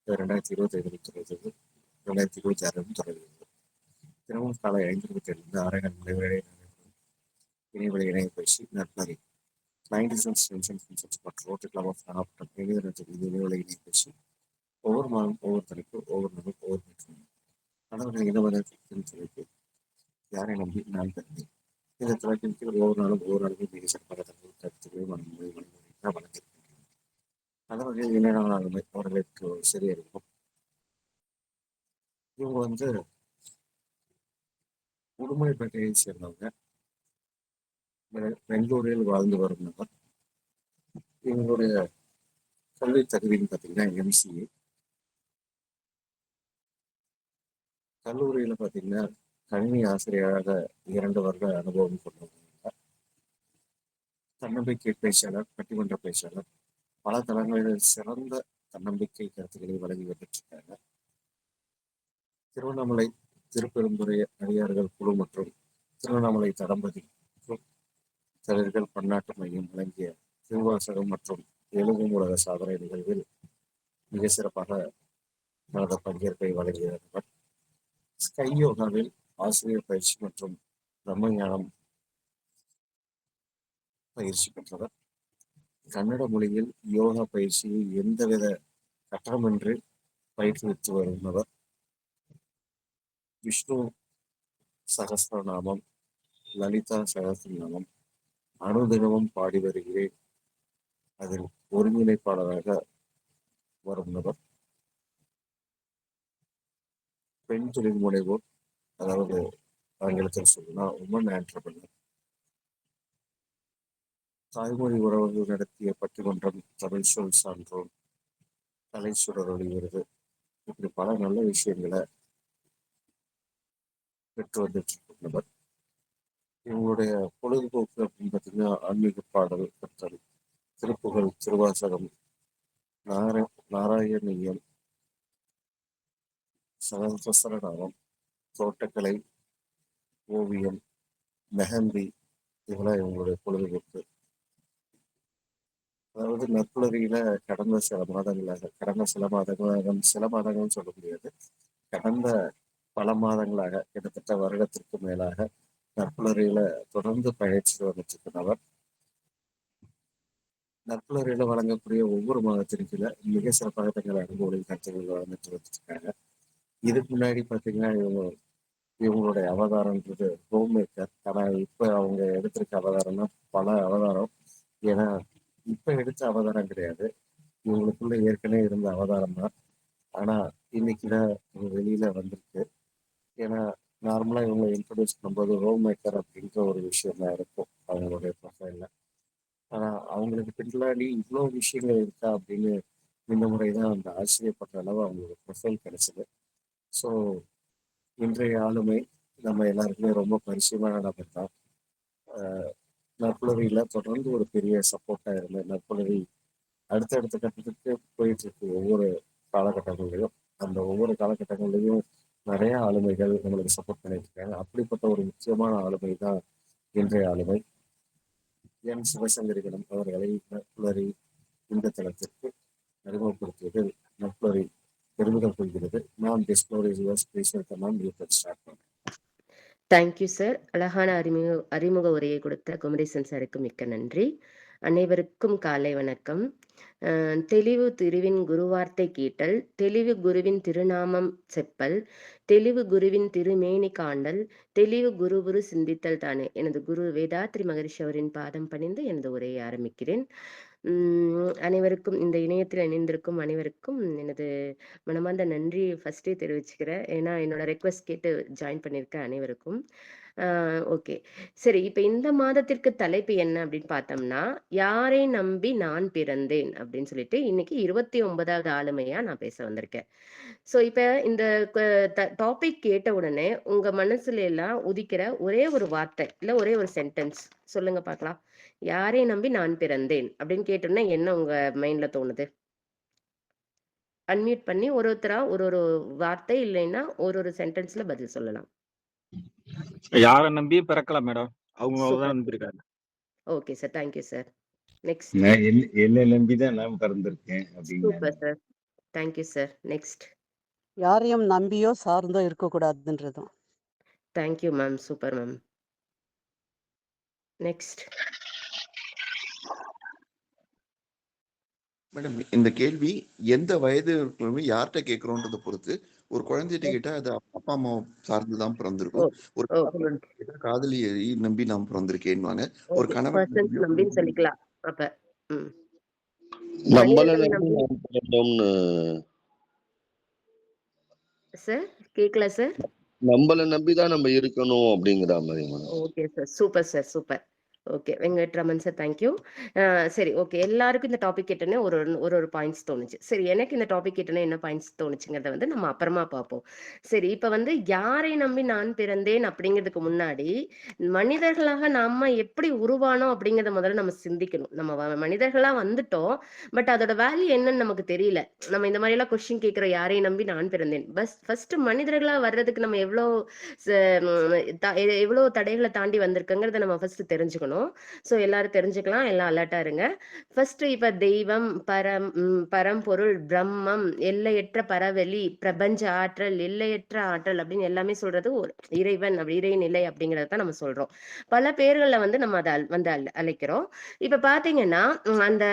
2025 தொடர்கிறது, 2026 தொடர்கிறது. தினமும் காலை 5:27 அரைகள் முடிவரை இணையவழி இணைய பயிற்சி நட்பறி 90 சென்ஸ் மற்றும் ரோட்டு கிளப் ஆஃப் நாகப்பட்டினம் இணையவழி இணைய பயிற்சி ஒவ்வொரு மாதம் ஒவ்வொரு தலைப்பு, ஒவ்வொரு நாளும் ஒவ்வொரு மீட்டும். கணவர்கள் இனவரத்தின் தலைப்பு யாரை நம்பி நான் தந்தேன். இந்த தலைப்பின் கீழ் ஒவ்வொரு நாளும் ஒவ்வொரு நாளும் மிக சிறப்பாக தங்கள் கருத்துக்களை வழங்கியிருக்கின்றன. கணவர்கள் இணையவழி அவர்களுக்கு சரியா இருக்கும். இவங்க உடுமலைப்பேட்டையை சேர்ந்தவங்க, பெங்களூரில் வாழ்ந்து வரும் நபர். இவங்களுடைய கல்வி தகுதின்னு பார்த்தீங்கன்னா MCA. கல்லூரியில் பார்த்தீங்கன்னா கணினி ஆசிரியராக 2 வருட அனுபவம் கொண்டவங்க. தன்னம்பிக்கை பேச்சாளர், பட்டிமன்ற பேச்சாளர், பல தளங்களில் சிறந்த தன்னம்பிக்கை கருத்துக்களை வழங்கி வந்துட்டு திருவண்ணாமலை திருப்பெருந்துறை அடியார்கள் குழு மற்றும் திருவண்ணாமலை தடம்பதி தலைவர்கள் பன்னாட்டு மையம் வழங்கிய திருவாசகம் மற்றும் எழுதும் உலக சாதனை நிகழ்வில் மிக சிறப்பாக தனது பங்கேற்பை வழங்கியவர். ஸ்கை யோகாவில் ஆசிரியர் பயிற்சி மற்றும் பிரம்மஞானம் பயிற்சி பெற்றவர். கன்னட மொழியில் யோகா பயிற்சியை எந்தவித கட்டணமின்றி பயிற்றுவித்து வருபவர். விஷ்ணு சகஸ்ரநாமம், லலிதா சகஸ்ரநாமம் அனுதினமும் பாடி வருகிறேன். அதில் ஒருங்கிணைப்பாளராக வரும் நபர். பெண் தொழில் முனைவோர், அதாவது ஆங்கிலத்தில் சொல்லலாம் உமன் ஆண்டர்பிரனர். தாய்மொழி உறவுகள் நடத்திய பட்டிமன்றம், தமிழ் சொல் சான்றோர், கலை சுடரொளி விருது, இப்படி பல நல்ல விஷயங்களை பெற்று வந்துட்டு இருக்கும் நபர். இவங்களுடைய பொழுதுபோக்கு அப்படின்னு பார்த்தீங்கன்னா ஆன்மீக பாடல் கற்றல், திருப்புகழ், திருவாசகம், நாராயணியம், சகஸ்ரநாமம், தோட்டக்கலை, ஓவியம், மெஹந்தி, இதெல்லாம் இவங்களுடைய பொழுதுபோக்கு. அதாவது நட்புணர்வியில கடந்த சில மாதங்கள் சொல்ல முடியாது, கடந்த பல மாதங்களாக கிட்டத்தட்ட வருடத்திற்கு மேலாக நட்புணர்வியில தொடர்ந்து பயணிச்சு வந்துட்டு இருக்கிறவர். நட்புணர்வியில வழங்கக்கூடிய ஒவ்வொரு மாதத்திற்குள்ள மிக சிறப்பாக தங்கள் அனுபவங்களின் கருத்துக்கள் வளர்ந்துட்டு வந்துட்டு இருக்காங்க. இதுக்கு முன்னாடி பார்த்தீங்கன்னா இவங்களுடைய அவதாரம்ன்றது ஹோம் மேக்கர். ஆனா இப்ப அவங்க எடுத்திருக்க அவதாரம்னா பல அவதாரம். ஏன்னா இப்ப எடுத்த அவதாரம் கிடையாது, இவங்களுக்குள்ள ஏற்கனவே இருந்த அவதாரம் தான். ஆனா இன்னைக்குதான் வெளியில வந்திருக்கு. ஏன்னா நார்மலா இவங்க இன்ட்ரோடியூஸ் பண்ணும்போது ஹோம் மேக்கர் அப்படின்ற ஒரு விஷயம் தான் இருக்கும் அவங்களுடைய ப்ரொஃபைல்ல. ஆனா அவங்களுக்கு பின்னாடி இவ்வளோ விஷயங்கள் இருக்கா அப்படின்னு இந்த முறைதான் அந்த ஆச்சரியப்படுற அளவு அவங்களோட ப்ரொஃபைல் கிடைச்சது. ஸோ இன்றைய ஆளுமை நம்ம எல்லாருக்குமே ரொம்ப பரிச்சயமான நபர் தான். நற்புலவியில தொடர்ந்து ஒரு பெரிய சப்போர்ட்டா இருந்த நற்புலவி அடுத்தடுத்த கட்டத்துக்கு போயிட்டு இருக்கு. ஒவ்வொரு காலகட்டங்களையும் அந்த ஒவ்வொரு காலகட்டங்கள்லையும் நிறைய ஆளுமைகள் நம்மளுக்கு சப்போர்ட் பண்ணிட்டு இருக்காங்க. அப்படிப்பட்ட ஒரு முக்கியமான ஆளுமை தான் இன்றைய ஆளுமை. என் சிவசங்கரிகனம் அவர்களை நட்புலரி இந்த தளத்திற்கு அறிமுகப்படுத்தியதில் நட்புலரி பெருமிதம் கொள்கிறது. நான் ஸ்டார்ட் பண்ணேன். Thank you sir. அழகான அறிமுக உரையை கொடுத்த குமரேசன் சாருக்கு மிக்க நன்றி. அனைவருக்கும் காலை வணக்கம். தெளிவு திருவின் குருவார்த்தை கேட்டல், தெளிவு குருவின் திருநாமம் செப்பல், தெளிவு குருவின் திருமேனி காண்டல், தெளிவு குருகுரு சிந்தித்தல் தானே. எனது குரு வேதாத்ரி மகரிஷி அவரின் பாதம் பணிந்து எனது உரையை ஆரம்பிக்கிறேன். அனைவருக்கும், இந்த இணையத்தில் இணைந்திருக்கும் அனைவருக்கும் எனது மனமார்ந்த நன்றி ஃபர்ஸ்டே தெரிவிச்சுக்கிறேன். ஏன்னா என்னோட ரெக்வஸ்ட் கேட்டு ஜாயின் பண்ணியிருக்க அனைவருக்கும். ஓகே, சரி. இப்போ இந்த மாதத்திற்கு தலைப்பு என்ன அப்படின்னு பார்த்தோம்னா, யாரை நம்பி நான் பிறந்தேன் அப்படின்னு சொல்லிட்டு இன்னைக்கு 29வது ஆளுமையா நான் பேச வந்திருக்கேன். ஸோ இப்போ இந்த டாபிக் கேட்ட உடனே உங்க மனசுல எல்லாம் உதிக்கிற ஒரே ஒரு வார்த்தை இல்லை ஒரே ஒரு சென்டென்ஸ் சொல்லுங்க பார்க்கலாம். யாரை நம்பி நான் பிறந்தேன் அப்படின்னு கேட்டோன்னா என்ன உங்க மைண்ட்ல தோணுது? அன்மியூட் பண்ணி ஒருத்தரா ஒரு வார்த்தை இல்லைன்னா ஒரு சென்டென்ஸ்ல பதில் சொல்லலாம். யார நம்பி பிறக்கல மேடம், அவங்க தான் சூப்பர். நம்பியிருக்காங்க. Okay sir, thank you sir. Next. என்னை நம்பிதான் நான் பிறந்திருக்கேன் அப்படின்னு super sir. Thank you sir. Next. யாரையும் நம்பியோ சார்ந்தோ இருக்கக்கூடாதுன்றதும். Thank you ma'am. Super ma'am. Next. Madam, இந்த கேள்வி எந்த வயது இருக்கிறவங்க யார்கிட்ட கேட்கிறோன்றத பொறுத்து. ஒரு குழந்தைகிட்ட கேட்டா அது அப்பா அம்மா சார்ந்துதான் பிறந்திருக்கும். ஒரு ஓகே. காதலன் கேட்டா காதலியை நம்பி நான் பிறந்திருக்கேன்னுவாங்க. ஒரு ஓகே. கணவன் பர்சன்ஸ் நம்பியோ நம்பின்னு சொல்லிக்கலாம். அப்ப ம். நம்மள மனிதர்கள் நம்பி நம்பி. நாம் பிறந்தோம்னு சார் கேட்கல சார். நம்மள நம்பிதான் நம்ம இருக்கணும் அப்படிங்கிற மாதிரி madam. Okay sir. Super sir. Super. Okay. Venkatraman sir thank you. சரி ஓகே. எல்லாருக்கும் இந்த டாபிக் கேட்டோன்னே ஒரு ஒரு ஒரு பாயிண்ட்ஸ் தோணுச்சு. சரி எனக்கு இந்த டாபிக் கேட்டோன்னே என்ன பாயிண்ட்ஸ் தோணுச்சுங்கிறத வந்து நம்ம அப்புறமா பார்ப்போம். சரி இப்போ வந்து யாரை நம்பி நான் பிறந்தேன் அப்படிங்கிறதுக்கு முன்னாடி மனிதர்களாக நாம எப்படி உருவானோம் அப்படிங்கிறத முதல்ல நம்ம சிந்திக்கணும். நம்ம மனிதர்களா வந்துட்டோம். பட் அதோட வேல்யூ என்னன்னு நமக்கு தெரியல. நம்ம இந்த மாதிரி எல்லாம் கொஸ்டின் கேட்கிறோம். யாரை நம்பி நான் பிறந்தேன். ஃபர்ஸ்ட் மனிதர்களா வர்றதுக்கு நம்ம எவ்வளோ தடைகளை தாண்டி வந்திருக்குங்கிறத நம்ம ஃபர்ஸ்ட் தெரிஞ்சுக்கணும். ஸோ எல்லாரும் தெரிஞ்சுக்கலாம். எல்லாம் அலர்ட்டா இருங்க. ஃபர்ஸ்ட் இப்ப தெய்வம், பரம்பொருள், பிரம்மம், எல்லையற்ற பரவெளி, பிரபஞ்ச ஆற்றல், எல்லையற்ற ஆற்றல் அப்படின்னு எல்லாமே சொல்றது ஒரு இறைவன், இறைநிலை அப்படிங்கறத தான் நம்ம சொல்றோம். பல பேர்கள்ல வந்து நம்ம அதை அழைக்கிறோம். இப்ப பாத்தீங்கன்னா அந்த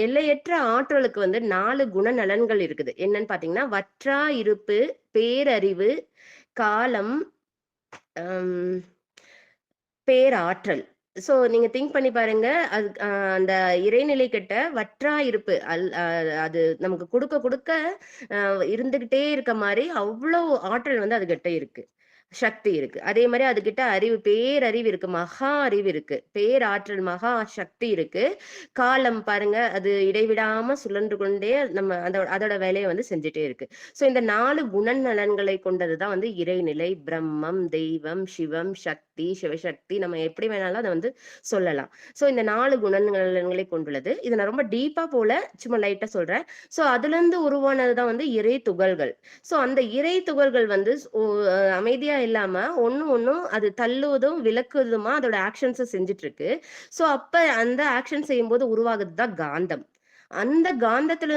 எல்லையற்ற ஆற்றலுக்கு வந்து 4 குணநலன்கள் இருக்குது. என்னன்னு பாத்தீங்கன்னா வற்றா இருப்பு, பேரறிவு, காலம், பேராற்றல். சோ நீங்க திங்க் பண்ணி பாருங்க. அது அந்த இறைநிலை கிட்ட வற்றா இருப்பு அது நமக்கு கொடுக்க கொடுக்க இருந்துகிட்டே இருக்க மாதிரி அவ்வளவு ஆற்றல் வந்து அது கிட்ட இருக்கு, சக்தி இருக்கு. அதே மாதிரி அதுகிட்ட அறிவு, பேரறிவு இருக்கு, மகா அறிவு இருக்கு, பேராற்றல், மகா சக்தி இருக்கு. காலம் பாருங்க, அது இடைவிடாம சுழன்று கொண்டே நம்ம அதோட வேலையை வந்து செஞ்சுட்டே இருக்கு. சோ இந்த 4 குணநலன்களை கொண்டதுதான் வந்து இறைநிலை, பிரம்மம், தெய்வம், சிவம், சக்தி, சிவசக்தி, நம்ம எப்படி வேணாலும் அதை வந்து சொல்லலாம். சோ இந்த 4 குணநலன்களை கொண்டுள்ளது. இதை நான் ரொம்ப டீப்பா போல சும்மா லைட்டா சொல்றேன். சோ அதுல இருந்து உருவானதுதான் வந்து இறை துகள்கள். சோ அந்த இறை துகள்கள் வந்து அமைதியா இல்லாம ஒண்ணும் அது தள்ளுவதும் விளக்குவதுமா அதோட ஆக்ஷன்ஸை செஞ்சுட்டு இருக்கு. சோ அப்ப அந்த ஆக்ஷன் செய்யும்போது உருவாகுதுதான் காந்தம். அந்த காந்தத்துல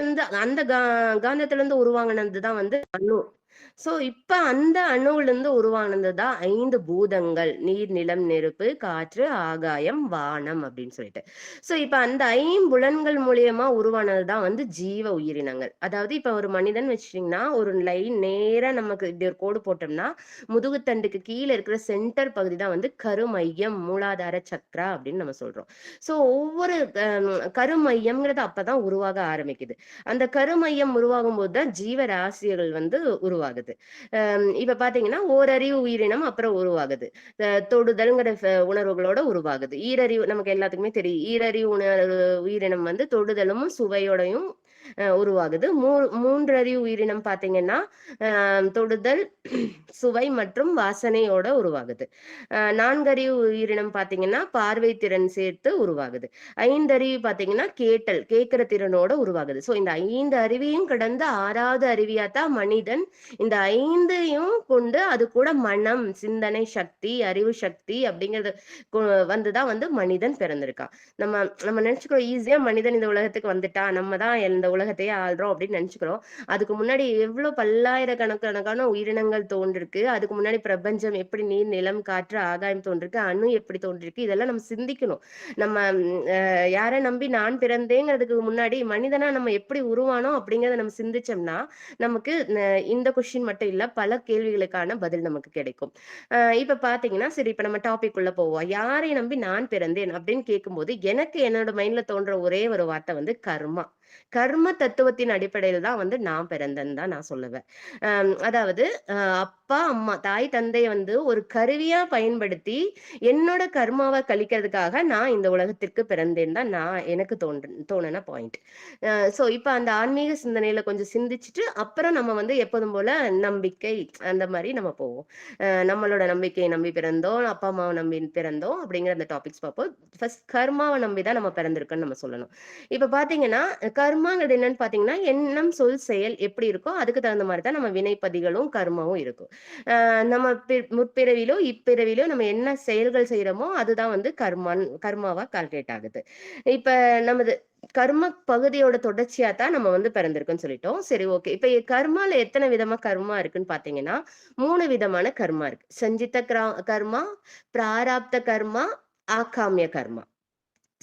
இருந்து உருவாங்கினதுதான் வந்து அணு. சோ இப்ப அந்த அணுவுல இருந்து உருவானதுதான் 5 பூதங்கள்: நீர், நிலம், நெருப்பு, காற்று, ஆகாயம், வானம் அப்படின்னு சொல்லிட்டு. சோ இப்ப அந்த 5 மூலியமா உருவானதுதான் வந்து ஜீவ உயிரினங்கள். அதாவது இப்ப ஒரு மனிதன் வச்சுட்டீங்கன்னா ஒரு லைன் நேரா நமக்கு இப்படி ஒரு கோடு போட்டோம்னா முதுகுத்தண்டுக்கு கீழே இருக்கிற சென்டர் பகுதி தான் வந்து கருமையம், மூலாதார சக்ரா அப்படின்னு நம்ம சொல்றோம். சோ ஒவ்வொரு கருமையம்ங்கிறது அப்பதான் உருவாக ஆரம்பிக்குது. அந்த கருமையம் உருவாகும் போதுதான் ஜீவராசிகள் வந்து உருவாகுது. இப்ப பாத்தீங்கன்னா ஓரறிவு உயிரினம் அப்புறம் உருவாகுது. தொடுதல்ங்கிற உணர்வுகளோட உருவாகுது. ஈரறிவு நமக்கு எல்லாத்துக்குமே தெரியும். ஈரறிவு உயிரினம் வந்து தொடுதலும் சுவையோடையும் உருவாகுது. மூன்றறிவு உயிரினம் பாத்தீங்கன்னா தொடுதல், சுவை மற்றும் வாசனையோட உருவாகுது. 4 உயிரினம் பாத்தீங்கன்னா பார்வை திறன் சேர்த்து உருவாகுது. 5 அறிவு பாத்தீங்கன்னா கேட்கிற திறனோட உருவாகுது. சோ இந்த 5 அறிவையும் கடந்த 6வது அறிவியாத்தான் மனிதன். இந்த 5ஐயும் கொண்டு அது கூட மனம், சிந்தனை சக்தி, அறிவு சக்தி அப்படிங்கிறது வந்துதான் வந்து மனிதன் பிறந்திருக்கான். நம்ம நினைச்சுக்கிறோம் ஈஸியா மனிதன் இந்த உலகத்துக்கு வந்துட்டான், நம்ம தான் இந்த உலகத்தையே ஆள்றோம் அப்படின்னு நினைச்சுக்கிறோம். அதுக்கு முன்னாடி எவ்வளவு பல்லாயிரக்கணக்கான உயிரினங்கள் தோன்றிருக்கு. அதுக்கு முன்னாடி பிரபஞ்சம் எப்படி, நீர், நிலம், காற்று, ஆகாயம் தோன்றிருக்கு, அணு எப்படி தோன்றிருக்கு, இதெல்லாம் நம்ம சிந்திக்கணும். நம்ம யாரை நம்பி நான் பிறந்தேங்கிறதுக்கு முன்னாடி மனிதனா நம்ம எப்படி உருவானோம் அப்படிங்கறத நம்ம சிந்திச்சோம்னா நமக்கு இந்த கொஸ்டின் மட்டும் இல்ல பல கேள்விகளுக்கான பதில் நமக்கு கிடைக்கும். இப்ப பாத்தீங்கன்னா சரி, இப்ப நம்ம டாபிக் உள்ள போவோம். யாரை நம்பி நான் பிறந்தேன் அப்படின்னு கேட்கும்போது எனக்கு என்னோட மைண்ட்ல தோன்ற ஒரே ஒரு வார்த்தை வந்து கர்மா. கர்ம தத்துவத்தின் அடிப்படையில் தான் வந்து நான் பிறந்தேன்னு தான் நான் சொல்லுவேன். அதாவது அப்பா அம்மா தாய் தந்தையை வந்து ஒரு கருவியா பயன்படுத்தி என்னோட கர்மாவை கழிக்கிறதுக்காக நான் இந்த உலகத்திற்கு பிறந்தேன் தான் எனக்கு தோணுன பாயிண்ட். சோ இப்ப அந்த ஆன்மீக சிந்தனையில கொஞ்சம் சிந்திச்சுட்டு அப்புறம் நம்ம வந்து எப்போதும் போல நம்பிக்கை அந்த மாதிரி நம்ம போவோம். நம்மளோட நம்பிக்கையை நம்பி பிறந்தோம், அப்பா அம்மாவை நம்பி பிறந்தோம் அப்படிங்கிற அந்த டாபிக்ஸ் பார்ப்போம். ஃபர்ஸ்ட் கர்மாவை நம்பிதான் நம்ம பிறந்திருக்கோன்னு நம்ம சொல்லணும். இப்ப பாத்தீங்கன்னா கர்மாங்கிறது என்னன்னு பாத்தீங்கன்னா, எண்ணம், சொல், செயல் எப்படி இருக்கோ அதுக்கு தகுந்த மாதிரி தான் நம்ம வினைப்பதிகளும் கர்மாவும் இருக்கும். நம்ம முற்பிறவிலோ இப்பிறவிலோ நம்ம என்ன செயல்கள் செய்யறோமோ அதுதான் வந்து கர்மாவா கால்குலேட் ஆகுது. இப்ப நமது கர்ம பகுதியோட தொடர்ச்சியா தான் நம்ம வந்து பிறந்திருக்குன்னு சொல்லிட்டோம். சரி, ஓகே. இப்ப கர்மால எத்தனை விதமா கர்மா இருக்குன்னு பாத்தீங்கன்னா, 3 விதமான கர்மா இருக்கு. சஞ்சித கர்மா, பிராராப்த கர்மா, ஆகாமிய கர்மா.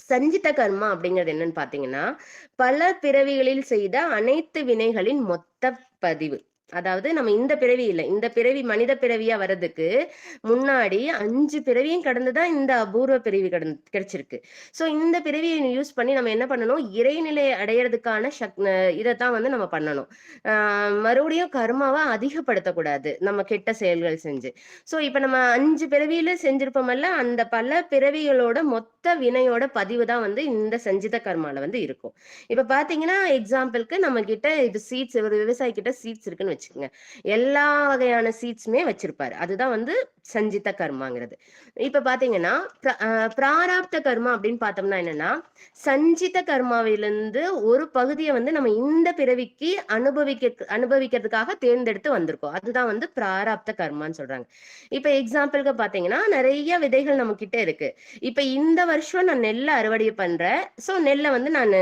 சஞ்சித கர்மா அப்படிங்கிறது என்னன்னு பாத்தீங்கன்னா, பல பிறவிகளில் செய்த அனைத்து வினைகளின் மொத்த பதிவு. அதாவது நம்ம இந்த பிறவி இல்லை, இந்த பிறவி மனித பிறவியா வர்றதுக்கு முன்னாடி 5 பிறவியும் கடந்துதான் இந்த அபூர்வ பிறவி கிடைச்சிருக்கு. சோ இந்த பிறவியை யூஸ் பண்ணி நம்ம என்ன பண்ணணும், இறைநிலை அடையறதுக்கான இதைத்தான் வந்து நம்ம பண்ணணும். மறுபடியும் கர்மாவை அதிகப்படுத்தக்கூடாது நம்ம கெட்ட செயல்கள் செஞ்சு. சோ இப்ப நம்ம 5 பிறவியில செஞ்சிருப்போமல்ல, அந்த பல பிறவிகளோட மொத்த வினையோட பதிவு தான் வந்து இந்த சஞ்சித கர்மால வந்து இருக்கும். இப்ப பாத்தீங்கன்னா, எக்ஸாம்பிளுக்கு நம்ம கிட்ட இது சீட்ஸ், ஒரு விவசாயி கிட்ட சீட்ஸ் இருக்குன்னு வச்சுக்கோங்க. எல்லா வகையான சீட்ஸுமே வச்சிருப்பாரு. அதுதான் வந்து சஞ்சித கர்மாங்கிறது. இப்ப பாத்தீங்கன்னா, பிராராப்த கர்மா அப்படின்னு பார்த்தோம்னா என்னன்னா, சஞ்சித கர்மாவிலிருந்து ஒரு பகுதியை வந்து நம்ம இந்த பிறவிக்கு அனுபவிக்கிறதுக்காக தேர்ந்தெடுத்து வந்திருக்கோம். அதுதான் வந்து பிராராப்த கர்மான்னு சொல்றாங்க. இப்ப எக்ஸாம்பிளுக்கு பாத்தீங்கன்னா, நிறைய விதைகள் நம்ம கிட்ட இருக்கு. இப்ப இந்த வருஷம் நான் நெல்லை அறுவடை பண்றேன். சோ நெல்லை வந்து நான்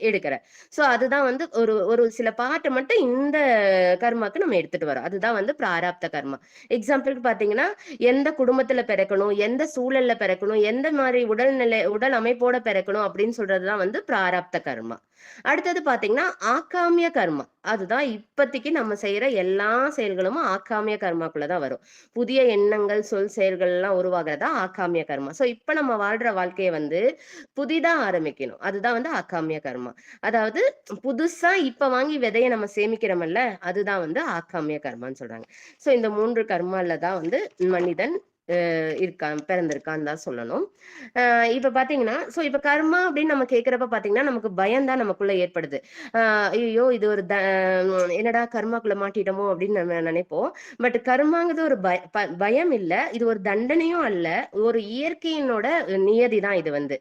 எடுக்கிறேன். சோ அதுதான் வந்து ஒரு ஒரு சில பாட்டை மட்டும் இந்த கர்மாக்கு நம்ம எடுத்துட்டு வரோம். அதுதான் வந்து பிராராப்த கர்மா. எக்ஸாம்பிளுக்கு பாத்தீங்கன்னா, எந்த குடும்பத்துல பிறக்கணும், எந்த சூழல்ல பிறக்கணும், எந்த மாதிரி உடல் அமைப்போட பிறக்கணும் அப்படின்னு சொல்றதுதான் வந்து பிராராப்த கர்மா. அடுத்தது பாத்தீங்கன்னா, ஆகாமிய கர்மா. அதுதான் இப்பத்திக்கு நம்ம செய்யற எல்லா செயல்களும் ஆகாமிய கர்மாக்குள்ளதான் வரும். புதிய எண்ணங்கள், சொல், செயல்கள் எல்லாம் உருவாகிறதா ஆகாமிய கர்மா. சோ இப்ப நம்ம வாழ்ற வாழ்க்கையை வந்து புதிதா ஆரம்பிக்கணும். அதுதான் வந்து ஆகாமிய கர்மா. அதாவது புதுசா இப்ப வாங்கி விதைய நம்ம சேமிக்கிறோம்ல, அதுதான் வந்து ஆகாமிய கர்மான்னு சொல்றாங்க. சோ இந்த 3 கர்மால தான் வந்து மனிதன் பிறந்திருக்கான்னு தான் சொல்லணும். இப்ப பாத்தீங்கன்னா, சோ இப்ப கர்மா அப்படின்னு நம்ம கேட்கிறப்ப பாத்தீங்கன்னா, நமக்கு பயம் தான் நமக்குள்ள ஏற்படுது. ஐயோ, இது ஒரு என்னடா கர்மாக்குள்ள மாட்டிட்டோமோ அப்படின்னு நம்ம நினைப்போம். பட் கர்மாங்கிறது ஒரு பயம் இல்ல, இது ஒரு தண்டனையும் அல்ல, ஒரு இயற்கையினோட நியதி தான் இது வந்து.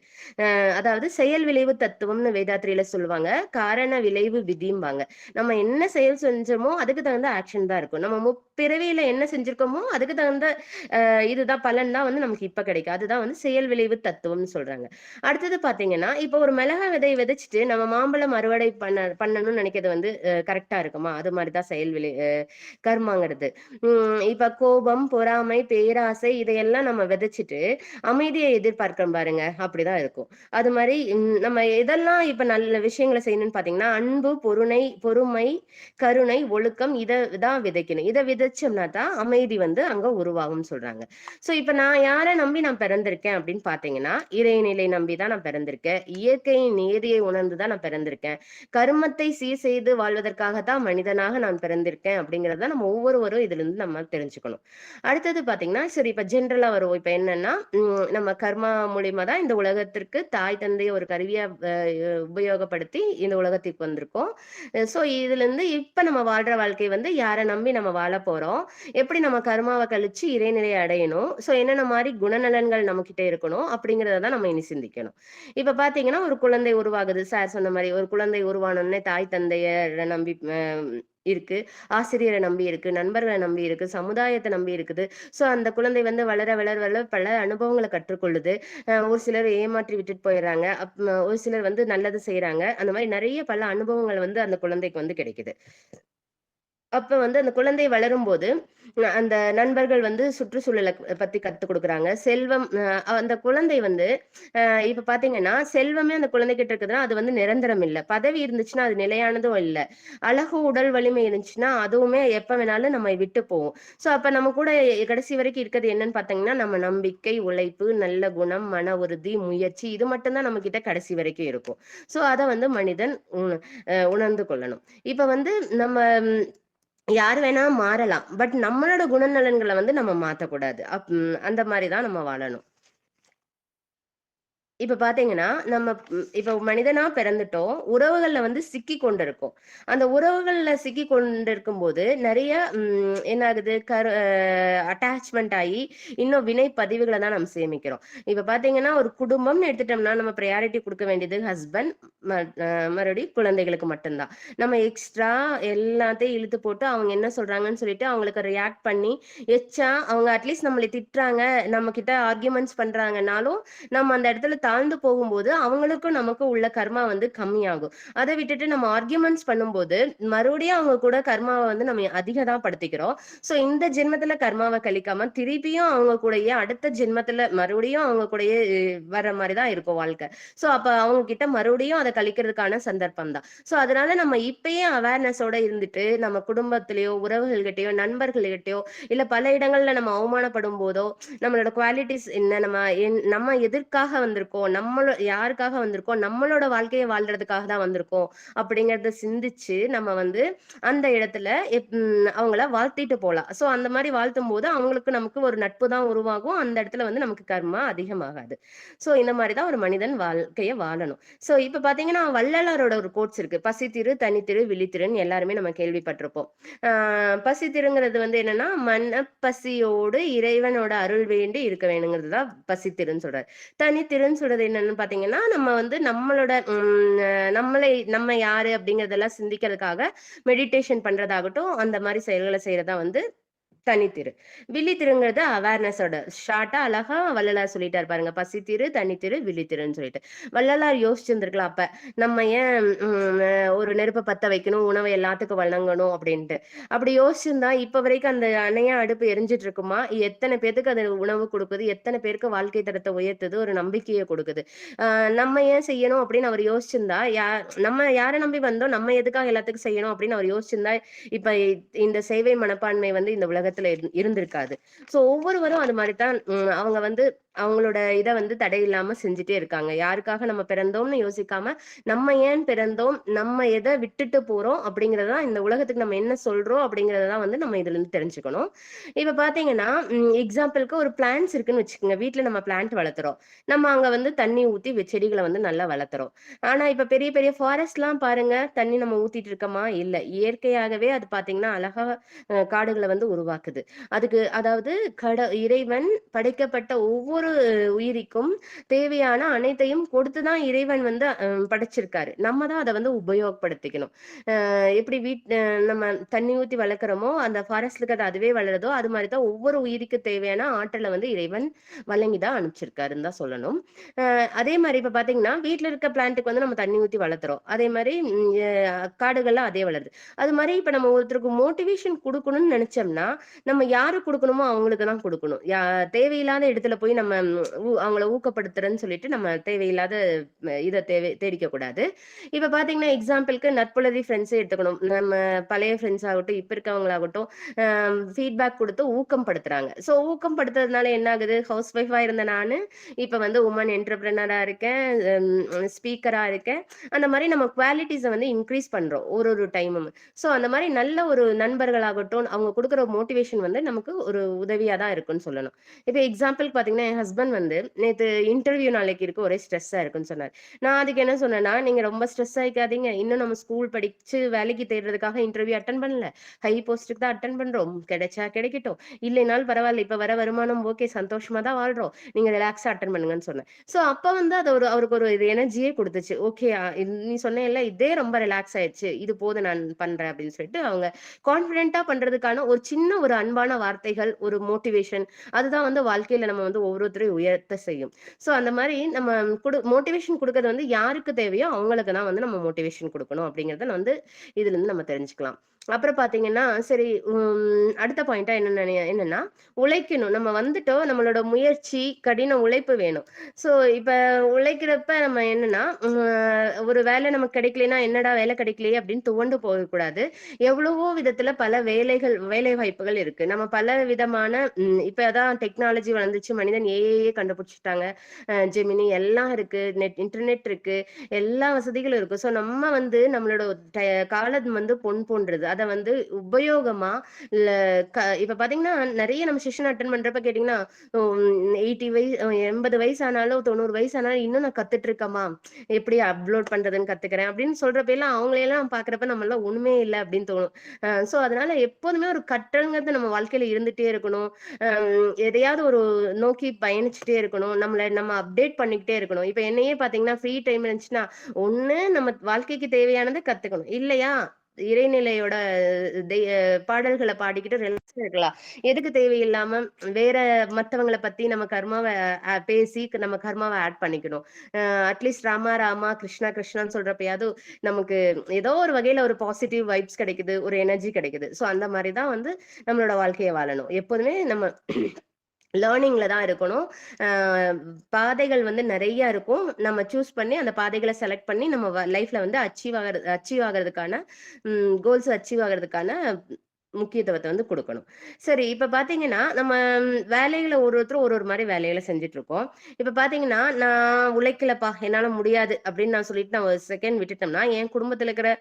அதாவது செயல் விளைவு தத்துவம்னு வேதாத்திரியில சொல்லுவாங்க. காரண விளைவு விதிம்பாங்க. நம்ம என்ன செயல் செஞ்சோமோ அதுக்கு தகுந்த ஆக்ஷன் தான் இருக்கும். நம்ம முப்பிறவியில என்ன செஞ்சிருக்கோமோ அதுக்கு தகுந்த இதுதான் பலன் தான் வந்து நமக்கு இப்ப கிடைக்கும். அதுதான் வந்து செயல் விளைவு தத்துவம்னு சொல்றாங்க. அடுத்தது பாத்தீங்கன்னா, இப்ப ஒரு மிளகா விதையை விதைச்சிட்டு நம்ம மாம்பழம் அறுவடை பண்ணணும்னு நினைக்கிறது வந்து கரெக்டா இருக்குமா? அது மாதிரிதான் கர்மாங்கிறது. இப்ப கோபம், பொறாமை, பேராசை இதையெல்லாம் நம்ம விதைச்சிட்டு அமைதியை எதிர்பார்க்கிறோம் பாருங்க, அப்படிதான் இருக்கும். அது மாதிரி நம்ம எதெல்லாம் இப்ப நல்ல விஷயங்களை செய்யணும்னு பாத்தீங்கன்னா, அன்பு, பொறுமை, கருணை, ஒழுக்கம் இதைதான் விதைக்கணும். இதை விதைச்சோம்னா தான் அமைதி வந்து அங்க உருவாகும் சொல்றாங்க. சோ இப்ப நான் யாரை நம்பி நான் பிறந்திருக்கேன் அப்படின்னு பாத்தீங்கன்னா, இறைநிலை நம்பிதான் நான் பிறந்திருக்கேன். இயற்கையின் நியதியை உணர்ந்துதான் நான் பிறந்திருக்கேன். கர்மத்தை சீர் செய்து வாழ்வதற்காகத்தான் மனிதனாக நான் பிறந்திருக்கேன் அப்படிங்கறத நம்ம ஒவ்வொருவரும் இதுல இருந்து நம்ம தெரிஞ்சுக்கணும். அடுத்தது பாத்தீங்கன்னா, சரி இப்ப ஜென்ரலா வரும். இப்ப என்னன்னா, நம்ம கர்மா மூலியமா தான் இந்த உலகத்திற்கு தாய் தந்தைய ஒரு கருவியா உபயோகப்படுத்தி இந்த உலகத்துக்கு வந்திருக்கோம். சோ இதுல இருந்து இப்ப நம்ம வாழ்ற வாழ்க்கை வந்து யாரை நம்பி நம்ம வாழ போறோம், எப்படி நம்ம கர்மாவை கழிச்சு இறைநிலையை அடையணும், சோ என்னென்ன மாதிரி குணநலன்கள் நம்ம கிட்ட இருக்கணும் அப்படிங்கறதான் நம்ம இனி சிந்திக்கணும். இப்ப பாத்தீங்கன்னா, ஒரு குழந்தை உருவாகுது. சார் சொன்ன மாதிரி ஒரு குழந்தை உருவானோடனே தாய் தந்தைய நம்பி இருக்கு, ஆசிரியரை நம்பி இருக்கு, நண்பர்களை நம்பி இருக்கு, சமுதாயத்தை நம்பி இருக்குது. சோ அந்த குழந்தை வந்து வளர வளர வளர பல அனுபவங்களை கற்றுக்கொள்ளுது. ஒரு சிலர் ஏமாற்றி விட்டுட்டு போயிடுறாங்க, ஒரு சிலர் வந்து நல்லது செய்யறாங்க. அந்த மாதிரி நிறைய பல அனுபவங்கள் வந்து அந்த குழந்தைக்கு வந்து கிடைக்குது. அப்ப வந்து அந்த குழந்தை வளரும்போது அந்த நண்பர்கள் வந்து சுற்றுச்சூழலை பத்தி கத்துக் கொடுக்குறாங்க. செல்வம், அந்த குழந்தை வந்து இப்ப பாத்தீங்கன்னா, செல்வமே அந்த குழந்தைகிட்ட இருக்குதுன்னா அது வந்து நிரந்தரம் இல்ல. பதவி இருந்துச்சுன்னா அது நிலையானதும் இல்ல. அழகு, உடல் வலிமை இருந்துச்சுன்னா அதுவுமே எப்ப வேணாலும் நம்ம விட்டு போவோம். சோ அப்ப நம்ம கூட கடைசி வரைக்கும் இருக்கிறது என்னன்னு பாத்தீங்கன்னா, நம்ம நம்பிக்கை, உழைப்பு, நல்ல குணம், மன உறுதி, முயற்சி, இது மட்டும்தான் நம்ம கிட்ட கடைசி வரைக்கும் இருக்கும். சோ அதை வந்து மனிதன் உணர்ந்து கொள்ளணும். இப்ப வந்து நம்ம யார் வேணா மாறலாம், பட் நம்மளோட குணநலன்களை வந்து நம்ம மாத்தக்கூடாது. அந்த மாதிரிதான் நம்ம வாழணும். இப்ப பாத்தீங்கன்னா, நம்ம இப்ப மனிதனா பிறந்துட்டோம். உறவுகள்ல வந்து சிக்கிக் கொண்டிருக்கோம். அந்த உறவுகள்ல சிக்கிக் கொண்டிருக்கும்போது, நெறைய என்ன ஆகுது? அட்டாச்மெண்ட் ஆயி, இன்னும் வினை பதிவுகள தான் நம்ம சேமிக்கிறோம். இப்ப பாத்தீங்கன்னா, ஒரு குடும்பம்னு எடுத்துட்டோம்னா, நம்ம பிரையாரிட்டி குடுக்க வேண்டியது ஹஸ்பண்ட், ம அ மறுபடியும் குழந்தைகளுக்கு மட்டும் தான். நம்ம எக்ஸ்ட்ரா எல்லாத்தையும் இழுத்து போட்டு, அவங்க என்ன சொல்றாங்கன்னு சொல்லிட்டு, அவங்களுக்கு ரியாக்ட் பண்ணி, எச்சா அவங்க அட்லீஸ்ட் நம்மள திட்டுறாங்க, நம்மகிட்ட ஆர்கியூமெண்ட்ஸ் பண்றாங்கன்னாலும், நம்ம அந்த இடத்துல தாழ்ந்து போகும்போது, அவங்களுக்கும் நமக்கும் உள்ள கர்மா வந்து கம்மியாகும். அத விட்டுட்டு நம்ம ஆர்கியூமெண்ட்ஸ் பண்ணும்போது, மறுபடியும் அவங்க கூட கர்மாவ வந்து நம்ம அதிக தான் படுத்திக்கிறோம். சோ இந்த ஜென்மத்துல கர்மாவ கழிக்காம, திருப்பியும் அவங்க கூடயே அடுத்த ஜென்மத்துல மறுபடியும் அவங்க கூடயே வர்ற மாரி தான் இருக்கும் வாழ்க்கை. சோ அப்ப அவங்க கிட்ட மறுபடியும் அத கழிக்கிறதுக்கான சந்தர்ப்பம் தான். சோ அதனால நம்ம இப்பயே அவேர்னஸோட இருந்துட்டு, நம்ம குடும்பத்திலயோ, உறவுகள்கிட்டயோ, நண்பர்கள்கிட்டயோ, இல்ல பல இடங்கள்ல நம்ம அவமானப்படும் போதோ, நம்மளோட குவாலிட்டீஸ் என்ன? நம்ம எதற்காக வந்திருக்கோம்? யாருக்காக வந்திருக்கோம்? நம்மளோட வாழ்க்கைய வாழ்றதுக்காக தான் வந்திருக்கோம். அப்படிங்கிறத சிந்திச்சு, நம்ம வந்து அந்த இடத்துல அவங்கள வாழ்த்திட்டு போலாம். சோ அந்த மாரி வாழ்த்தும்போது, அவங்களுக்கு நமக்கு ஒரு நட்பு தான் உருவாகும். அந்த இடத்துல வந்து நமக்கு கர்மா அதிகமாகாது. சோ இந்த மாரி தான் ஒரு மனிதன் வாழ்க்கைய வாழணும். சோ இப்ப பாத்தீங்கன்னா, வள்ளலாரோட ஒரு கோட்ஸ் இருக்கு. "பசித்திரு, தனித்திரு, விழித்திருன்னு" எல்லாருமே நம்ம கேள்விப்பட்டிருப்போம். ஆ பசித்திருங்கிறது வந்து என்னன்னா, மனப்பசியோடு இறைவனோட அருள் வேண்டி இருக்க வேணுங்கிறது தான் பசித்திருன்னு சொல்றாரு. தனித்திருன்னு சொல்றது என்னன்னு பார்த்தீங்கன்னா, நம்ம வந்து நம்மளோட நம்ம யாரு அப்படிங்கிறதெல்லாம் சிந்திக்கிறதுக்காக மெடிடேஷன் பண்றதாகட்டும், அந்த மாரி செயல்கள செய்றது தான் வந்து தனித்திரு. விழித்திருங்கிறது அவேர்னஸோட ஷார்ட்டா அழகா வள்ளலார் சொல்லிட்டாரு பாருங்க. பசித்திரு, தனித்திரு, விழித்திருன்னு சொல்லிட்டு. வள்ளலார் யோசிச்சிருந்திருக்கலாம் அப்ப. நம்ம ஏன் ஒரு நெருப்ப பத்த வைக்கணும், உணவ எல்லாத்துக்கும் வழங்கணும் அப்படின்ட்டு. அப்படி யோசிச்சிருந்தா இப்ப வரைக்கும் அந்த அணையா அடுப்பு எரிஞ்சிட்டு இருக்குமா? எத்தன பேத்துக்கு அது உணவு குடுக்குது? எத்தன பேருக்கு வாழ்க்கை தரத்த உயர்த்துது? ஒரு நம்பிக்கைய குடுக்குது. அ நம்ம ஏன் செய்யணும் அப்படின்னு அவர் யோசிச்சிருந்தா, நம்ம யார நம்பி வந்தோம்? நம்ம எதுக்காக எல்லாத்துக்கும் செய்யணும் அப்படின்னு அவர் யோசிச்சிருந்தா, இப்ப இந்த சேவை மனப்பான்மை வந்து இந்த உலகத்துல இருந்திருக்காது. சோ ஒவ்வொருவரும் அது மாரி தான் அவங்க வந்து அவங்களோட இத வந்து தடையில்லாம செஞ்சுட்டே இருக்காங்க. யாருக்காக நம்ம பிறந்தோம்னு யோசிக்காம, நம்ம ஏன் பிறந்தோம்? நம்ம எத விட்டுட்டு போறோம்? அப்படிங்கிறத தான் இந்த உலகத்துக்கு நம்ம என்ன சொல்றோம்? அப்படிங்கிறத தான் வந்து நம்ம இதுலருந்து தெரிஞ்சுக்கணும். இப்ப பார்த்தீங்கன்னா, எக்ஸாம்பிள்க்கு ஒரு பிளான்ட்ஸ் இருக்குன்னு வச்சுக்கோங்க. வீட்ல நம்ம பிளான்ட் வளர்த்துறோம். நம்ம அங்க வந்து தண்ணி ஊத்தி செடிகள வந்து நல்லா வளர்த்துறோம். ஆனா, இப்ப பெரிய பெரிய ஃபாரஸ்ட்லாம் பாருங்க, தண்ணி நம்ம ஊத்திட்டு இருக்கோமா? இல்ல. இயற்கையாகவே அது பார்த்தீங்கன்னா, அழகா காடுகள வந்து உருவாக்குது. அதுக்கு அதாவது இறைவன் படைக்கப்பட்ட ஒவ்வொரு உயிரிக்கும் தேவையான அனைத்தையும் கொடுத்து தான் இறைவன் வந்து படைச்சிருக்காரு. நம்ம தான் அத வந்து உபயோகப்படுத்திக்கணும். எப்படி நம்ம தண்ணி ஊத்தி வளர்க்குறோமோ, அந்த ஃபாரஸ்ட்ல இருக்கிறது அதுவே வளருதோ, அது மாரி தான் ஒவ்வொரு உயிருக்கு தேவையான ஆற்றல வந்து இறைவன் வழங்கி தான் அனுப்பிச்சிருக்காருன்னு தான் சொல்லணும். அதே மாரி இப்ப பார்த்தீங்கன்னா, வீட்ல இருக்க பிளான்ட்க்கு வந்து நம்ம தண்ணி ஊத்தி வளர்த்துறோம். அதே மாரி காடுகள்ல அதே வளருது. அது மாரி இப்ப நம்ம ஒருத்தருக்கு மோட்டிவேஷன் குடுக்கணும்னு நெனச்சோம்னா, நம்ம யாருக்கு குடுக்கணுமோ அவங்களுக்கு தான் குடுக்கணும். தேவையில்லாத இடத்துல போய் நம்ம அவங்கள ஊக்கப்படுத்துறேன்னு சொல்லிட்டு நம்ம தேவையில்லாத இத தேடிக்க கூடாது. இப்ப பார்த்தீங்கன்னா, எக்ஸாம்பிள்க்கு நட்புணர்வு ஃப்ரெண்ட்ஸே எடுத்துக்கணும். நம்ம பழைய ஃப்ரெண்ட்ஸ் ஆகட்டும், இப்ப இருக்கவங்களாகட்டும், ஃபீட்பேக் குடுத்து ஊக்கம் படுத்துறாங்க. சோ ஊக்கம் படுத்துறதுனால என்ன ஆகுது? ஹவுஸ் ஒய்ஃபா இருந்த நானு, இப்ப வந்து வுமன் என்டர்பிரினரா இருக்கேன், ஸ்பீக்கரா இருக்கேன். அந்த மாரி நம்ம குவாலிட்டீஸ வந்து இன்கிரீஸ் பண்றோம். ஒரு டைமும். சோ அந்த மாரி நல்ல ஒரு நண்பர்களாகட்டும், அவங்க குடுக்குற மோட்டிவேஷன் வந்து நமக்கு ஒரு உதவியா தான் இருக்குன்னு சொல்லணும். இப்ப எக்ஸாம்பிள்க்கு பார்த்தீங்கன்னா, என் ஹஸ்பண்ட் வந்து நேத்து இன்டர்வியூ நாளைக்கு இருக்கு. ஒரே ஸ்ட்ரெஸ்ஸா இருக்குன்னு சொன்னாரு. நான் அதுக்கு என்ன சொன்னேன்னா, "நீங்க ரொம்ப ஸ்ட்ரெஸ் ஆயிக்காதீங்க. இன்னும் நம்ம ஸ்கூல் படிச்சு வேலைக்கு தேடுறதுக்காக இன்டர்வியூ அட்டெண்ட் பண்ணல. ஹை போஸ்ட்டுக்கு தான் அட்டெண்ட் பண்றோம். கிடைச்சா கிடைக்கட்டும். இல்லைனாலும் பரவால்ல. இப்ப வர வருமானம் ஓகே. சந்தோஷமா தான் வாழ்றோம். நீங்க ரிலாக்ஸா அட்டெண்ட் பண்ணுங்கன்னு" சொன்னேன். சோ அப்ப வந்து அது அவருக்கு ஒரு எனர்ஜியே குடுத்துச்சு. ஓகே நீ சொன்னேல்ல, இதே ரொம்ப ரிலாக்ஸ் ஆயிடுச்சு. இது போதும் நான் பண்றேன் அப்படின்னு சொல்லிட்டு அவங்க கான்ஃபிடென்ட்டா பண்றதுக்கான ஒரு சின்ன ஒரு அன்பான வார்த்தைகள், ஒரு மோட்டிவேஷன் அதுதான் வந்து வாழ்க்கையில நம்ம வந்து ஒவ்வொருத்தரையும் உயர்த்த செய்யும். சோ அந்த மாரி நம்ம மோட்டிவேஷன் குடுக்கறது வந்து யாருக்கு தேவையோ அவங்களுக்கு தான் வந்து நம்ம மோட்டிவேஷன் குடுக்கணும் அப்படிங்கிறத வந்து இதுலருந்து நம்ம தெரிஞ்சுக்கலாம். அப்புறம் பார்த்தீங்கன்னா, சரி அடுத்த பாயிண்ட்டா என்னன்னா, உழைக்கணும். நம்ம வந்துட்டோம். நம்மளோட முயற்சி, கடின உழைப்பு வேணும். சோ இப்ப உழைக்கிறப்ப நம்ம என்னன்னா, ஒரு வேலை நமக்கு கிடைக்கலைன்னா, "என்னடா வேலை கிடைக்கலையே!" அப்படின்னு துவண்டு போகக்கூடாது. எவ்வளவோ விதத்துல பல வேலை வாய்ப்புகள் இருக்கு. நம்ம பல விதமான இப்ப அதான் டெக்னாலஜி வளர்ந்துச்சு. மனிதன் ஏஐயே கண்டுபிடிச்சுட்டாங்க. ஜெமினி எல்லாம் இருக்கு. இன்டர்நெட் இருக்கு. எல்லா வசதிகளும் இருக்கு. சோ நம்ம வந்து நம்மளோட காலம் வந்து பொன் போன்றது. அத அதை வந்து உபயோகமா இல்ல இப்ப பாத்தீங்கன்னா நிறைய நம்ம செஷன் அட்டன் பண்றப்ப கேட்டீங்கன்னா 80 வயசு 80 வயசு ஆனாலும் 90 வயசு ஆனாலும் இன்னும் நான் கத்துட்டு இருக்கேமா, எப்படி அப்லோட் பண்றதுன்னு கத்துக்கிறேன் அப்படின்னு சொல்றப்ப எல்லாம் அவங்களையெல்லாம் பாக்குறப்ப நம்ம எல்லாம் ஒண்ணுமே இல்லை அப்படின்னு தோணும். சோ அதனால எப்போதுமே ஒரு கற்றல்ங்கிறது நம்ம வாழ்க்கையில இருந்துட்டே இருக்கணும். எதையாவது ஒரு நோக்கி பயணிச்சுட்டே இருக்கணும். நம்ம அப்டேட் பண்ணிக்கிட்டே இருக்கணும். இப்ப என்னையே பாத்தீங்கன்னா ஃப்ரீ டைம் இருந்துச்சுன்னா ஒண்ணு நம்ம வாழ்க்கைக்கு தேவையானதை கத்துக்கணும், இல்லையா இறைநிலையோட பாடல்களை பாடிக்கிட்டு ரிலாக்ஸா இருக்கலாம். எதுக்கு தேவையில்லாம வேற மத்தவங்களை பத்தி நம்ம கர்மாவை பேசி நம்ம கர்மாவை ஆட் பண்ணிக்கணும். அட்லீஸ்ட் ராமா ராமா கிருஷ்ணா கிருஷ்ணான்னு சொல்றப்பயாவது நமக்கு ஏதோ ஒரு வகையில ஒரு பாசிட்டிவ் வைப்ஸ் கிடைக்குது, ஒரு எனர்ஜி கிடைக்குது. சோ அந்த மாதிரிதான் வந்து நம்மளோட வாழ்க்கையை வாழணும். எப்போதுமே நம்ம லேர்னிங்ல தான் இருக்கணும். பாதைகள் வந்து நிறைய இருக்கும். நம்ம சூஸ் பண்ணி அந்த பாதைகளை செலக்ட் பண்ணி நம்ம லைஃப்ல வந்து அச்சீவ் ஆகிறதுக்கான கோல்ஸ் அச்சீவ் ஆகிறதுக்கான முக்கியத்துவத்தை வந்து கொடுக்கணும். சரி, இப்ப பாத்தீங்கன்னா நம்ம வேலைகளை ஒருத்தரும் ஒரு மாதிரி வேலைகளை செஞ்சுட்டு இருக்கோம். இப்ப பாத்தீங்கன்னா நான் உழைக்கலப்பா என்னால முடியாது அப்படின்னு நான் சொல்லிட்டு நான் ஒரு செகண்ட் விட்டுட்டோம்னா என் குடும்பத்துல இருக்கிற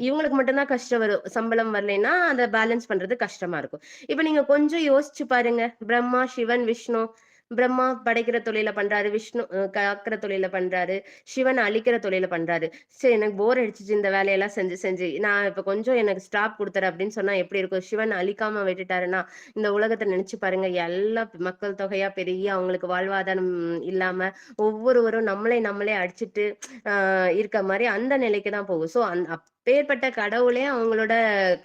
இவங்களுக்கு மட்டும்தான் கஷ்டம் வரும். சம்பளம் வரலைன்னா அதை பேலன்ஸ் பண்றது கஷ்டமா இருக்கும். இப்ப நீங்க கொஞ்சம் யோசிச்சு பாருங்க. பிரம்மா, சிவன், விஷ்ணு. பிரம்மா படைக்கிற தொழில பண்றாரு, விஷ்ணு காக்கிற தொழில பண்றாரு, சிவன் அழிக்கிற தொழில பண்றாரு. சரி, எனக்கு போர் அடிச்சிச்சு இந்த வேலையெல்லாம் செஞ்சு செஞ்சு, நான் இப்ப கொஞ்சம் எனக்கு ஸ்டாப் கொடுத்துறேன் அப்படின்னு சொன்னா எப்படி இருக்கும்? சிவன் அழிக்காம விட்டுட்டாருன்னா இந்த உலகத்தை நினைச்சு பாருங்க. எல்லா மக்கள் தொகையா பெரிய அவங்களுக்கு வாழ்வாதாரம் இல்லாம ஒவ்வொருவரும் நம்மளே அடிச்சுட்டு இருக்க மாதிரி அந்த நிலைக்கு தான் போகும். சோ அப்பேற்பட்ட கடவுளே அவங்களோட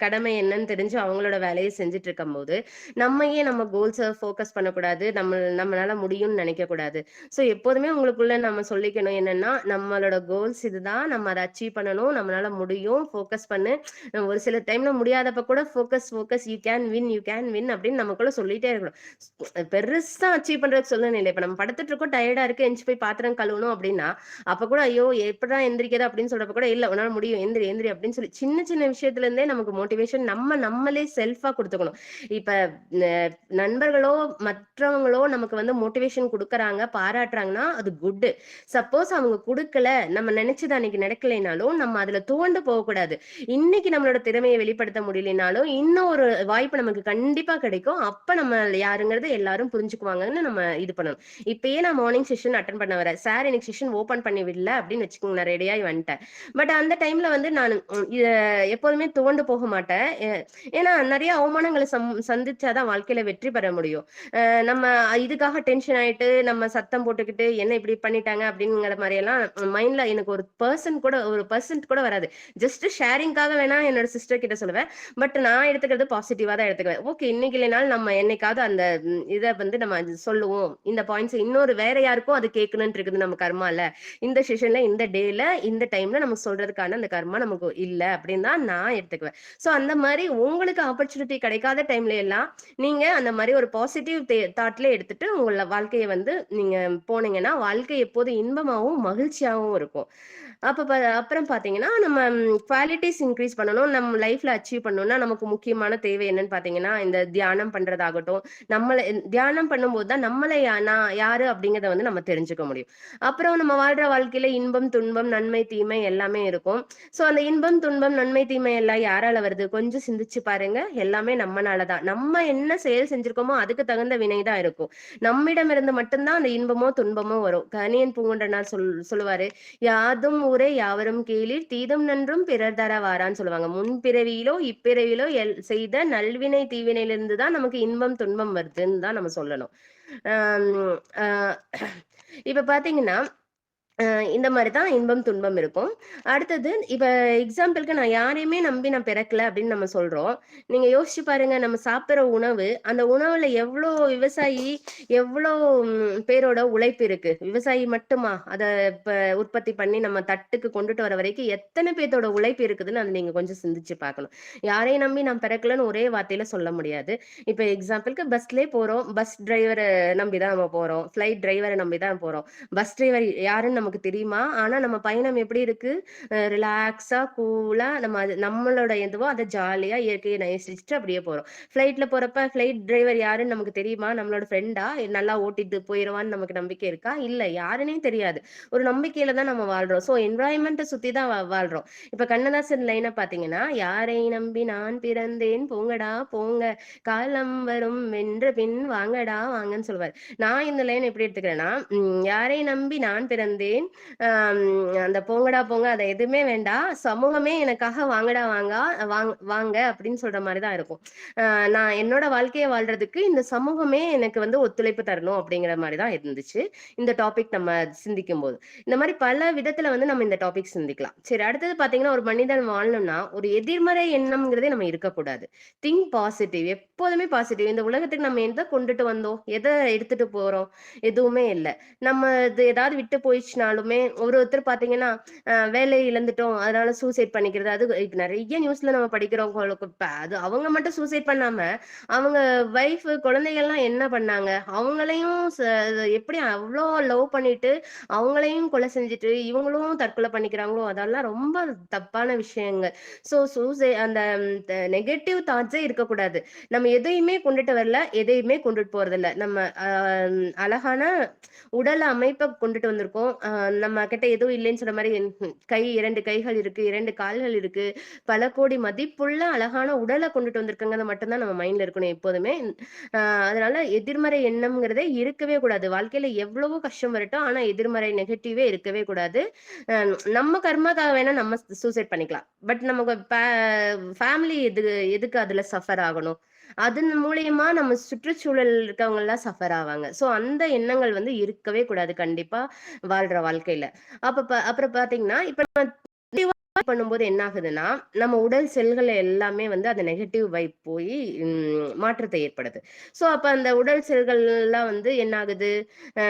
கடமை என்னன்னு தெரிஞ்சு அவங்களோட வேலையை செஞ்சுட்டு இருக்கும் போது நம்ம நம்ம கோல்ஸை ஃபோக்கஸ் பண்ணக்கூடாது, நம்மளால முடியும்னு நினைக்க கூடாது. ஸோ எப்போதுமே உங்களுக்குள்ள நம்ம சொல்லிக்கணும் என்னன்னா, நம்மளோட கோல்ஸ் இதுதான், நம்ம அதை அச்சீவ் பண்ணணும், நம்மளால முடியும், ஃபோக்கஸ் பண்ணு. ஒரு சில டைம்ல முடியாதப்ப கூட ஃபோக்கஸ் யூ கேன் வின் அப்படின்னு நமக்குள்ள சொல்லிட்டே இருக்கணும். பெருசா அச்சீவ் பண்றதுக்கு சொல்லணும் இல்லை. இப்ப நம்ம படுத்துட்டு இருக்கோம், டயர்டா இருக்கு, எந்திரிச்சு போய் பாத்திரம் கழுவணும் அப்படின்னா அப்ப கூட ஐயோ எப்படிதான் எந்திரிக்கிறது அப்படின்னு சொல்றப்ப கூட இல்ல உன்னால முடியும், எந்திரி அப்படின்னு சொல்லி சின்ன சின்ன விஷயத்துல இருந்தே நமக்கு மோட்டிவேஷன் நம்மளே செல்ஃபா கொடுத்துக்கணும். இப்ப நண்பர்களோ மற்றவங்களோ நமக்கு வந்து மோட்டிவேஷன் கொடுக்கறாங்க, பாராட்டுறாங்கன்னா அது குட். சப்போஸ் அவங்க கொடுக்கல, நம்ம நினைச்சது அன்னைக்கு நடக்கலைனாலும் நம்ம அதுல தோண்டு போகக்கூடாது. இன்னைக்கு நம்மளோட திறமையை வெளிப்படுத்த முடியலனாலும் இன்னும் ஒரு வாய்ப்பு நமக்கு கண்டிப்பா கிடைக்கும். அப்ப நம்ம யாருங்கிறது எல்லாரும் புரிஞ்சுக்குவாங்கன்னு நம்ம இது பண்ணணும். இப்பயே நான் மார்னிங் செஷன் அட்டன் பண்ண வரேன், சார் எனக்கு செஷன் ஓபன் பண்ணி விடல அப்படின்னு வச்சுக்கோங்க, நான் ரெடியாகி வந்துட்டேன். பட் அந்த டைம்ல வந்து நான் எப்போதுமே துவண்டு போக மாட்டேன். ஏன்னா நிறைய அவமானங்களை சந்திச்சாதான் வாழ்க்கையில வெற்றி பெற முடியும். நம்ம இதுக்காக டென்ஷன் ஆயிட்டு நம்ம சத்தம் போட்டுக்கிட்டு என்ன இப்படி பண்ணிட்டாங்க அப்படிங்கிற மாதிரி எல்லாம் மைண்ட்ல எனக்கு ஒரு பர்சன்ட் கூட வராது. ஜஸ்ட் ஷேரிங்காக வேணா என்னோட சிஸ்டர் கிட்ட சொல்லுவேன். பட் நான் எடுத்துக்கிறது பாசிட்டிவா தான் எடுத்துக்குவேன். ஓகே, இன்னைக்கு இல்லைனாலும் நம்ம என்னைக்காவது அந்த இதை வந்து நம்ம சொல்லுவோம், இந்த பாயிண்ட்ஸ் இன்னொரு வேற யாருக்கும் அது கேட்கணும்னு இருக்குது நம்ம கர்மால. இந்த செஷன்ல இந்த டேல இந்த டைம்ல நமக்கு சொல்றதுக்கான அந்த கர்மா நமக்கு இல்ல அப்படின்னு தான் நான் எடுத்துக்குவேன். சோ அந்த மாதிரி உங்களுக்கு ஆப்பர்ச்சுனிட்டி கிடைக்காத டைம்ல எல்லாம் நீங்க அந்த மாதிரி ஒரு பாசிட்டிவ் தாட்ல எடுத்துட்டு உங்கள வாழ்க்கையை வந்து நீங்க போனீங்கன்னா வாழ்க்கை எப்போது இன்பமாகவும் மகிழ்ச்சியாகவும் இருக்கும். அப்புறம் பாத்தீங்கன்னா நம்ம குவாலிட்டிஸ் இன்க்ரீஸ் பண்ணணும். நம்ம லைஃப்ல அச்சீவ் பண்ணணும்னா நமக்கு முக்கியமான தேவை என்னன்னு பாத்தீங்கன்னா இந்த தியானம் பண்றதாகட்டும். தியானம் பண்ணும்போது தான் நம்மளை நான் யாரு அப்படிங்கறத வந்து நம்ம தெரிஞ்சுக்க முடியும். அப்புறம் நம்ம வாழ்ற வாழ்க்கையில இன்பம் துன்பம் நன்மை தீமை எல்லாமே இருக்கும். சோ அந்த இன்பம் துன்பம் நன்மை தீமை எல்லாம் யாரால வருது? கொஞ்சம் சிந்திச்சு பாருங்க. எல்லாமே நம்மனாலதான். நம்ம என்ன செயல் செஞ்சிருக்கோமோ அதுக்கு தகுந்த வினைதான் இருக்கும். நம்மிடம் இருந்து மட்டும்தான் அந்த இன்பமோ துன்பமோ வரும். கணியன் பூங்குன்றனார் சொல்லுவாரு, யாதும் ஊரே யாவரும் கேளீர், தீதும் நன்றும் பிறர் தர வாரான்னு சொல்லுவாங்க. முன்பிறவியிலோ இப்பிறவியிலோ செய்த நல்வினை தீவினையிலிருந்து தான் நமக்கு இன்பம் துன்பம் வருதுன்னு தான் நம்ம சொல்லணும். இப்ப பாத்தீங்கன்னா இந்த மாதிரிதான் இன்பம் துன்பம் இருக்கும். அடுத்தது இப்ப எக்ஸாம்பிளுக்கு நான் யாரையுமே நம்பி நான் பிறக்கல அப்படின்னு நம்ம சொல்றோம். நீங்க யோசிச்சு பாருங்க, நம்ம சாப்பிடுற உணவு, அந்த உணவுல எவ்வளோ விவசாயி எவ்வளோ பேரோட உழைப்பு இருக்கு. விவசாயி மட்டுமா அதை உற்பத்தி பண்ணி நம்ம தட்டுக்கு கொண்டுட்டு வர வரைக்கும் எத்தனை பேர்த்தோட உழைப்பு இருக்குதுன்னு அதை நீங்க கொஞ்சம் சிந்திச்சு பார்க்கணும். யாரையும் நம்பி நான் பிறக்கலன்னு ஒரே வார்த்தையில சொல்ல முடியாது. இப்ப எக்ஸாம்பிளுக்கு பஸ்லயே போறோம், பஸ் டிரைவரை நம்பிதான் நம்ம போறோம், பிளைட் டிரைவரை நம்பிதான் போறோம். பஸ் டிரைவர் யாருன்னு நமக்கு தெரியுமா? ஆனா நம்ம பயணம் எப்படி இருக்கு? ரிலாக்ஸா, கூலா நம்ம அது நம்மளோட எதுவோ அத ஜாலியா இயற்கையை நேசிச்சுட்டு அப்படியே போறோம். ஃப்ளைட்ல போறப்ப ஃப்ளைட் டிரைவர் யாருன்னு நமக்கு தெரியுமா? நம்மளோட ஃப்ரெண்டா? நல்லா ஓட்டிட்டு போயிருவான்னு நமக்கு நம்பிக்கை இருக்கா? இல்ல. யாருன்னே தெரியாது. ஒரு நம்பிக்கையில தான் நம்ம வாழ்றோம். ஸோ என்வைரன்மெண்ட்ட சுத்தி தான் வாழ்றோம். இப்ப கண்ணதாசன் லைன பார்த்தீங்கன்னா, "யாரை நம்பி நான் பிறந்தேன் போங்கடா போங்க, காலம் வரும் வென்ற பின் வாங்கடா வாங்கன்னு" சொல்லுவாரு. நான் இந்த லைன் எப்படி எடுத்துக்கிறேன்னா, யாரை நம்பி நான் பிறந்தேன், அம் அந்த போங்கடா போங்க அத எதுவுமே வேண்டாம். சமூகமே எனக்காக வாங்கடா வாங்க அப்படின்னு சொல்ற மாரி தான் இருக்கும். அ நான் என்னோட வாழ்க்கைய வாழ்றதுக்கு இந்த சமூகமே எனக்கு வந்து ஒத்துழைப்பு தரணும் அப்படிங்கிற மாரி தான் இருந்துச்சு. இந்த டாபிக் நம்ம சிந்திக்கும்போது. இந்த மாரி பல விதத்துல வந்து நம்ம இந்த டாபிக் சிந்திக்கலாம். சரி, அடுத்தது பார்த்தீங்கன்னா, ஒரு மனிதன் வாழணும்னா, ஒரு எதிர்மறை எண்ணம்ங்கிறதே நம்ம இருக்கக்கூடாது. Think positive. எப்போதுமே பாசிட்டிவ். இந்த உலகத்துக்கு நம்ம எத கொண்டுட்டு வந்தோம்? எத எடுத்துட்டு போறோம்? எதுவுமே இல்ல. நம்ம இது ஏதாவது விட்டு போயிடுச்சுனாலுமே ஒருத்தர் பார்த்தீங்கன்னா, வேலைய இழந்துட்டோம். அதனால சூசைட் பண்ணிக்கிறது. அது இப்ப நெறைய நியூஸ்ல நம்ம படிக்கிறோம். அது அவங்க மட்டும் சூசைட் பண்ணாம, அவங்க வைஃப், குழந்தைகள்லாம் என்ன பண்ணாங்க? அவங்களையும் எப்படி அவ்ளோ லவ் பண்ணிட்டு, அவங்களையும் கொலை செஞ்சுட்டு, இவங்களும் தற்கொலை பண்ணிக்கிறாங்களோ, அதெல்லாம் ரொம்ப தப்பான விஷயங்கள். ஸோ அந்த நெகட்டிவ் தாட்ஸே இருக்கக்கூடாது. நம்ம எதையுமே கொண்டுட்டு வரல, எதையுமே கொண்டுட்டு போறதில்ல. நம்ம அழகான உடல் அமைப்ப கொண்டுட்டு வந்திருக்கோம். நம்ம கிட்ட எதுவும் இல்லைன்னு சொன்ன மாரி 2 கைகள் இருக்கு, 2 கால்கள் இருக்கு. பல கோடி மதிப்புள்ள அழகான உடல கொண்டுட்டு வந்திருக்கங்கிறது மட்டும் தான் நம்ம மைண்ட்ல இருக்கணும் எப்போதுமே. அ அதனால எதிர்மறை எண்ணம்ங்கிறதே இருக்கவே கூடாது. வாழ்க்கையில எவ்வளவோ கஷ்டம் வரட்டும். ஆனா எதிர்மறை நெகட்டிவே இருக்கவே கூடாது. அ நம்ம கர்மாக்காக வேணா நம்ம சூசைட் பண்ணிக்கலாம். பட் நமக்கு ஃபேமிலி எதுக்கு அதுல சஃபர் ஆகணும்? அதன் மூலியமா நம்ம சுற்றுச்சூழல் இருக்கவங்கலாம் சஃபர் ஆவாங்க. ஸோ அந்த எண்ணங்கள் வந்து இருக்கவே கூடாது கண்டிப்பா வாழ்ற வாழ்க்கையில. அப்புறம் பார்த்தீங்கன்னா, இப்ப பண்ணும்போது என்ன ஆகுதுன்னா, நம்ம உடல் செல்கள் எல்லாமே வந்து அந்த நெகட்டிவ் வைப் போயி மாற்றத்தை ஏற்படுது. ஸோ அப்ப அந்த உடல் செல்கள்லாம் வந்து என்ன ஆகுது? அ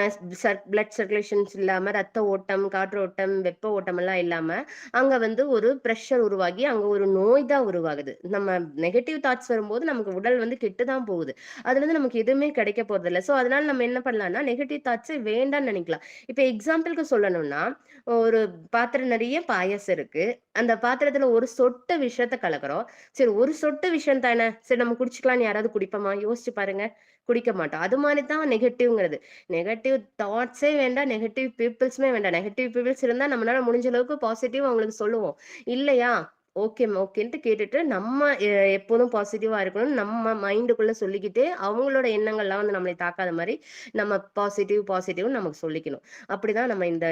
பிளட் சர்க்குலேஷன்ஸ் இல்லாம, ரத்த ஓட்டம், காற்றோட்டம், வெப்ப ஓட்டம் எல்லாம் இல்லாம, அங்க வந்து ஒரு பிரஷர் உருவாகி, அங்க ஒரு நோய் தான் உருவாகுது. நம்ம நெகட்டிவ் தாட்ஸ் வரும்போது நமக்கு உடல் வந்து கெட்டு தான் போகுது. அதுலருந்து நமக்கு எதுவுமே கிடைக்க போறதில்ல. ஸோ அதனால நம்ம என்ன பண்ணலாம்னா, நெகட்டிவ் தாட்ஸே வேண்டான்னு நெனைக்கலாம். இப்ப எக்ஸாம்பிள்க்கு சொல்லணும்னா, ஒரு பாத்திரம் நெறைய பாயாசம் இருக்கு. அந்த பாத்திரத்துல ஒரு சொட்டு விஷத்த கலக்குறோம். சரி, ஒரு சொட்டு விஷம் தானே, சரி நம்ம குடிச்சுக்கலாம்ன்னு யாராவது குடிப்போமா? யோசிச்சு பாருங்க. குடிக்க மாட்டோம். அது மாரி தான் நெகட்டிவ்ங்கிறது. நெகட்டிவ் தாட்ஸே வேண்டாம், நெகட்டிவ் பீப்பிள்ஸுமே வேண்டாம். நெகட்டிவ் பீப்பிள்ஸ் இருந்தா நம்மளால முடிஞ்ச அளவுக்கு பாசிட்டிவ் அவங்களுக்கு சொல்லுவோம். இல்லையா? ஓகேன்ட்டு கேட்டுட்டு நம்ம எப்போதும் பாசிட்டிவா இருக்கணும்னு நம்ம மைண்டுக்குள்ள சொல்லிக்கிட்டு, அவங்களோட எண்ணங்கள்லாம் வந்து நம்மளை தாக்காத மாரி நம்ம பாசிட்டிவ்னு நமக்கு சொல்லிக்கணும். அப்படிதான் நம்ம இந்த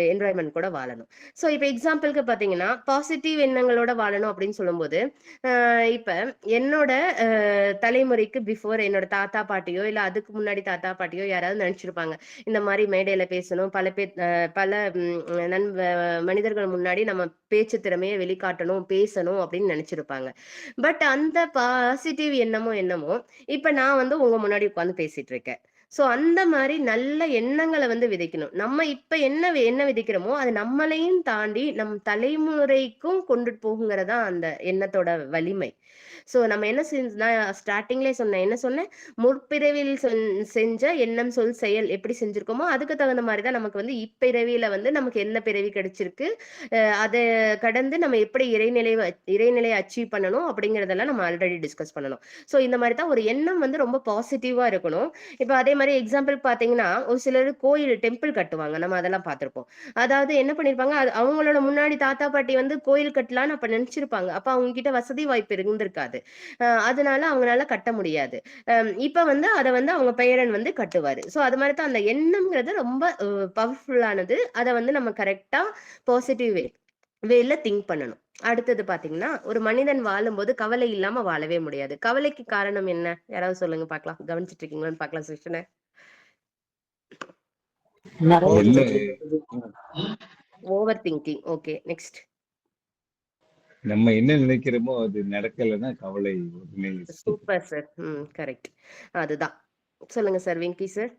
என்வைரன்மென்ட் கூட வாழணும். ஸோ இப்ப எக்ஸாம்பிள்க்கு பார்த்தீங்கன்னா, பாசிட்டிவ் எண்ணங்களோட வாழணும் அப்படின்னு சொல்லும்போது, இப்ப என்னோட தலைமுறைக்கு பிஃபோர் என்னோட தாத்தா, பாட்டியோ இல்ல அதுக்கு முன்னாடி தாத்தா, பாட்டியோ யாராவது நெனச்சிருப்பாங்க. இந்த மாரி மேடையில பேசணும், பல மனிதர்கள் முன்னாடி நம்ம பேச்சு திறமைய வெளிக்காட்டணும், பேசணும் அப்படின்னு நெனச்சிருப்பாங்க. பட் அந்த பாசிட்டிவ் என்னமோ, இப்ப நான் வந்து உங்க முன்னாடி உட்கார்ந்து பேசிட்டு இருக்கேன். சோ அந்த மாரி நல்ல எண்ணங்கள வந்து விதைக்கணும். நம்ம இப்ப என்ன விதைக்கிறோமோ, அது நம்மளையும் தாண்டி நம் தலைமுறைக்கும் கொண்டுட்டு போகுங்கிறது தான் அந்த எண்ணத்தோட வலிமை. சோ நம்ம என்ன நான் ஸ்டார்ட்டிங்லயே சொன்னேன். என்ன சொன்னேன்? முற்பிறவியில் செஞ்ச எண்ணம், சொல், செயல் எப்படி செஞ்சிருக்கோமோ, அதுக்கு தகுந்த மாரி தான் நமக்கு வந்து இப்பிறவியில வந்து நமக்கு என்ன பிறவி கிடைச்சிருக்கு. அத கடந்து நம்ம எப்படி இறைநிலைய அச்சீவ் பண்ணணும் அப்படிங்கிறதெல்லாம் நம்ம ஆல்ரெடி டிஸ்கஸ் பண்ணணும். சோ இந்த மாரி தான் ஒரு எண்ணம் வந்து ரொம்ப பாசிட்டிவா இருக்கணும். இப்ப அதே மாரி எக்ஸாம்பிள் பார்த்தீங்கன்னா, ஒரு சிலர் டெம்பிள் கட்டுவாங்க. நம்ம அதெல்லாம் பார்த்திருப்போம். அதாவது என்ன பண்ணியிருப்பாங்க, அது அவங்களோட முன்னாடி தாத்தா, பாட்டி வந்து கோயில் கட்டலான்னு அப்ப நெனச்சிருப்பாங்க. அப்ப அவங்க கிட்ட வசதி வாய்ப்பு இருந்திருக்காது. அதனால அவங்கனால கட்ட முடியாது. இப்ப வந்து அத வந்து அவங்க பேரன் வந்து கட்டுவாரு. சோ அது மாரி தான் அந்த எண்ணம்ங்கிறது ரொம்ப பவர்ஃபுல்லானது. அத வந்து நம்ம கரெக்ட்டா பாசிட்டிவ் வேல திங்க் பண்ணணும். அடுத்தது பார்த்தீங்கன்னா, ஒரு மனிதன் வாழும்போது கவலை இல்லாம வாழவே முடியாது. கவலைக்கு காரணம் என்ன? யாராவது சொல்லுங்க பார்க்கலாம். கவனிச்சுட்டு இருக்கீங்களான்னு பார்க்கலாம் செஷன. நிறைய என்ன ஓவர் திங்கிங். ஓகே. நெக்ஸ்ட். நம்ம என்ன நினைக்கிறோமோ அது நடக்கலைன்னா கவலை உடனே சூப்பர் சார். கரெக்ட். அதுதான். சொல்லுங்க சார், வெங்கி சார்.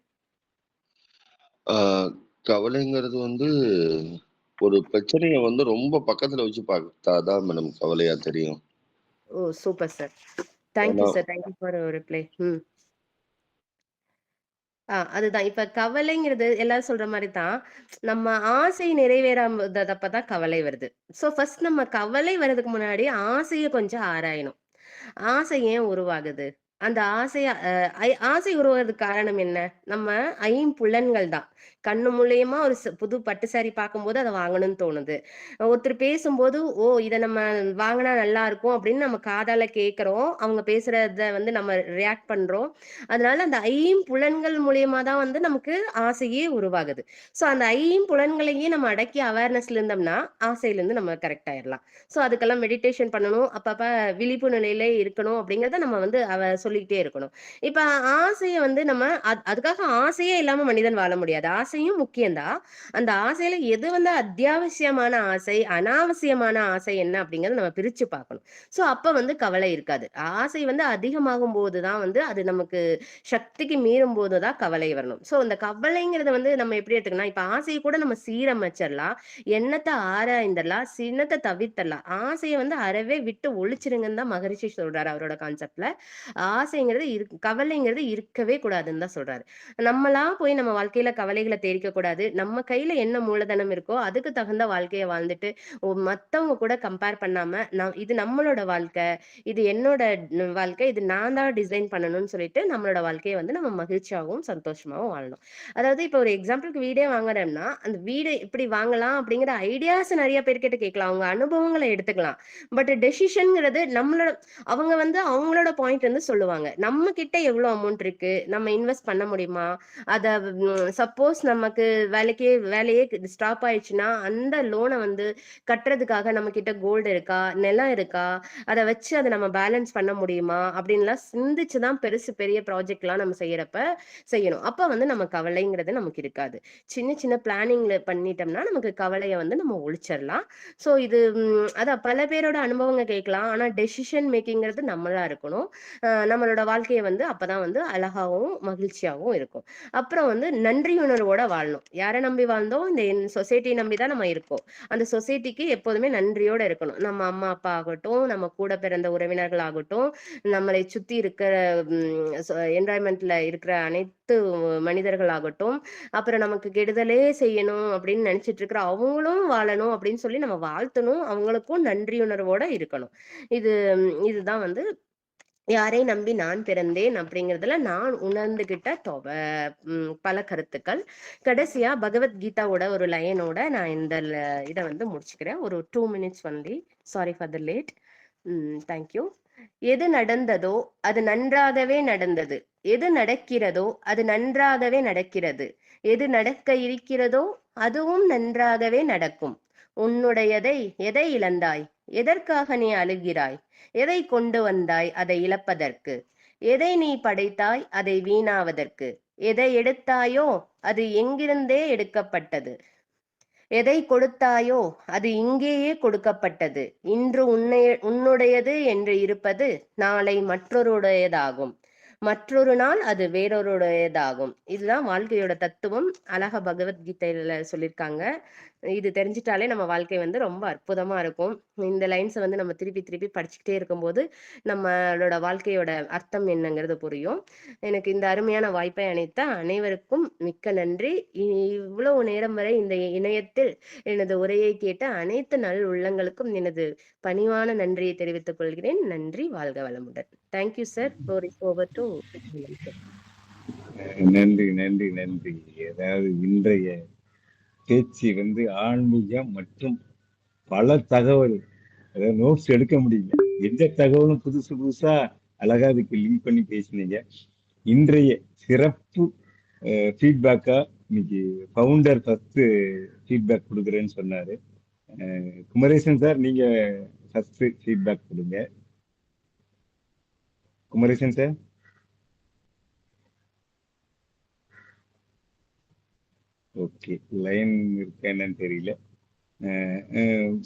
ஆஹ் கவலைங்கிறது வந்து ஒரு பிரச்சனைய வந்து ரொம்ப பக்கத்துல வச்சு பார்த்தாதான் மேடம் கவலையா தெரியும். ஓ! Super sir. தேங்க் யூ ஏன்னா sir. Thank you for your reply. அதுதான். இப்ப கவலைங்கிறது எல்லாரும் சொல்ற மாரி தான். நம்ம ஆசை நிறைவேறாதப்ப தான் கவலை வருது. ஸோ ஃபர்ஸ்ட் நம்ம கவலை வர்றதுக்கு முன்னாடி ஆசைய கொஞ்சம் ஆராயணும். ஆசை ஏன் உருவாகுது? அந்த ஆசைய ஆசை உருவாகுறதுக்கு காரணம் என்ன? நம்ம ஐம்புலன்கள் தான். கண்ணு மூலியமா ஒரு புது பட்டு சாரி பார்க்கும்போது அத வாங்கணும்னு தோணுது. ஒருத்தர் பேசும்போது, "ஓ! இத நம்ம வாங்குனா நல்லா இருக்கும்." அப்படின்னு நம்ம காதால கேட்கிறோம். அவங்க பேசுறத நம்ம ரியாக்ட் பண்றோம். அதனால அந்த ஐம்புலன்கள் மூலியமா தான் நமக்கு ஆசையே உருவாகுது. ஸோ அந்த ஐம்புலன்களையே நம்ம அடக்கி அவேர்னஸ்ல இருந்தோம்னா, ஆசையிலிருந்து நம்ம கரெக்ட் ஆயிரலாம். ஸோ அதுக்கெல்லாம் மெடிடேஷன் பண்ணணும். அப்பப்ப விழிப்பு நிலையிலே இருக்கணும் அப்படிங்கிறத நம்ம சொல்லிக்கிட்டே இருக்கணும். இப்ப ஆசைய நம்ம அதுக்காக ஆசையே இல்லாம மனிதன் வாழ முடியாது. ஆசையும் முக்கியம் தான். அந்த ஆசையில எது அத்தியாவசியமான ஆசை, அனாவசியமான ஆசை என்ன அப்படிங்கிறத நம்ம பிரிச்சு பார்க்கணும். ஸோ அப்ப கவலை இருக்காது. ஆசை அதிகமாகும்போது தான் அது நமக்கு சக்திக்கு மீறும்போது தான் கவலை வரணும். ஸோ அந்த கவலைங்கிறத நம்ம எப்படி எடுத்துக்கணும், இப்ப ஆசைய கூட நம்ம சீரமைச்சிடலாம். எண்ணத்த ஆராய்ந்திடலாம். சினத்த தவிர்த்திடலாம். ஆசைய அறவே விட்டு ஒழிச்சிருங்கன்னு தான் மகரிஷி சொல்றாரு அவரோட கான்செப்ட்ல. ஆசைங்கிறது கவலைங்கிறது இருக்கவே கூடாதுன்னு தான் சொல்றாரு. நம்மளா போய் நம்ம வாழ்க்கையில கவலைகள தேடிக்க கூடாது. நம்ம கையில என்ன மூலதனம் இருக்கோ அதுக்கு தகுந்த வாழ்க்கைய வாழ்ந்துட்டு, மத்தவங்க கூட கம்பேர் பண்ணாம, இது நம்மளோட வாழ்க்கை, இது என்னோட வாழ்க்கை, இது நான் தான் டிசைன் பண்ணணும்னு சொல்லிட்டு நம்மளோட வாழ்க்கைய நம்ம மகிழ்ச்சியாவும், சந்தோஷமாவும் வாழணும். அதாவது இப்ப ஒரு எக்ஸாம்பிளுக்கு வீடே வாங்குறோம்னா, அந்த வீடு எப்படி வாங்கலாம் அப்படிங்கிற ஐடியாஸ் நெறைய பேர்கிட்ட கேட்கலாம். அவங்க அனுபவங்கள எடுத்துக்கலாம். பட் டெசிஷன்ங்கிறது நம்மளோட அவங்க அவங்களோட பாயிண்ட் சொல்லுவாங்க. நம்ம கிட்ட எவ்வளோ அமௌண்ட் இருக்கு? நம்ம இன்வெஸ்ட் பண்ண முடியுமா? அத சப்போஸ் நமக்கு வேலையே ஸ்டாப் ஆயிடுச்சுன்னா, அந்த லோன கட்டுறதுக்காக நம்ம கிட்ட கோல்டு இருக்கா? நிலம் இருக்கா? அத வச்சு அத நம்ம பேலன்ஸ் பண்ண முடியுமா? அப்படின்லாம் சிந்திச்சு தான் பெரிய ப்ராஜெக்ட்லாம் நம்ம செய்யணும். அப்ப நம்ம கவலைங்கிறது நமக்கு இருக்காது. சின்ன சின்ன பிளானிங்ல பண்ணிட்டோம்னா, நமக்கு கவலைய நம்ம ஒழிச்சிடலாம். ஸோ இது அதான் பல பேரோட அனுபவங்க கேட்கலாம். ஆனா டெசிஷன் மேக்கிங்கிறது நம்மளா இருக்கணும். நம்மளோட வாழ்க்கைய அப்பதான் அழகாவும், மகிழ்ச்சியாவும் இருக்கும். அப்புறம் நன்றியுணர்வோட வாழணும். யார நம்பி வாழ்ந்தோம்? இந்த சொசைட்டிய நம்பி தான் நம்ம இருக்கோம். அந்த சொசைட்டிக்கு எப்போதுமே நன்றியோட இருக்கணும். நம்ம அம்மா, அப்பா ஆகட்டும், நம்ம கூட பிறந்த உறவினர்கள் ஆகட்டும், நம்மளை சுத்தி இருக்கிற என்வாயர்மெண்ட்ல இருக்கிற அனைத்து மனிதர்கள் ஆகட்டும், அப்புறம் நமக்கு கெடுதலே செய்யணும் அப்படின்னு நினைச்சிட்டு இருக்கிற அவங்களும் வாழணும் அப்படின்னு சொல்லி நம்ம வாழ்த்தணும். அவங்களுக்கும் நன்றியுணர்வோட இருக்கணும். இதுதான் யாரை நம்பி நான் பிறந்தேன் அப்படிங்கிறதுல நான் உணர்ந்துகிட்ட பல கருத்துக்கள். கடைசியா பகவத்கீதாவோட ஒரு லைனோட நான் இந்த இதை முடிச்சுக்கிறேன். ஒரு 2 minutes only. Sorry for the late. Thank you. எது நடந்ததோ அது நன்றாகவே நடந்தது. எது நடக்கிறதோ அது நன்றாகவே நடக்கிறது. எது நடக்க இருக்கிறதோ அதுவும் நன்றாகவே நடக்கும். உன்னுடையதை எதை இழந்தாய்? எதற்காக நீ அழுகிறாய்? எதை கொண்டு வந்தாய் அதை இழப்பதற்கு? எதை நீ படைத்தாய் அதை வீணாவதற்கு? எதை எடுத்தாயோ அது எங்கிருந்தே எடுக்கப்பட்டது. எதை கொடுத்தாயோ அது இங்கேயே கொடுக்கப்பட்டது. இன்று உன்னுடையது என்று இருப்பது நாளை மற்றொருடையதாகும். மற்றொரு நாள் அது வேறொருடையதாகும். இதுதான் வாழ்க்கையோட தத்துவம். அழகா பகவத்கீதையில சொல்லியிருக்காங்க. இது தெரிஞ்சிட்டாலே நம்ம வாழ்க்கை ரொம்ப அற்புதமா இருக்கும். இந்த லைன்ஸ நம்ம திருப்பி திருப்பி படிச்சுக்கிட்டே இருக்கும்போது நம்மளோட வாழ்க்கையோட அர்த்தம் என்னங்கிறது புரியும். எனக்கு இந்த அருமையான வாய்ப்பை அளித்த அனைவருக்கும் மிக்க நன்றி. இவ்வளவு நேரம் வரை இந்த இணையத்தில் எனது உரையை கேட்ட அனைத்து நல் உள்ளங்களுக்கும் எனது பணிவான நன்றியை தெரிவித்துக் கொள்கிறேன். நன்றி. வாழ்க வளமுடன். Thank you sir. ஓவர் டு நன்றி நன்றி நன்றி. அதாவது இன்றைய பேச்சு ஆன்மீகம் மற்றும் பல தகவல், அதாவது நோட்ஸ் எடுக்க முடியல. எந்த தகவலும் புதுசு புதுசா அழகா அதுக்கு லிங்க் பண்ணி பேசினீங்க. இன்றைய சிறப்பு ஃபீட்பேக்கா இன்னைக்கு ஃபவுண்டர் ஃபர்ஸ்ட் ஃபீட்பேக் கொடுக்குறேன்னு சொன்னாரு. குமரேசன் சார், நீங்க ஃபர்ஸ்ட் ஃபீட்பேக் கொடுங்க. குமரேசன் சார். ஓகே, லைன் இருக்கா என்னன்னு தெரியல.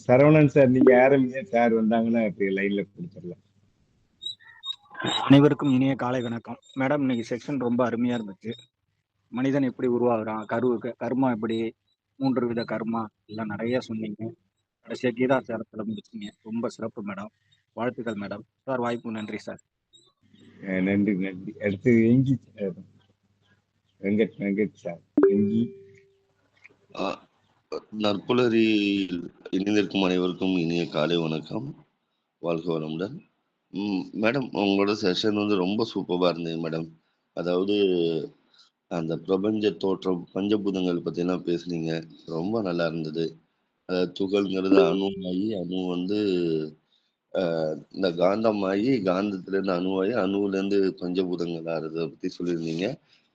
சரவணன் சார், நீங்க ஆரம்பிங்க. சார் வந்தாங்கன்னா லைன்ல கொடுத்துடலாம். அனைவருக்கும் இனிய காலை வணக்கம். மேடம், இன்னைக்கு செக்ஷன் ரொம்ப அருமையா இருந்துச்சு. மனிதன் எப்படி உருவாகுறான், கர்மா எப்படி, 3 வித கர்மா எல்லாம் நிறைய சொன்னீங்க. கடைசியா கீதாச்சாரத்துல முடிச்சீங்க. ரொம்ப சிறப்பு மேடம். வாழ்த்துக்கள் மேடம். சார், வாய்ப்பு நன்றி சார். நன்றி நன்றி. அடுத்து எங்கி வெங்கட் சார். நன்றி. ஆஹ் நற்புலரியில் இணைந்திருக்கும் அனைவருக்கும் இனிய காலை வணக்கம். வாழ்க வளமுடன். மேடம், உங்களோட செஷன் வந்து ரொம்ப சூப்பராக இருந்தது மேடம். அதாவது அந்த பிரபஞ்ச தோற்றம், பஞ்சபூதங்கள் பற்றிலாம் பேசுனீங்க, ரொம்ப நல்லா இருந்தது. துகள்ங்கிறது அணுவாகி, அணு வந்து இந்த காந்தமாகி, காந்தத்துலேருந்து அணுவாகி, அணுவிலேருந்து பஞ்சபூதங்கள் ஆறுறதை பற்றி சொல்லியிருந்தீங்க.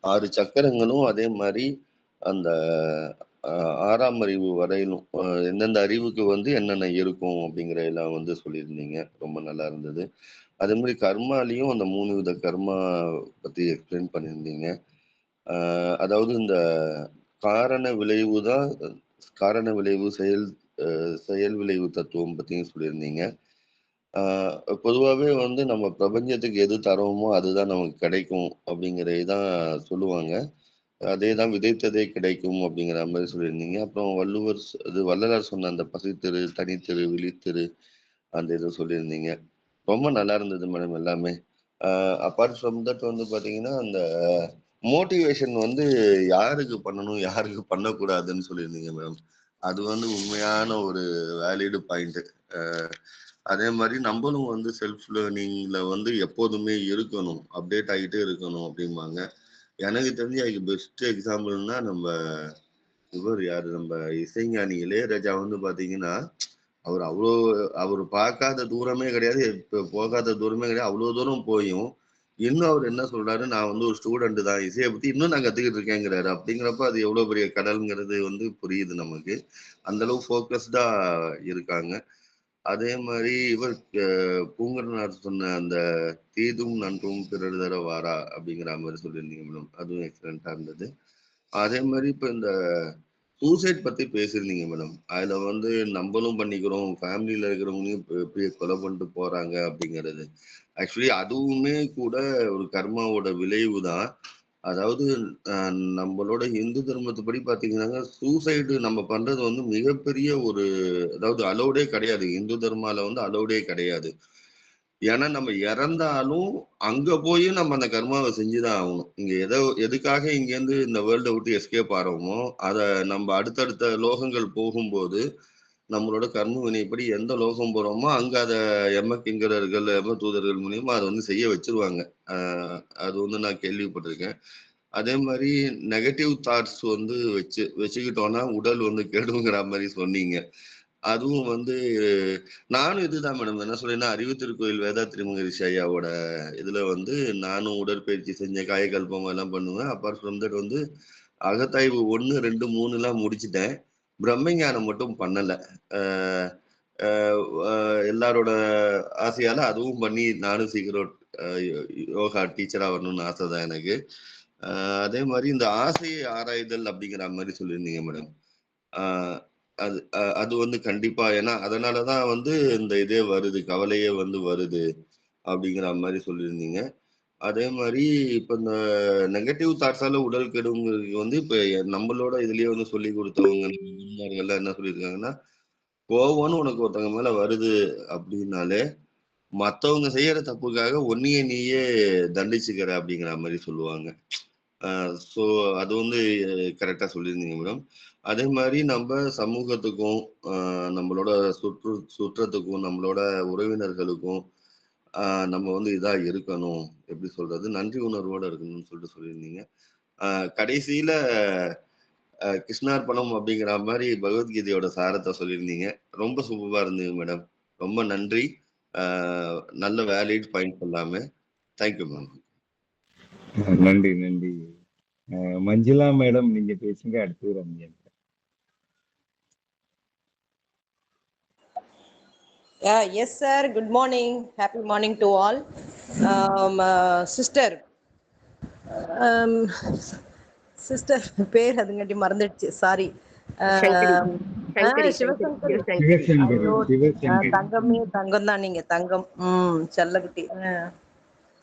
6 சக்கரங்களும் அதே மாதிரி அந்த 6ஆம் அறிவு வரையிலும் எந்தெந்த அறிவுக்கு வந்து என்னென்ன இருக்கும் அப்படிங்கிற எல்லாம் வந்து சொல்லியிருந்தீங்க. ரொம்ப நல்லா இருந்தது. அதே மாதிரி கர்மாலையும் அந்த 3 வித கர்மா பற்றி எக்ஸ்பிளைன் பண்ணியிருந்தீங்க. அதாவது இந்த காரண விளைவு தான், காரண விளைவு செயல் விளைவு தத்துவம் பற்றியும் சொல்லியிருந்தீங்க. பொதுவாகவே வந்து நம்ம பிரபஞ்சத்துக்கு எது தரோமோ அதுதான் நமக்கு கிடைக்கும் அப்படிங்கிறதை தான் சொல்லுவாங்க. அதே தான் விதைத்ததே கிடைக்கும் அப்படிங்கிற மாதிரி சொல்லியிருந்தீங்க. அப்புறம் வள்ளலார் சொன்ன அந்த பசித்திரு, தனித்திரு, விழித்திரு, அந்த இதை சொல்லியிருந்தீங்க. ரொம்ப நல்லா இருந்தது மேடம் எல்லாமே. அப்பார்ட் ஃப்ரம் தட் வந்து பார்த்தீங்கன்னா, அந்த மோட்டிவேஷன் வந்து யாருக்கு பண்ணணும், யாருக்கு பண்ணக்கூடாதுன்னு சொல்லியிருந்தீங்க மேடம். அது வந்து உண்மையான ஒரு வேலிடு பாயிண்ட். அதே மாதிரி நம்மளும் வந்து செல்ஃப் லேர்னிங்ல வந்து எப்போதுமே இருக்கணும், அப்டேட் ஆகிட்டே இருக்கணும் அப்படிம்பாங்க. எனக்கு தெரிஞ்ச அதுக்கு பெஸ்ட் எக்ஸாம்பிள்னா நம்ம நம்ம இசைஞானி இளையராஜா வந்து பாத்தீங்கன்னா, அவர் பார்க்காத தூரமே கிடையாது, இப்ப போகாத தூரமே கிடையாது. அவ்வளவு தூரம் போயும் இன்னும் அவர் என்ன சொல்றாரு, நான் வந்து ஒரு ஸ்டூடெண்ட் தான், இசையை பத்தி இன்னும் நான் கத்துக்கிட்டு இருக்கேங்கிறாரு. அப்படிங்கிறப்ப அது எவ்வளவு பெரிய கடல்ங்கிறது வந்து புரியுது நமக்கு. அந்த அளவு ஃபோக்கஸ்டா இருக்காங்க. அதே மாதிரி இவர் பூங்கரனார் சொன்ன அந்த தீதும் நன்றும் பிறர் தர வாரா அப்படிங்கிற மாதிரி சொல்லியிருந்தீங்க மேடம். அதுவும் எக்ஸலண்டா இருந்தது. அதே மாதிரி இப்ப இந்த சூசைட் பத்தி பேசியிருந்தீங்க மேடம். அதுல வந்து நம்மளும் பண்ணிக்கிறோம், ஃபேமிலியில இருக்கிறவங்களையும் எப்படி கொலை பண்ணிட்டு போறாங்க அப்படிங்கிறது. ஆக்சுவலி அதுவுமே கூட ஒரு கர்மாவோட விளைவு தான். அதாவது நம்மளோட இந்து தர்மத்துப்படி பாத்தீங்கன்னா, சூசைடு நம்ம பண்றது வந்து மிகப்பெரிய ஒரு, அதாவது அலோடே கிடையாது. இந்து தர்மால வந்து அலோடே கிடையாது. ஏன்னா நம்ம இறந்தாலும் அங்க போய் நம்ம அந்த கர்மாவை செஞ்சுதான் ஆகணும். இங்க எதுக்காக இங்க இருந்து இந்த வேர்ல்டை விட்டு எஸ்கேப் ஆறோமோ அதை நம்ம அடுத்தடுத்த லோகங்கள் போகும்போது நம்மளோட கர்ம வினைப்படி எந்த லோகம் போறோமோ அங்க அதை கிங்கரர்கள் தூதர்கள் மூலியமா அதை வந்து செய்ய வச்சிருவாங்க. அது வந்து நான் கேள்விப்பட்டிருக்கேன். அதே மாதிரி நெகட்டிவ் தாட்ஸ் வந்து வச்சுக்கிட்டோம்னா உடல் வந்து கெடுங்கிற மாதிரி சொன்னீங்க. அதுவும் வந்து நானும் இதுதான் மேடம் என்ன சொல்றேன்னா, அறிவு திருக்கோயில் வேதாத்திரி மகரிஷி ஐயாவோட இதுல வந்து நானும் உடற்பயிற்சி செஞ்சேன், காயகல்பம் எல்லாம் பண்ணுவேன். அப்பார்ட் ஃப்ரம் தட் வந்து அகத்தாய்வு 1, 2, 3 எல்லாம் முடிச்சுட்டேன். பிரம்மஞானம் மட்டும் பண்ணல. எல்லாரோட ஆசையால அதுவும் பண்ணி நானும் சீக்கிரம் யோகா டீச்சரா வரணும்னு ஆசை தான் எனக்கு. அதே மாதிரி இந்த ஆசையை ஆராய்தல் அப்படிங்கிற மாதிரி சொல்லியிருந்தீங்க மேடம். அது வந்து கண்டிப்பா, ஏன்னா அதனாலதான் வந்து இந்த இதே வருது, கவலையே வந்து வருது அப்படிங்கிற மாதிரி சொல்லியிருந்தீங்க. அதே மாதிரி இப்ப இந்த நெகட்டிவ் தாட்ஸால உடல் கெடுங்கிறது வந்து இப்ப நம்மளோட இதுலயே வந்து சொல்லி கொடுத்தவங்க குருமார்கள்லாம் என்ன சொல்லியிருக்காங்கன்னா, கோவம்னு உனக்கு ஒருத்தவங்க மேல வருது அப்படின்னாலே மத்தவங்க செய்யற தப்புக்காக ஒன்னிய நீயே தண்டிச்சுக்கிற அப்படிங்கிற மாதிரி சொல்லுவாங்க. ஸோ அது வந்து கரெக்டா சொல்லியிருந்தீங்க மேடம். அதே மாதிரி நம்ம சமூகத்துக்கும் நம்மளோட சுற்றத்துக்கும் நம்மளோட உறவினர்களுக்கும் நம்ம வந்து இதா இருக்கணும், எப்படி சொல்றது, நன்றி உணர்வோட இருக்கணும்னு சொல்லிட்டு சொல்லியிருந்தீங்க. கடைசியில கிருஷ்ணார்பணம் அப்படிங்கிற மாதிரி பகவத்கீதையோட சாரத்தை சொல்லியிருந்தீங்க. ரொம்ப சூப்பரா இருந்தீங்க மேடம். ரொம்ப நன்றி. நல்ல வேலிட் பாயிண்ட் எல்லாமே. Thank you ma'am. நன்றி நன்றி. மஞ்சுளா மேடம், நீங்க பேசுங்க. அடுத்து Ramya. Yes, sir. Good morning. Happy morning to all. Sister. Sister பேர் அதுங்காட்டி மறந்துடுச்சு, சாரி. தங்கமே தங்கம் தான், நீங்க தங்கம். செல்லக்குட்டி,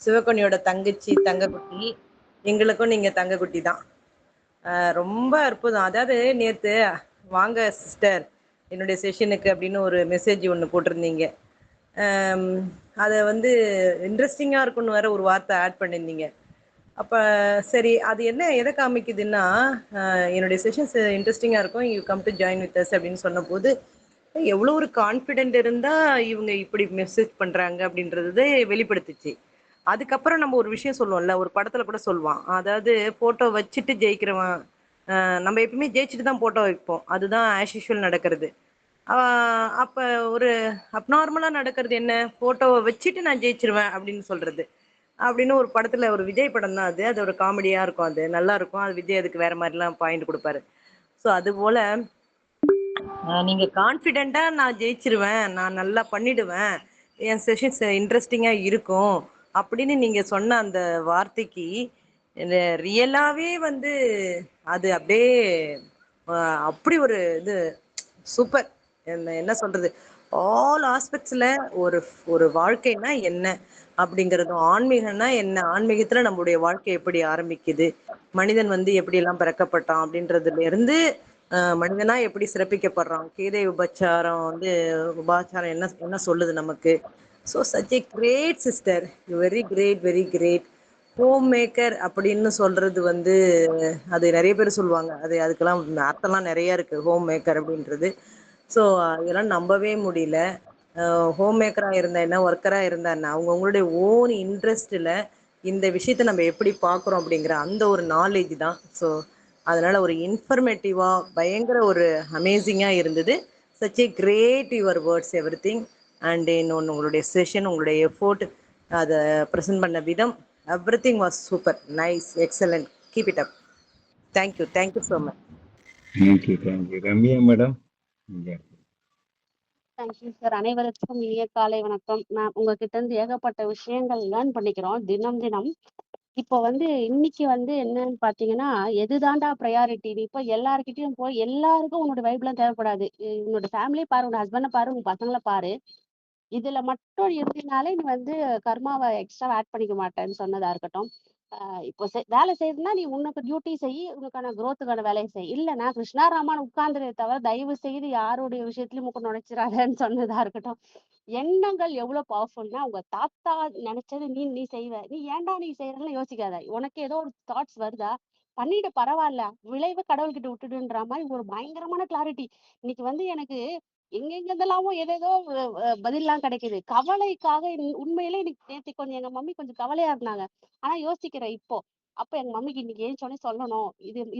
சிவகொனியோட தங்கச்சி தங்கக்குட்டி. எங்களுக்கும் நீங்க தங்கக்குட்டி தான். ரொம்ப அற்புதம். அதாவது நேத்து வாங்க சிஸ்டர் என்னுடைய செஷனுக்கு அப்படின்னு ஒரு மெசேஜ் ஒன்று போட்டிருந்தீங்க. அதை வந்து இன்ட்ரெஸ்டிங்காக இருக்குன்னு வேற ஒரு வார்த்தை ஆட் பண்ணியிருந்தீங்க. அப்ப சரி, அது என்ன எதை காமிக்குதுன்னா, என்னுடைய செஷன்ஸ் இன்ட்ரெஸ்டிங்கா இருக்கும். You come to join with us அப்படின்னு சொன்னபோது, எவ்வளோ ஒரு கான்ஃபிடென்ட் இருந்தா இவங்க இப்படி மெசேஜ் பண்றாங்க அப்படின்றது வெளிப்படுத்துச்சு. அதுக்கப்புறம் நம்ம ஒரு விஷயம் சொல்லுவோம்ல, ஒரு படத்துல கூட சொல்லுவான். அதாவது போட்டோ வச்சுட்டு ஜெயிக்கிறவன், நம்ம எப்பவுமே ஜெயிச்சுட்டு தான் போட்டோ வைப்போம். அதுதான் ஆஸ் யூசுவல் நடக்கிறது. அப்ப ஒரு அப்நார்மலா நடக்கிறது என்ன? போட்டோவ வச்சுட்டு நான் ஜெயிச்சுருவேன் அப்படின்னு சொல்றது. அப்படின்னு ஒரு படத்துல ஒரு விஜய் படம் தான் அது. அது ஒரு காமெடியா இருக்கும் அது. நல்லா இருக்கும். அது விஜய் அதுக்கு வேற மாரிலாம் பாயிண்ட் குடுப்பாரு. ஸோ அதுபோல நீங்க கான்ஃபிடென்ட்டா நான் ஜெயிச்சுருவேன், நான் நல்லா பண்ணிடுவேன், என் செஷன்ஸ் இன்ட்ரெஸ்டிங்கா இருக்கும் அப்படின்னு நீங்க சொன்ன அந்த வார்த்தைக்கு இந்த ரியலாவே வந்து அது அப்படியே அப்படி ஒரு இது சூப்பர். என்ன சொல்றது, ஆல் ஆஸ்பெக்ட்ஸ்ல ஒரு ஒரு வாழ்க்கைனா என்ன அப்படிங்கறதும், ஆன்மீகம்னா என்ன, ஆன்மீகத்துல நம்மளுடைய வாழ்க்கை எப்படி ஆரம்பிக்குது, மனிதன் வந்து எப்படி எல்லாம் பிறக்கப்பட்டான் அப்படின்றதுல இருந்து மனிதனா எப்படி சிறப்பிக்கப்படுறான், கீதை உபச்சாரம் வந்து உபாச்சாரம் என்ன என்ன சொல்லுது நமக்கு. So such a great sister, very great, very great. Home maker அப்படின்னு சொல்றது வந்து அது நிறைய பேர் சொல்லுவாங்க. அதுக்கெல்லாம் அர்த்தம்லாம் நிறைய இருக்கு ஹோம் மேக்கர் அப்படின்றது. ஸோ இதெல்லாம் நம்பவே முடியல. ஹோம் மேக்கரா இருந்தா என்ன, ஒர்க்கரா இருந்தா என்ன, அவங்களுடைய ஓன் இன்ட்ரெஸ்ட்ல இந்த விஷயத்த நம்ம எப்படி பார்க்குறோம் அப்படிங்கிற அந்த ஒரு நாலேஜ் தான். ஸோ அதனால ஒரு இன்ஃபர்மேட்டிவா பயங்கர ஒரு அமேசிங்கா இருந்தது. Such a great your words everything. And இன்னொன்று உங்களுடைய செஷன், உங்களுடைய எஃபோர்ட், அதை ப்ரெசென்ட் பண்ண விதம், everything was super, nice, excellent. Keep it up. Thank you, thank you so much. Thank you. Ramya madam. Thank you sir. அனைவருக்கும் இனிய காலை வணக்கம். நான் உங்ககிட்ட இருந்து ஏகப்பட்ட விஷயங்கள் லேர்ன் பண்ணிக்கிறோம் தினம் தினம். இப்போ இன்னைக்கு என்னன்னு பாத்தீங்கன்னா, எதுதான்டா ப்ரையாரிட்டி? நீ இப்போ எல்லார்கிட்டயும் போய் எல்லாருக்கும் உன்னோட வைப்லாம் தேவைப்படாது. உன்னோட ஃபேமிலியை பாரு, உன்னோட ஹஸ்பண்டை பாரு, உங்க பசங்களை பாரு. இதுல மட்டும் இருந்தீனாலே நீ கர்மாவை எக்ஸ்ட்ரா ஆட் பண்ணிக்க மாட்டேன்னு சொன்னதா இருக்கட்டும். இப்போ வேலை செய்யறதுன்னா நீ உனக்கு டியூட்டி செய், உனக்கான growth-க்கான வேலையை செய். இல்லைன்னா கிருஷ்ணாராமான் உட்கார்ந்துரு தவிர தயவு செய்து யாருடைய விஷயத்திலயும் மூக்க நுழைச்சிடாதன்னு சொன்னதா இருக்கட்டும். எண்ணங்கள் எவ்வளவு பவர்ஃபுல்னா, உங்க தாத்தா நினைச்சது நீ நீ செய்வ. நீ ஏன்டா நீ செய்யறன்னு யோசிக்காத. உனக்கு ஏதோ ஒரு தாட்ஸ் வருதா, பண்ணிட்டு பரவாயில்ல, விளைவு கடவுள்கிட்ட விட்டுடுன்ற மாதிரி ஒரு பயங்கரமான கிளாரிட்டி. இன்னைக்கு எனக்கு எங்கெங்கெல்லாமோ ஏதேதோ பதில்லாம் கிடைக்குது. கவலைக்காக உண்மையிலே இன்னைக்கு நேத்து கொஞ்சம் எங்க மம்மி கொஞ்சம் கவலையா இருந்தாங்க. ஆனா யோசிக்கிறேன் இப்போ. அப்ப எங்க மம்மிக்கு இன்னைக்கு ஏஞ்சோனே சொல்லணும்.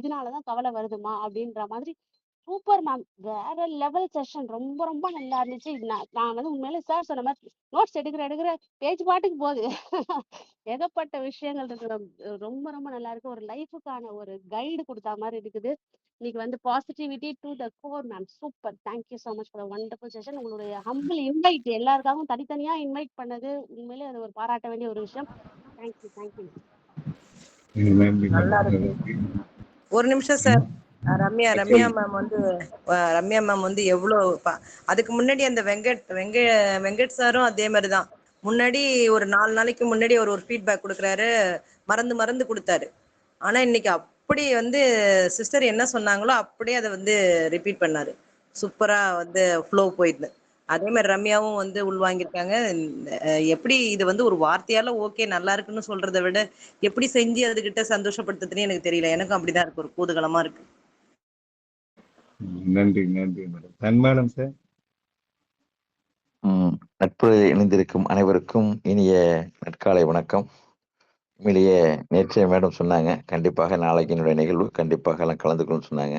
இதனாலதான் கவலை வருதுமா அப்படின்ற மாதிரி. Super ma'am. வேற லெவல் செஷன். ரொம்ப ரொம்ப நல்லா இருந்துச்சு. நான் உண்மையிலே சார் சொன்ன மாதிரி நோட்ஸ் எடுக்கிற பேஜ் பாட்டுக்கு போகுது. ஏகப்பட்ட விஷயங்கள் இருக்கு. ரொம்ப ரொம்ப நல்லா இருக்கு. ஒரு லைஃபுக்கான ஒரு கைடு கொடுத்த மாதிரி இருக்குது. இன்னைக்கு positivity to the core ma'am. Super. Thank you so much for wonderful session. உங்களுடைய ஹம்பிள் இன்வைட் எல்லாருக்காகவும் தனித்தனியா இன்வைட் பண்ணது உண்மையிலே அது ஒரு பாராட்ட வேண்டிய ஒரு விஷயம். Thank you, thank you. நல்லா இருக்கு. ஒரு நிமிஷம் சார். ரம்யா மேம் வந்து எவ்வளவு அதுக்கு முன்னாடி அந்த வெங்கட் சாரும் அதே மாதிரிதான். முன்னாடி ஒரு 4 நாளைக்கு முன்னாடி ஒரு ஃபீட்பேக் கொடுக்குறாரு, மறந்து கொடுத்தாரு. ஆனா இன்னைக்கு அப்படி சிஸ்டர் என்ன சொன்னாங்களோ அப்படியே அதை ரிப்பீட் பண்ணாரு. சூப்பரா ஃப்ளோ போயிடுது. அதே மாதிரி ரம்யாவும் உள்வாங்கியிருக்காங்க. எப்படி இது ஒரு வார்த்தையால ஓகே நல்லா இருக்குன்னு சொல்றதை விட எப்படி செஞ்சு அதுகிட்ட சந்தோஷப்படுத்துதுன்னு எனக்கு தெரியல. எனக்கும் அப்படிதான் இருக்கு, ஒரு குதூகலமா இருக்கு. நன்றி மேடம். Madam sir. நட்பு இணைந்திருக்கும் அனைவருக்கும் இனிய நற்காலை வணக்கம். உண்மையிலேயே நேற்றைய மேடம் சொன்னாங்க, கண்டிப்பாக நாளைக்கு என்னுடைய நிகழ்வு கண்டிப்பாக எல்லாம் கலந்துக்கணும்னு சொன்னாங்க.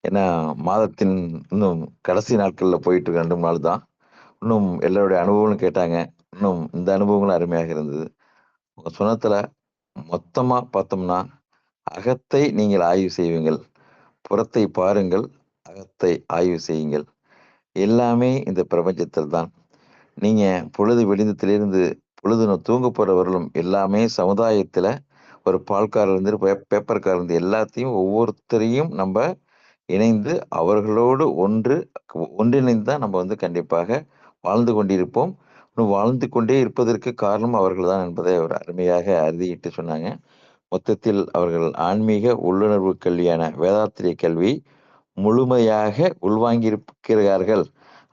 ஏன்னா மாதத்தின் இன்னும் கடைசி நாட்களில் போயிட்டு 2 நாள் தான். இன்னும் எல்லாருடைய அனுபவங்களும் கேட்டாங்க. இன்னும் இந்த அனுபவங்களும் அருமையாக இருந்தது. உங்க சொன்னத்துல மொத்தமா பார்த்தோம்னா, அகத்தை நீங்கள் ஆய்வு செய்வீங்கள், புறத்தை பாருங்கள், அகத்தை ஆய்வு செய்யுங்கள். எல்லாமே இந்த பிரபஞ்சத்தில் தான். நீங்க பொழுது விடிந்தத்திலிருந்து பொழுது தூங்க போறவர்களும் எல்லாமே சமுதாயத்துல ஒரு பால்காரர் இருந்து பேப்பர்காரர் இருந்து எல்லாத்தையும் ஒவ்வொருத்தரையும் நம்ம இணைந்து அவர்களோடு ஒன்றிணைந்து தான் நம்ம கண்டிப்பாக வாழ்ந்து கொண்டிருப்போம். இன்னும் வாழ்ந்து கொண்டே இருப்பதற்கு காரணம் அவர்கள் தான் என்பதை அவர் அருமையாக அறுதியிட்டு சொன்னாங்க. மொத்தத்தில் அவர்கள் ஆன்மீக உள்ளுணர்வு கல்வியான வேதாத்திரிய கல்வி முழுமையாக உள்வாங்கியிருக்கிறார்கள்,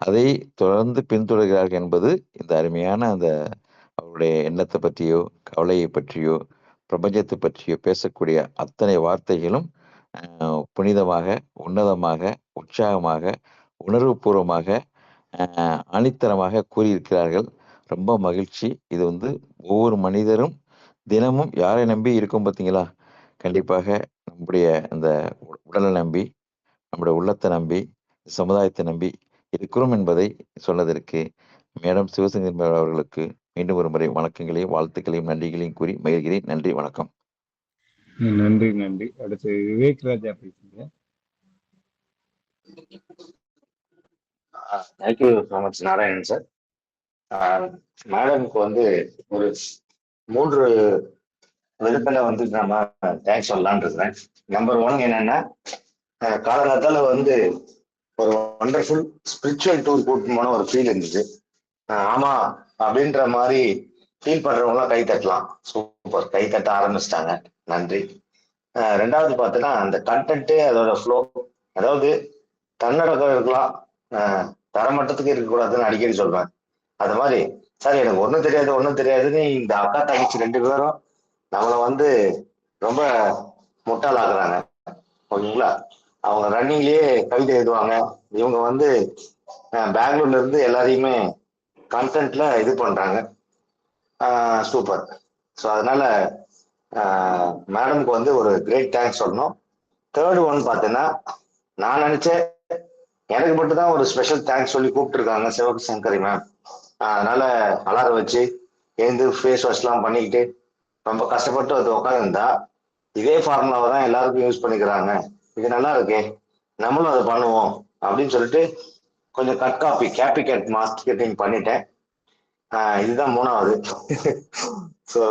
அதை தொடர்ந்து பின்தொடர்கிறார்கள் என்பது இந்த அருமையான அந்த அவருடைய எண்ணத்தை பற்றியோ கவலையை பற்றியோ பிரபஞ்சத்தை பற்றிய பேசக்கூடிய அத்தனை வார்த்தைகளும் புனிதமாக, உன்னதமாக, உற்சாகமாக, உணர்வுபூர்வமாக, ஆணித்தரமாக கூறியிருக்கிறார்கள். ரொம்ப மகிழ்ச்சி. இது வந்து ஒவ்வொரு மனிதரும் தினமும் யாரை நம்பி இருக்கும் பார்த்தீங்களா? கண்டிப்பாக நம்முடைய அந்த உடலை நம்பி, நம்முடைய உள்ளத்தை நம்பி, சமுதாயத்தை நம்பி இருக்கிறோம் என்பதை சொன்னதற்கு மேடம் சிவசங்கர் மேடம் அவர்களுக்கு மீண்டும் ஒரு முறை வணக்கங்களையும் வாழ்த்துக்களையும் நன்றிகளையும் கூறி மகிழ்கிறேன். நன்றி, வணக்கம். நன்றி நன்றி. அடுத்து விவேக் ராஜா பேசுங்க. Thank you so much Narayanan sir. மேடமுக்கு வந்து ஒரு 3 விதத்துல வந்து நம்ம தேங்க்ஸ் சொல்லலான் இருக்கிறேன். நம்பர் 1 என்னன்னா, காலகாலத்தால வந்து ஒரு வண்டர்ஃபுல் ஸ்பிரிச்சுவல் டூர் கூட்டு போன ஒரு ஃபீல் இருந்துச்சு. ஆமா அப்படின்ற மாதிரி ஃபீல் பண்றவங்களாம் கை தட்டலாம். சூப்பர், கை தட்ட ஆரம்பிச்சிட்டாங்க. நன்றி. 2வது பார்த்தோன்னா அந்த கண்டென்ட்டு அதோட ஃப்ளோ, அதாவது தன்னடக்கம் இருக்கலாம், தரமட்டத்துக்கு இருக்கக்கூடாதுன்னு அடிக்கடி சொல்றேன். அது மாதிரி சார் எனக்கு ஒன்றும் தெரியாதுன்னு இந்த அக்கா தங்கச்சி 2 பேரும் நம்மளை வந்து ரொம்ப முட்டாளாக்குறாங்க. ஓகேங்களா? அவங்க ரன்னிங்லேயே கவிதை எழுதுவாங்க. இவங்க வந்து பெங்களூர்ல இருந்து எல்லாரையுமே கண்டென்ட்ல இது பண்றாங்க. சூப்பர். ஸோ அதனால மேடமுக்கு வந்து ஒரு கிரேட் தேங்க்ஸ் சொல்லணும். 3rd ஒன் பார்த்தீங்கன்னா, நான் நினைச்சேன் எனக்கு மட்டும் தான் ஒரு ஸ்பெஷல் தேங்க்ஸ் சொல்லி கூப்பிட்டுருக்காங்க சிவசங்கரி மேம். அதனால அலாரம் வச்சு எழுந்து ஃபேஸ் வாஷ்லாம் பண்ணிக்கிட்டு ரொம்ப கஷ்டப்பட்டு அது உட்காந்துருந்தா இதே ஃபார்முலாவை தான் எல்லாருக்கும் யூஸ் பண்ணிக்கிறாங்க. இது நல்லா இருக்கே, நம்மளும் அதை பண்ணுவோம் அப்படின்னு சொல்லிட்டு கொஞ்சம் கட் காப்பி கேட் மார்க்கெட்டிங் பண்ணிட்டேன். இதுதான் 3வது. ஸோ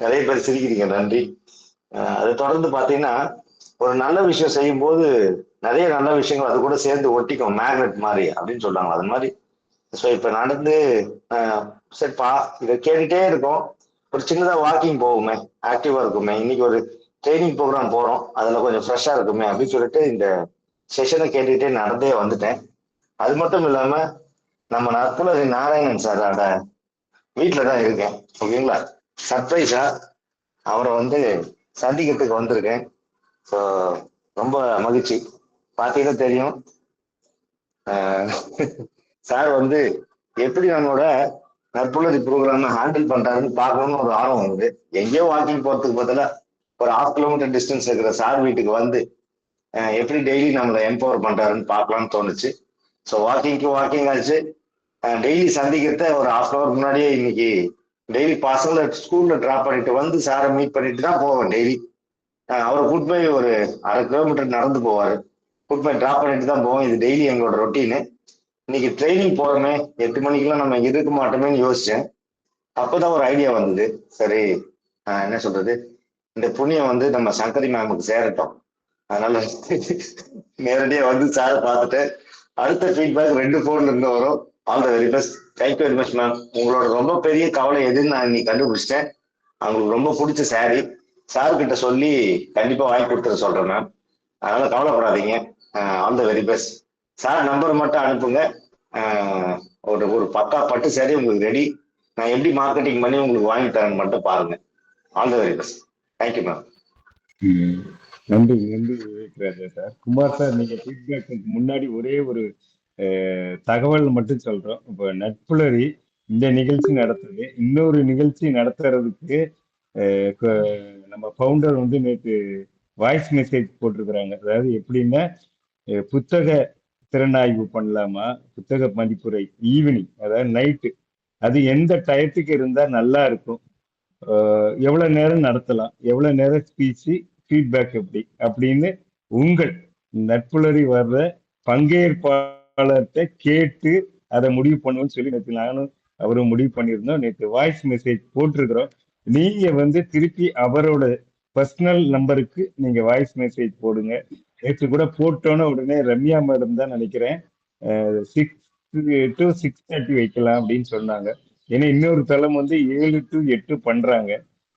நிறைய பேர் சிரிக்கிறீங்க, நன்றி. அதை தொடர்ந்து பார்த்தீங்கன்னா, ஒரு நல்ல விஷயம் செய்யும் போது நிறைய நல்ல விஷயங்கள் அது கூட சேர்ந்து ஒட்டிக்கும், மேக்னெட் மாதிரி அப்படின்னு சொல்றாங்க. அது மாதிரி ஸோ இப்போ நடந்து சரிப்பா இதை கேட்டுட்டே இருக்கோம், ஒரு சின்னதாக வாக்கிங் போகுமே, ஆக்டிவா இருக்குமே, இன்னைக்கு ஒரு ட்ரைனிங் ப்ரோக்ராம் போறோம், அதுல கொஞ்சம் ஃப்ரெஷ்ஷா இருக்குமே அப்படின்னு சொல்லிட்டு இந்த செஷனை கேட்டுக்கிட்டே நடந்தே வந்துட்டேன். அது மட்டும் இல்லாம நம்ம நற்புலரி நாராயணன் சாரோட வீட்டில தான் இருக்கேன். ஓகேங்களா? சர்ப்ரைஸா அவரை வந்து சந்திக்கிறதுக்கு வந்திருக்கேன். ஸோ ரொம்ப மகிழ்ச்சி. பார்த்தீங்கன்னா தெரியும், சார் வந்து எப்படி நம்மளோட நற்புலரி ப்ரோக்ராம் ஹேண்டில் பண்றாருன்னு பார்க்கணும்னு ஒரு ஆர்வம் வருது. எங்கேயோ வாக்கிங் போறதுக்கு பதிலாக ஒரு 1/2 கிலோமீட்டர் டிஸ்டன்ஸ் இருக்கிற சார் வீட்டுக்கு வந்து எப்படி டெய்லி நம்மளை எம்பவர் பண்றாருன்னு பார்க்கலாம்னு தோணுச்சு. ஸோ வாக்கிங் ஆச்சு. டெய்லி சந்திக்கிறத ஒரு 1/2 hour முன்னாடியே இன்னைக்கு டெய்லி பசங்களை ஸ்கூல்ல டிராப் பண்ணிட்டு வந்து சாரை மீட் பண்ணிட்டு தான் போவேன் டெய்லி. அவரை கூட்டு போய் ஒரு 1/2 கிலோமீட்டர் நடந்து போவாரு, கூட்டு போய் டிராப் பண்ணிட்டு தான் போவோம். இது டெய்லி எங்களோட ரொட்டீனு. இன்னைக்கு ட்ரைனிங் போறோமே, 8 மணிக்கெல்லாம் நம்ம இங்க இருக்க மாட்டோமேன்னு யோசிச்சேன். அப்போதான் ஒரு ஐடியா வந்தது. சரி, என்ன சொல்றது, இந்த புண்ணியம் வந்து நம்ம சங்கரி மேமுக்கு சேரட்டும். அதனால நேரடியா வந்து சாரை பார்த்துட்டு அடுத்த ஃபீட்பேக் 2 போன்ல இருந்து வரும். All the very best. Thank you very much ma'am. உங்களோட ரொம்ப பெரிய கவலை எதுன்னு நான் இன்னைக்கு கண்டுபிடிச்சிட்டேன். அவங்களுக்கு ரொம்ப பிடிச்ச சாரி சார்கிட்ட சொல்லி கண்டிப்பா வாங்கி கொடுத்துட சொல்றேன் மேம். அதனால கவலைப்படாதீங்க. All the very best. Sir number மட்டும் அனுப்புங்க. ஒரு பக்கா பட்டு சாரி உங்களுக்கு ரெடி. நான் எப்படி மார்க்கெட்டிங் பண்ணி உங்களுக்கு வாங்கி தரேன்னு மட்டும் பாருங்க. All the very best. Thank you ma'am. நன்றி விவேக் ராஜா சார். குமார் சார், நீங்க ஃபீட்பேக்கு முன்னாடி ஒரே ஒரு தகவல் மட்டும் சொல்றோம். இப்போ நட்புலரி இந்த நிகழ்ச்சி நடத்துது, இன்னொரு நிகழ்ச்சி நடத்துறதுக்கு நம்ம ஃபவுண்டர் வந்து நேற்று வாய்ஸ் மெசேஜ் போட்டிருக்கிறாங்க. அதாவது எப்படின்னா, புத்தக திறனாய்வு பண்ணலாமா, புத்தக மதிப்புரை ஈவினிங், அதாவது நைட்டு, அது எந்த டயத்துக்கு இருந்தா நல்லா இருக்கும், எவ்வளவு நேரம் நடத்தலாம், எவ்வளவு நேரம் ஸ்பீச்சு, ஃபீட்பேக் எப்படி அப்படின்னு உங்கள் நட்புலரி வர்ற பங்கேற்பாளர்கிட்ட கேட்டு அதை முடிவு பண்ணுவோம்னு சொல்லி நேற்று நானும் அவரும் முடிவு பண்ணியிருந்தோம். நேற்று வாய்ஸ் மெசேஜ் போட்டிருக்கிறோம். நீங்க வந்து திருப்பி அவரோட பர்சனல் நம்பருக்கு நீங்க வாய்ஸ் மெசேஜ் போடுங்க. நேற்று கூட போட்டோன்னு உடனே ரம்யா மேடம் தான் நினைக்கிறேன் 6 to 6:30 வைக்கலாம் அப்படின்னு சொன்னாங்க. ஏன்னா இன்னொரு தளம் வந்து 7 to 8 பண்றாங்க.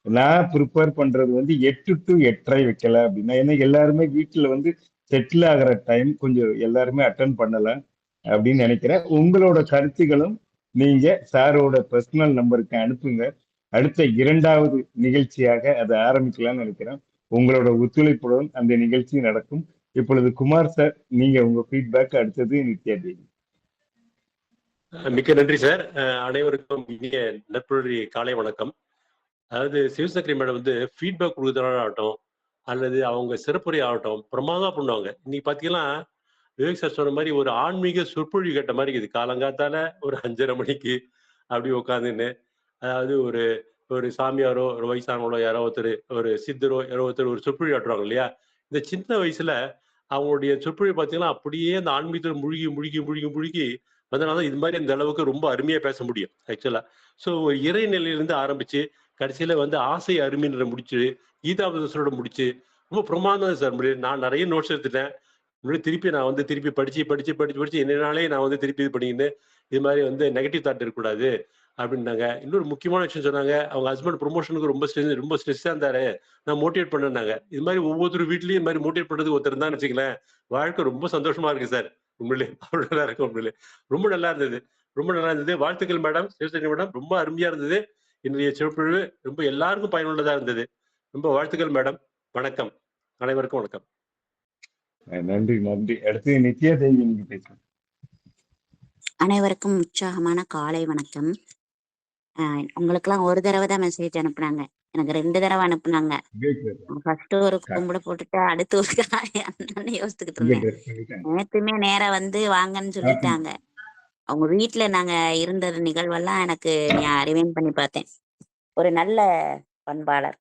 நான் ப்ரிப்பேர் பண்றது வந்து 8 to 8:30 வைக்கலாம் அப்படின்னா, ஏன்னா எல்லாருமே வீட்டுல வந்து செட்டில் ஆகிற டைம் கொஞ்சம் எல்லாருமே அட்டன் பண்ணலாம் அப்படின்னு நினைக்கிறேன். உங்களோட கருத்துகளும் நீங்க சாரோட பர்சனல் நம்பருக்கு அனுப்புங்க. அடுத்த 2வது நிகழ்ச்சியாக அதை ஆரம்பிக்கலாம்னு நினைக்கிறேன். உங்களோட ஒத்துழைப்புடன் அந்த நிகழ்ச்சி நடக்கும். இப்பொழுது குமார் சார், நீங்க உங்க ஃபீட்பேக், அடுத்தது நித்யா தேவி. மிக்க நன்றி சார். அனைவருக்கும் இனிய நட்புறி காலை வணக்கம். அதாவது சிவசங்கரி மேடம் வந்து ஃபீட்பேக் கொடுக்குறதா ஆகட்டும் அல்லது அவங்க சிறப்புரை ஆகட்டும் பிரமாதமா பண்ணுவாங்க. இன்னைக்கு பார்த்தீங்கன்னா விவேக் சார் சொன்ன மாதிரி ஒரு ஆன்மீக சொற்பொழிவு கேட்ட மாதிரி இருக்குது. காலங்காத்தால ஒரு 5:30 மணிக்கு அப்படி உட்காந்துன்னு, அதாவது ஒரு ஒரு சாமியாரோ ஒரு வயசானவங்களோ யாரோ ஒருத்தர், ஒரு சித்தரோ யாரோ ஒருத்தர் ஒரு சொற்பொழிவு ஆட்டுறாங்க இல்லையா? இந்த சின்ன வயசுல அவங்களுடைய சொற்பொழிவு பார்த்தீங்கன்னா அப்படியே அந்த ஆன்மீகத்தில் முழுகி முழுகி முழுகி முழுகி அதனால இது மாதிரி இந்த அளவுக்கு ரொம்ப அருமையா பேச முடியும் ஆக்சுவலா. ஸோ ஒரு இறைநிலையிலிருந்து ஆரம்பிச்சு கடைசியில வந்து ஆசை அருமைன்ற முடிச்சு கீதாபதோட முடிச்சு ரொம்ப பிரமாதம் சார். நான் நிறைய நோட்ஸ் எடுத்துட்டேன். திருப்பி நான் வந்து திருப்பி படிச்சு படிச்சு படிச்சு படிச்சு என்னனாலே நான் வந்து திருப்பி இது பண்ணிக்கின்னு இது மாதிரி வந்து நெகட்டிவ் தாட் இருக்கக்கூடாது அப்படின்னாங்க. இன்னொரு முக்கியமான விஷயம் சொன்னாங்க, அவங்க ஹஸ்பண்ட் ப்ரொமோஷனுக்கு ரொம்ப ஸ்ட்ரெஸ்ஸா இருந்தாரு, நான் மோட்டிவேட் பண்ணேன்னாங்க. இது மாதிரி ஒவ்வொருத்தர் வீட்லயும் இது மாதிரி மோட்டிவேட் பண்றதுக்கு ஒருத்தர் தான் வச்சுக்கலேன், வாழ்க்கை ரொம்ப சந்தோஷமா இருக்கு சார். உண்மையிலே அவ்வளவு நல்லா இருக்கும். உண்மையிலே ரொம்ப நல்லா இருந்தது, ரொம்ப நல்லா இருந்தது. வாழ்த்துக்கள் மேடம், சிவசங்கரி மேடம், ரொம்ப அருமையா இருந்தது. இன்றைய சொற்பொழிவு ரொம்ப எல்லாருக்கும் பயனுள்ளதா இருந்தது. ரொம்ப வாழ்த்துக்கள் மேடம். வணக்கம், அனைவருக்கும் வணக்கம். நன்றி நன்றி. அடுத்து நித்யா தேவி, நீங்க பேசுங்க. அனைவருக்கும் உற்சாகமான காலை வணக்கம். உங்களுக்கெல்லாம் ஒரு தடவை தான் மெசேஜ் அனுப்புனாங்க, எனக்கு 2 தடவை அனுப்புனாங்க. ஃபர்ஸ்ட் ஒரு கும்பிட போட்டுட்டு அடுத்து ஒரு யோசிச்சுக்கிட்டு இருந்தேன். நேத்துமே நேரம் வந்து வாங்கன்னு சொல்லிட்டாங்க. அவங்க வீட்டுல நாங்க இருந்த நிகழ்வெல்லாம் எனக்கு ரிவைண்ட் பண்ணி பார்த்தேன். ஒரு நல்ல பண்பாளர்.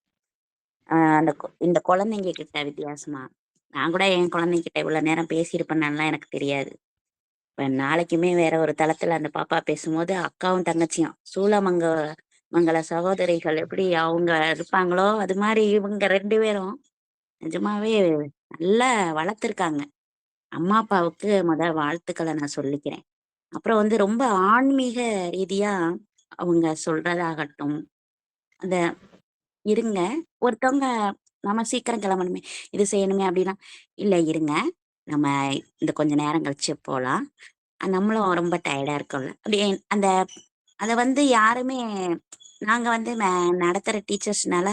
இந்த குழந்தைங்க கிட்ட வித்தியாசமா நான் கூட என் குழந்தைங்கிட்ட இவ்வளவு நேரம் பேசியிருப்பேன்னா எனக்கு தெரியாது. இப்ப நாளைக்குமே வேற ஒரு தளத்துல அந்த பாப்பா பேசும்போது அக்காவும் தங்கச்சியும் மங்கள சகோதரிகள் எப்படி அவங்க இருப்பாங்களோ அது மாதிரி இவங்க 2 பேரும் நிஜமாவே நல்லா வளர்த்துருக்காங்க. அம்மா அப்பாவுக்கு வாழ்த்துக்களை நான் சொல்லிக்கிறேன். அப்புறம் வந்து ரொம்ப ஆன்மீக ரீதியா அவங்க சொல்றதாகட்டும், அந்த இருங்க ஒருத்தவங்க நம்ம சீக்கிரம் கிளம்பணுமே இது செய்யணுமே அப்படின்னா, இல்ல இருங்க நம்ம இந்த கொஞ்ச நேரம் கழிச்சு போலாம், நம்மளும் ரொம்ப டயர்டா இருக்கோம்ல அப்படி அந்த அதை வந்து யாருமே நாங்க வந்து நடத்துற டீச்சர்ஸ்னால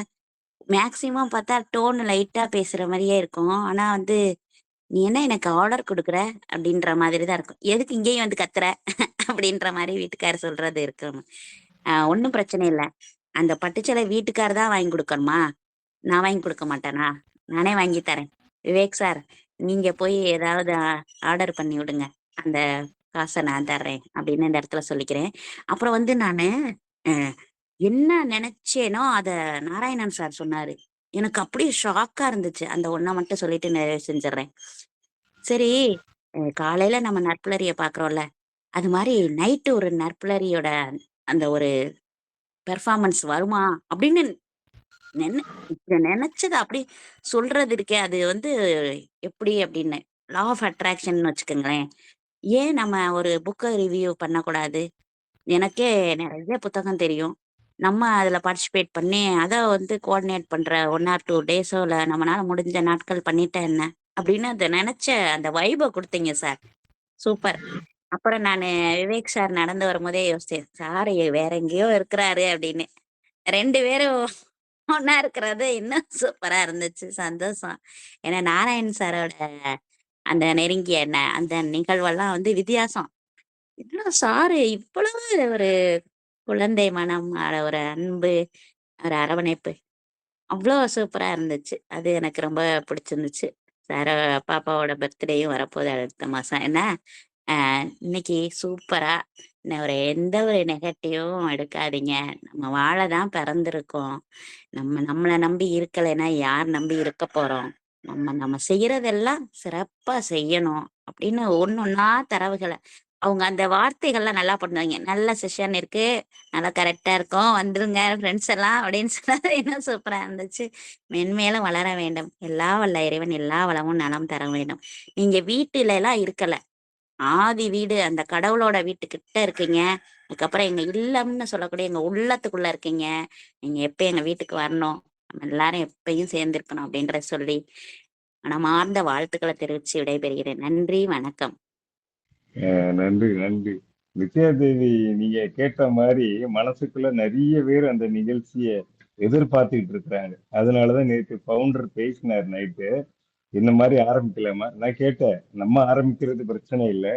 மேக்சிமம் பார்த்தா டோன் லைட்டா பேசுற மாதிரியே இருக்கும். ஆனா வந்து நீ என்ன எனக்கு ஆர்டர் கொடுக்குற அப்படின்ற மாதிரி தான் இருக்கும். எதுக்கு இங்கேயும் வந்து கத்துற அப்படின்ற மாதிரி வீட்டுக்காரர் சொல்றது இருக்கும். ஒன்றும் பிரச்சனை இல்லை, அந்த பட்டுச்சலை வீட்டுக்காரர் தான் வாங்கி கொடுக்கணுமா, நான் வாங்கி கொடுக்க மாட்டேனா, நானே வாங்கி தரேன். விவேக் சார் நீங்க போய் ஏதாவது ஆர்டர் பண்ணி விடுங்க, அந்த காசை நான் தர்றேன் அப்படின்னு இந்த இடத்துல சொல்லிக்கிறேன். அப்புறம் வந்து நானு என்ன நினைச்சேனோ அத நாராயணன் சார் சொன்னாரு, எனக்கு அப்படியே ஷாக்கா இருந்துச்சு. அந்த ஒன்றை மட்டும் சொல்லிட்டு நிறைவு செஞ்சிடறேன். சரி, காலையில நம்ம நற்புலரிய பாக்குறோம்ல, அது மாதிரி நைட்டு ஒரு நற்புலரியோட அந்த ஒரு பெர்ஃபார்மன்ஸ் வருமா அப்படின்னு நினைச்சது அப்படி சொல்றது இருக்கே, அது வந்து எப்படி அப்படின்னு லா ஆஃப் அட்ராக்ஷன் வச்சுக்கோங்களேன். ஏன் நம்ம ஒரு புக்கை ரிவ்யூ பண்ணக்கூடாது? எனக்கே நிறைய புத்தகம் தெரியும், நம்ம அதுல பார்ட்டிசிபேட் பண்ணி அதை வந்து கோஆர்டினேட் பண்ற 1 or 2 டேஸோ இல்ல நம்மளால முடிஞ்ச நாட்கள் பண்ணிட்டேன் என்ன அப்படின்னு அதை நினைச்ச அந்த வைபை கொடுத்தீங்க சார், சூப்பர். அப்புறம் நான் விவேக் சார் நடந்து வரும்போதே யோசிச்சேன், சார் வேற எங்கேயோ இருக்கிறாரு அப்படின்னு. 2 பேரும் ஒன்னா இருக்கிறது இன்னும் சூப்பரா இருந்துச்சு, சந்தோஷம். ஏன்னா நாராயண் சாரோட அந்த நெருங்கிய அந்த நிகழ்வெல்லாம் வந்து வித்தியாசம். இன்னும் சாரு இவ்வளவு ஒரு குழந்தை மனம், ஒரு அன்பு, ஒரு அரவணைப்பு அவ்வளோ சூப்பரா இருந்துச்சு. அது எனக்கு ரொம்ப பிடிச்சிருந்துச்சு. சார பாப்பாவோட பர்த்டேயும் வரப்போகுது அடுத்த மாசம். என்ன இன்னைக்கு சூப்பரா எந்த ஒரு நெகட்டிவும் எடுக்காதீங்க. நம்ம வாழதான் பிறந்திருக்கோம். நம்மளை நம்பி இருக்கலைன்னா யார் நம்பி இருக்க போறோம்? நம்ம செய்யறதெல்லாம் சிறப்பா செய்யணும் அப்படின்னு ஒன்னொன்னா தரவுகளை அவங்க அந்த வார்த்தைகள்லாம் நல்லா பண்ணுவாங்க. நல்ல செஷன் இருக்கு, நல்லா கரெக்டா இருக்கும், வந்துருங்க ஃப்ரெண்ட்ஸ் எல்லாம் அப்படின்னு சொன்னது இன்னும் சூப்பரா இருந்துச்சு. மென்மேலும் வளர வேண்டும். எல்லா வல்ல இறைவன் எல்லா வளமும் நலம் தர வேண்டும். நீங்க வீட்டுல எல்லாம் இருக்கல, ஆதி வீடு அந்த கடவுளோட வீட்டுக்கிட்ட இருக்கீங்க. அதுக்கப்புறம் எங்க இல்லம்னு சொல்லக்கூடிய எங்க உள்ளத்துக்குள்ள இருக்கீங்க. நீங்க எப்ப எங்க வீட்டுக்கு வரணும், நம்ம எல்லாரும் எப்பயும் சேர்ந்திருக்கணும் அப்படின்ற சொல்லி மனமார்ந்த வாழ்த்துக்களை தெரிவிச்சு விடைபெறுகிறேன். நன்றி, வணக்கம். நன்றி நன்றி. வித்யாதேவி நீங்க கேட்ட மாதிரி மனசுக்குள்ள நிறைய பேர் அந்த நிகழ்ச்சியை எதிர்பார்த்துக்கிட்டு இருக்கிறாங்க. அதனாலதான் நேற்று ஃபவுண்டர் பேசினார் நைட்டு. இந்த மாதிரி ஆரம்பிக்கலாமா? நான் கேட்டேன், நம்ம ஆரம்பிக்கிறது பிரச்சனை இல்லை.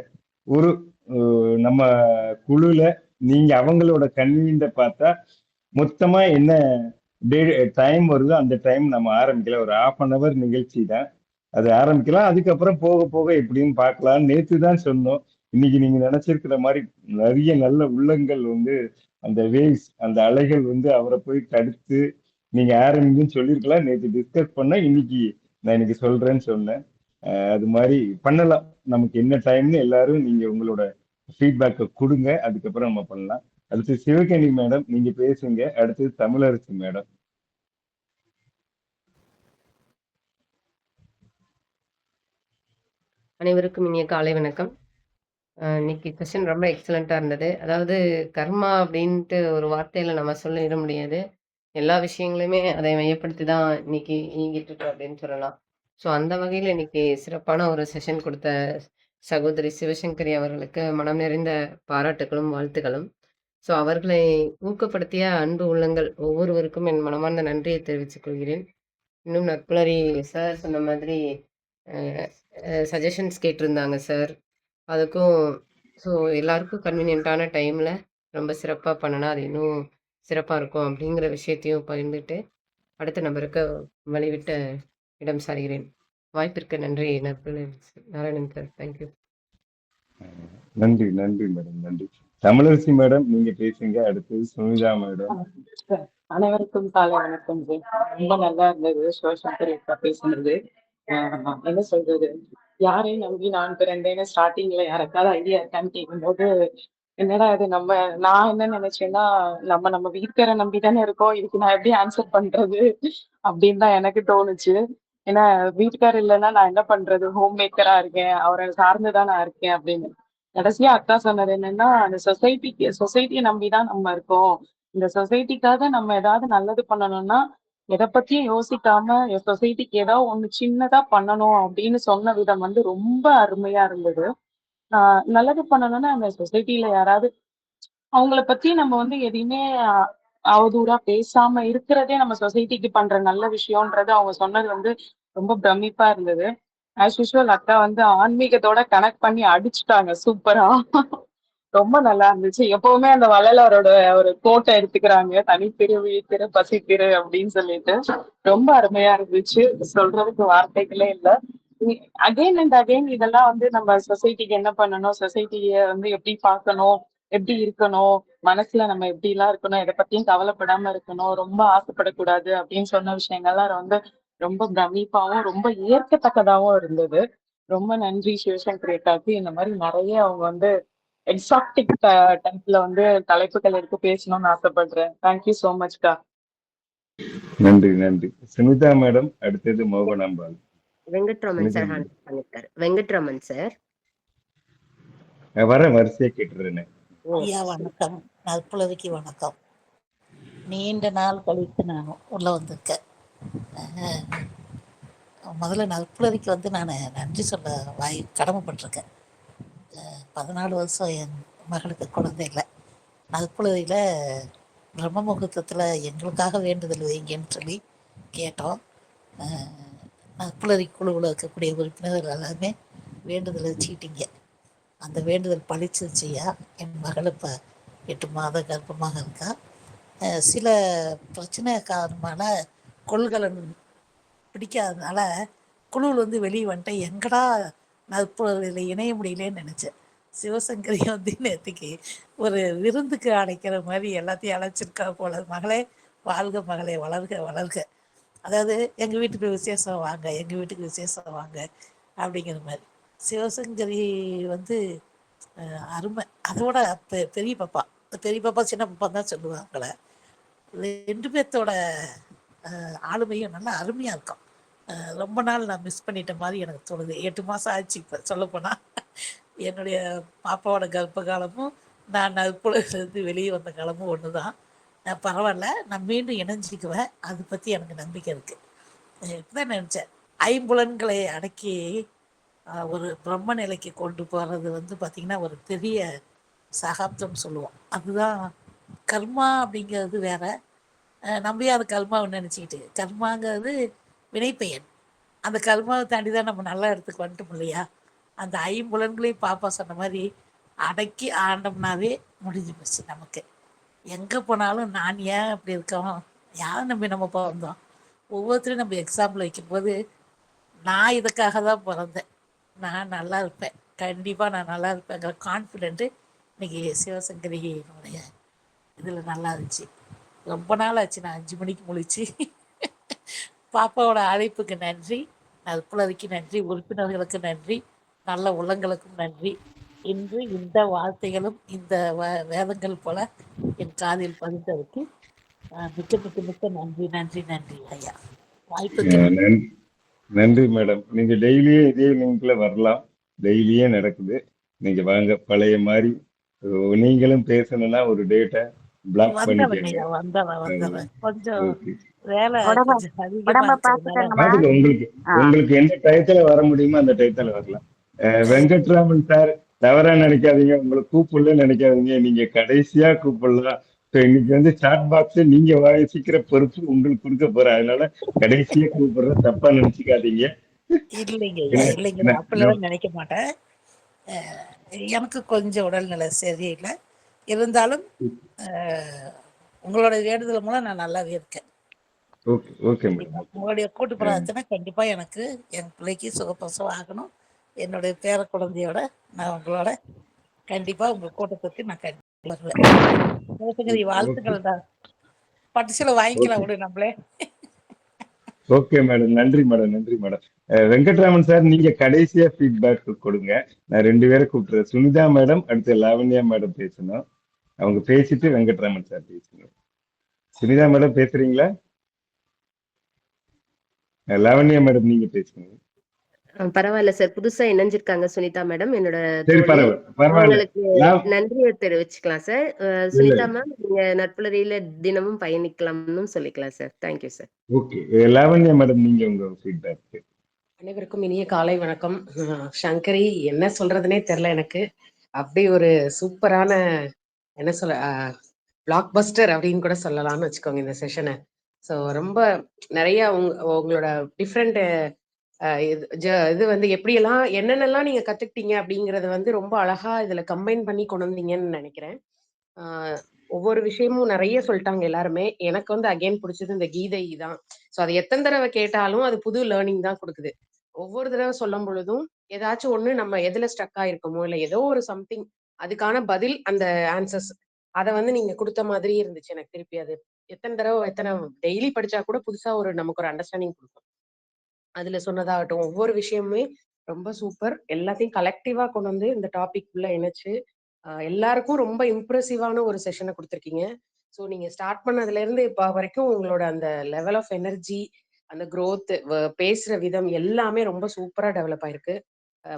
ஒரு நம்ம குழுல நீங்க அவங்களோட கன்வீனியன்ட பார்த்தா மொத்தமா என்ன டைம் வருதோ அந்த டைம் நம்ம ஆரம்பிக்கலாம். ஒரு 1/2 நிகழ்ச்சி தான், அது ஆரம்பிக்கலாம். அதுக்கப்புறம் போக போக எப்படின்னு பார்க்கலாம். நேத்து தான் சொன்னோம். இன்னைக்கு நீங்க நினைச்சிருக்கிற மாதிரி நிறைய நல்ல உள்ளங்கள் வந்து அந்த வேவ்ஸ், அந்த அலைகள் வந்து அவரை போய் தடுத்து நீங்க ஆரம்பிங்கன்னு சொல்லியிருக்கலாம். நேற்று டிஸ்கஸ் பண்ண, நான் இன்னைக்கு சொல்றேன்னு சொன்னேன். அது மாதிரி பண்ணலாம். நமக்கு என்ன டைம்னு எல்லாரும் நீங்க உங்களோட ஃபீட்பேக்கை கொடுங்க, அதுக்கப்புறம் நம்ம பண்ணலாம். அடுத்து சிவகணி மேடம் நீங்க பேசுங்க. அடுத்தது தமிழரசி மேடம். அனைவருக்கும் இனிய காலை வணக்கம். இன்னைக்கு செஷன் ரொம்ப எக்ஸலண்டா இருந்தது. அதாவது கர்மா அப்படின்ட்டு ஒரு வார்த்தையில நம்ம சொல்லிட முடியாது. எல்லா விஷயங்களுமே அதை மையப்படுத்தி தான் இன்னைக்கு இயங்கிட்டு இருக்கு அப்படின்னு சொல்லலாம். ஸோ அந்த வகையில் இன்னைக்கு சிறப்பான ஒரு செஷன் கொடுத்த சகோதரி சிவசங்கரி அவர்களுக்கு மனம் நிறைந்த பாராட்டுகளும் வாழ்த்துக்களும். ஸோ அவர்களை ஊக்கப்படுத்திய அன்பு உள்ளங்கள் ஒவ்வொருவருக்கும் என் மனமார்ந்த நன்றியை தெரிவித்துக் கொள்கிறேன். இன்னும் நட்புலரி சார் சொன்ன மாதிரி சஜஷன்ஸ் கேட்டிருந்தாங்க சார். அதுக்கும் ஸோ எல்லாருக்கும் கன்வீனியன்ட்டான டைமில் ரொம்ப சிறப்பாக பண்ணினா அது இன்னும் சிறப்பாக இருக்கும் அப்படிங்கிற விஷயத்தையும் பகிர்ந்துட்டு அடுத்த நபருக்கு வழிவிட்ட இடம் சாருகிறேன். வாய்ப்பிற்கு நன்றி நாராயணன் சார். தேங்க்யூ. நன்றி நன்றி மேடம், நன்றி. தமிழரசி மேடம் நீங்க பேசுங்க. அடுத்தது சுனிதா மேடம். அனைவருக்கும் காலை வணக்கம். ரொம்ப நல்லா இருந்தது சிவசங்கர் பேசுனது. என்ன சொல்றது, யாரையும் நம்பி நான் பிறந்தேன்னு ஸ்டார்டிங்ல யாருக்காவது ஐடியா இருக்கான்னு கேட்கும்போது, என்னடா இது நான் என்ன நினைச்சேன்னா, நம்ம வீட்டுக்கார நம்பி தானே இருக்கோம், இதுக்கு நான் எப்படி ஆன்சர் பண்றது அப்படின்னு தான் எனக்கு தோணுச்சு. ஏன்னா வீட்டுக்காரர் இல்லைன்னா நான் என்ன பண்றது, ஹோம் மேக்கரா இருக்கேன், அவரை சார்ந்துதான் நான் இருக்கேன் அப்படின்னு. கடைசியா அக்கா சொன்னது என்னன்னா, அந்த சொசைட்டியை நம்பிதான் நம்ம இருக்கோம். இந்த சொசைட்டிக்காக நம்ம ஏதாவது நல்லது பண்ணணும்னா எதை பத்தியும் யோசிக்காம சொசைட்டிக்கு ஏதாவது ஒண்ணு சின்னதா பண்ணணும் அப்படின்னு சொன்ன விதம் வந்து ரொம்ப அருமையா இருந்தது. நல்லது பண்ணணும்னா அந்த சொசைட்டில யாராவது அவங்கள பத்தி நம்ம வந்து எதையுமே அவதூறா பேசாம இருக்கிறதே நம்ம சொசைட்டிக்கு பண்ற நல்ல விஷயம்ன்றது அவங்க சொன்னது வந்து ரொம்ப பிரமிப்பா இருந்தது. ஆஸ் யூஷுவல் அக்கா வந்து ஆன்மீகத்தோட கனெக்ட் பண்ணி அடிச்சுட்டாங்க சூப்பரா. ரொம்ப நல்லா இருந்துச்சு. எப்பவுமே அந்த வள்ளலாரோட ஒரு கோட்டை எடுத்துக்கிறாங்க, தனித்திரு விழித்திரு பசித்திரு அப்படின்னு சொல்லிட்டு. ரொம்ப அருமையா இருந்துச்சு, சொல்றதுக்கு வார்த்தைகளே இல்ல. அகைன் அண்ட் அகைன் இதெல்லாம் வந்து நம்ம சொசைட்டிக்கு என்ன பண்ணணும், சொசைட்டிய வந்து எப்படி பார்க்கணும், எப்படி இருக்கணும், மனசுல நம்ம எப்படி எல்லாம் இருக்கணும், எதை பத்தியும் கவலைப்படாம இருக்கணும், ரொம்ப ஆசைப்படக்கூடாது அப்படின்னு சொன்ன விஷயங்கள்லாம் வந்து ரொம்ப பிரமிப்பாவும் ரொம்ப ஏற்கத்தக்கதாவும் இருந்தது. ரொம்ப நன்றி சிவசங்கரி அக்காவுக்கு. இந்த மாதிரி நிறைய அவங்க வந்து எக்ஸாக்டிக் டைப்ல வந்து தலைப்புகள் எடுத்து பேசணும்னு ஆசைப்படுறேன். தேங்க்யூ சோ மச்க்கா. நன்றி நன்றி. சுனிதா மேடம் அடுத்தது மோகனாம்பாள். வெங்கட்ராமன் சார் ஹேண்ட் பண்ணிருக்காரு. வெங்கட்ராமன் சார் வர வரிசையை கேட்டுறேன். ஐயா வணக்கம், நற்புலவிக்கு வணக்கம். நீண்ட நாள் கழித்து நான் உள்ள வந்திருக்கேன். முதல்ல நற்புலவிக்கு வந்து நான் நன்றி சொல்ல கடமைப்பட்டிருக்கேன். 14 வருஷம் என் மகளுக்கு குழந்தை இல்லை. நற்புலவியில் பிரம்ம முகூர்த்தத்தில் எங்களுக்காக வேண்டுதல் வைங்கன்னு சொல்லி கேட்டோம். நற்புலவி குழுவில் இருக்கக்கூடிய உறுப்பினர்கள் எல்லாமே வேண்டுதல் வச்சுக்கிட்டீங்க. அந்த வேண்டுதல் பழிச்சிருச்சியா. என் மகள் இப்போ 8 மாத கர்ப்பமாக இருக்கா. சில பிரச்சனை காரணமான கொள்கலன் பிடிக்காததுனால குழுவில் வந்து வெளியே வந்துட்டேன். எங்கடா நற்புலவியில் இணைய முடியலேன்னு நினச்சேன். சிவசங்கரி வந்து நேற்றுக்கு ஒரு விருந்துக்கு அழைக்கிற மாதிரி எல்லாத்தையும் அழைச்சிருக்கா போல. மகளே வாழ்க, மகளே வளர்க வளர்க, அதாவது எங்கள் வீட்டுக்கு விசேஷம் வாங்க, எங்கள் வீட்டுக்கு விசேஷம் வாங்க அப்படிங்கிற மாதிரி. சிவசங்கரி வந்து அருமை. அதோட பெரிய பாப்பா சின்ன பாப்பா தான் சொல்லுவாங்கள. 2 பேர்த்தோட ஆளுமையும் நல்லா அருமையாக இருக்கும். ரொம்ப நாள் நான் மிஸ் பண்ணிட்ட மாதிரி எனக்கு தோணுது. 8 மாதம் ஆச்சு. இப்போ சொல்லப்போனால் என்னுடைய பாப்பாவோட கர்ப்ப காலமும் நான் நற்புலவிலிருந்து வெளியே வந்த காலமும் ஒன்று தான். பரவாயில்ல, நான் மீண்டும் இணைஞ்சிக்குவேன். அதை பற்றி எனக்கு நம்பிக்கை இருக்குது. இப்போதான் நினச்சேன், ஐம்புலன்களை அடக்கி ஒரு பிரம்ம நிலைக்கு கொண்டு போகிறது வந்து பார்த்திங்கன்னா ஒரு பெரிய சகாப்தம் சொல்லுவோம். அதுதான் கர்மா அப்படிங்கிறது வேற. நம்பியே அது கர்மாவை நினச்சிக்கிட்டு, கர்மாங்கிறது வினைப்பெயர். அந்த கர்மாவை தாண்டி தான் நம்ம நல்ல இடத்துக்கு வந்துட்டோம் இல்லையா? அந்த ஐம்புலன்களையும் பாப்பா சொன்ன மாதிரி அடக்கி ஆண்டோம்னாவே முடிஞ்சு போச்சு நமக்கு. எங்கே போனாலும் நான் ஏன் அப்படி இருக்கோம், யாரை நம்பி நம்ம பிறந்தோம், ஒவ்வொருத்தரையும் நம்ம எக்ஸாம்பிள் வைக்கும்போது நான் இதுக்காக தான் பிறந்தேன், நான் நல்லா இருப்பேன், கண்டிப்பாக நான் நல்லா இருப்பேங்கிற கான்ஃபிடென்ட்டு இன்றைக்கி சிவசங்கரியினுடைய இதில் நல்லா இருந்துச்சு. ரொம்ப நாள் ஆச்சு நான் 5 மணிக்கு முழிச்சு. பாப்பாவோட அழைப்புக்கு நன்றி, நற்புலருக்கு நன்றி, உறுப்பினர்களுக்கு நன்றி, நல்ல உள்ளங்களுக்கும் நன்றி. இன்று இந்த வார்த்தைகளும் இந்த வேதங்கள் போல என் காதில் பதிந்ததற்கு மிக்க நன்றி நன்றி நன்றி ஐயா. வாய்ப்புக்கு நன்றி மேடம். நீங்க டெய்லியே இதே லிங்க்ல வரலாம், டெய்லியே நடக்குது. நீங்க வாங்க, பழைய மாதிரி நீங்களும் பேசணும்னா ஒரு டேட்டை பிளாக் பண்ணிக்கங்க. கொஞ்சம் வேலை கொஞ்சம் உடம்ப அதிகமா பாத்துக்கங்கம்மா. உங்களுக்கு எந்த டயத்துல வர முடியுமோ அந்த டயத்துல வரலாம். வெங்கட்ராமன் சார், தவறா நினைக்காதீங்க, உங்களை கூப்பிடலன்னு நினைக்காதீங்க, நீங்க கடைசியா கூப்பிடலாம். இன்னைக்கு வந்து சாட் பாக்ஸ் நீங்க வாசிக்கிற பொறுப்பு உங்களுக்கு கொடுக்க போறேன், அதனால கடைசியா கூப்பிடுற, தப்பா நினைச்சுக்காதீங்க. இல்லைங்க அப்படிலாம் நினைக்க மாட்டேன். எனக்கு கொஞ்சம் உடல்நிலை சரியில்லை, இருந்தாலும் உங்களோட வேண்டுதல் மூலம் நான் நல்லாவே இருக்கேன். உங்களுடைய கூட்டு பிரார்த்தனை கண்டிப்பா எனக்கு என் பிள்ளைக்கு சுகப்பிரசவம் ஆகணும். என்னுடைய பேர குழந்தையோட நான் உங்களோட கண்டிப்பா உங்க கூட்டத்துக்கு நான் கண்டிப்பா வருவேன். வாழ்த்துக்கள் தான். பட்டுசில வாங்கிக்கலாம் விடு நம்மளே. ஓகே மேடம், நன்றி மேடம், நன்றி மேடம். வெங்கட்ராமன் சார், நீங்க கடைசியா ஃபீட்பேக் கொடுங்க. நான் 2 பேரை கூப்பிட்டுறேன். சுனிதா மேடம், அடுத்து லாவண்யா மேடம் பேசணும். அவங்க பேசிட்டு வெங்கட்ராமன் சார் பேசணும். சுனிதா மேடம் பேசுறீங்களா? லாவண்யா மேடம் நீங்க பேசுங்க. பரவாயில்ல சார், புதுசா இணைஞ்சிருக்காங்க சுனிதா மேடம், என்னோட அவங்களுக்கு நன்றியை தெரிவிச்சுக்கலாம் சார். சுனிதா மேம், நீங்க நற்புலரியில தினமும் பயணிக்கலாம்னு சொல்லிக்கலாம் sir. Thank you sir. Okay, Lavanya madam நீங்க உங்க ஃபீட்பேக். அனைவருக்கும் இனிய காலை வணக்கம். சங்கரி, என்ன சொல்றதுனே தெரியல எனக்கு. அப்படி ஒரு சூப்பரான என்ன சொல்ல பிளாக் பஸ்டர் அப்படின்னு கூட சொல்லலாம்னு வச்சுக்கோங்க இந்த செஷனை. ஸோ ரொம்ப நிறைய உங்களோட டிஃப்ரெண்ட் இது வந்து எப்படியெல்லாம் என்னென்னலாம் நீங்க கத்துக்கிட்டீங்க அப்படிங்கறத வந்து ரொம்ப அழகா இதுல கம்பைன் பண்ணி கொண்டு வந்தீங்கன்னு நினைக்கிறேன். ஒவ்வொரு விஷயமும் நிறைய சொல்லிட்டாங்க எல்லாருமே. எனக்கு வந்து அகைன் பிடிச்சது இந்த கீதை தான். ஸோ அது எத்தனை தடவை கேட்டாலும் அது புது லேர்னிங் தான் கொடுக்குது. ஒவ்வொரு தடவை சொல்லும் பொழுதும் ஏதாச்சும் ஒண்ணு நம்ம எதுல ஸ்ட்ரக் ஆயிருக்கோமோ இல்லை ஏதோ ஒரு சம்திங் அதுக்கான பதில், அந்த ஆன்சர்ஸ் அதை வந்து நீங்க கொடுத்த மாதிரி இருந்துச்சு எனக்கு. திருப்பி அது எத்தனை தடவை எத்தனை டெய்லி படிச்சா கூட புதுசா ஒரு நமக்கு ஒரு அண்டர்ஸ்டாண்டிங் கொடுக்கும். அதுல சொன்னதாகட்டும் ஒவ்வொரு விஷயமுமே ரொம்ப சூப்பர். எல்லாத்தையும் கலெக்டிவா கொண்டு வந்து இந்த டாபிக் உள்ள இணைச்சு எல்லாருக்கும் ரொம்ப இம்ப்ரெசிவான ஒரு செஷனை கொடுத்துருக்கீங்க. ஸோ நீங்க ஸ்டார்ட் பண்ணதுல இருந்து இப்போ வரைக்கும் உங்களோட அந்த லெவல் ஆஃப் எனர்ஜி, அந்த growth, பேசுற விதம் எல்லாமே ரொம்ப சூப்பரா டெவலப் ஆயிருக்கு.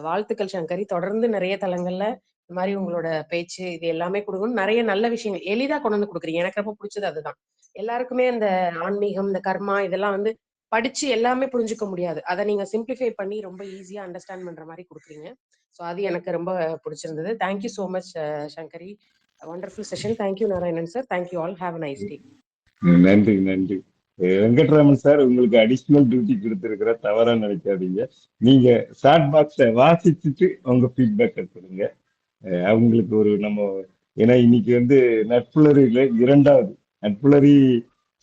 வாழ்த்துக்கள் சங்கரி. தொடர்ந்து நிறைய தளங்கள்ல இந்த மாதிரி உங்களோட பேச்சு இது எல்லாமே கொடுக்கணும். நிறைய நல்ல விஷயங்கள் எளிதா கொண்டு வந்து கொடுக்குறீங்க. எனக்கு ரொம்ப பிடிச்சது அதுதான். எல்லாருக்குமே அந்த ஆன்மீகம், இந்த கர்மா இதெல்லாம் வந்து படிச்சு எல்லாமே புரிஞ்சுக்க முடியாது. அதை நீங்க சிம்பிளிஃபை பண்ணி ரொம்ப ஈஸியா அண்டர்ஸ்டாண்ட் பண்ற மாதிரி கொடுக்குறீங்க. ஸோ அது எனக்கு ரொம்ப பிடிச்சிருந்தது. Thank you so much Sankari. Wonderful session. Thank you Narayanan sir. Thank you all. Have a nice day. நன்றி நன்றி. வெங்கட்ராமன் சார், உங்களுக்கு அடிஷனல் டியூட்டி கொடுத்துருக்கிற, தவறா நினைக்காதீங்க. நீங்க ஷார்ட் பாக்ஸை வாசிச்சுட்டு உங்க ஃபீட்பேக் கொடுங்க. அவங்களுக்கு ஒரு நம்ம, ஏன்னா இன்னைக்கு வந்து நட்புலரியில 2வது நட்புலரி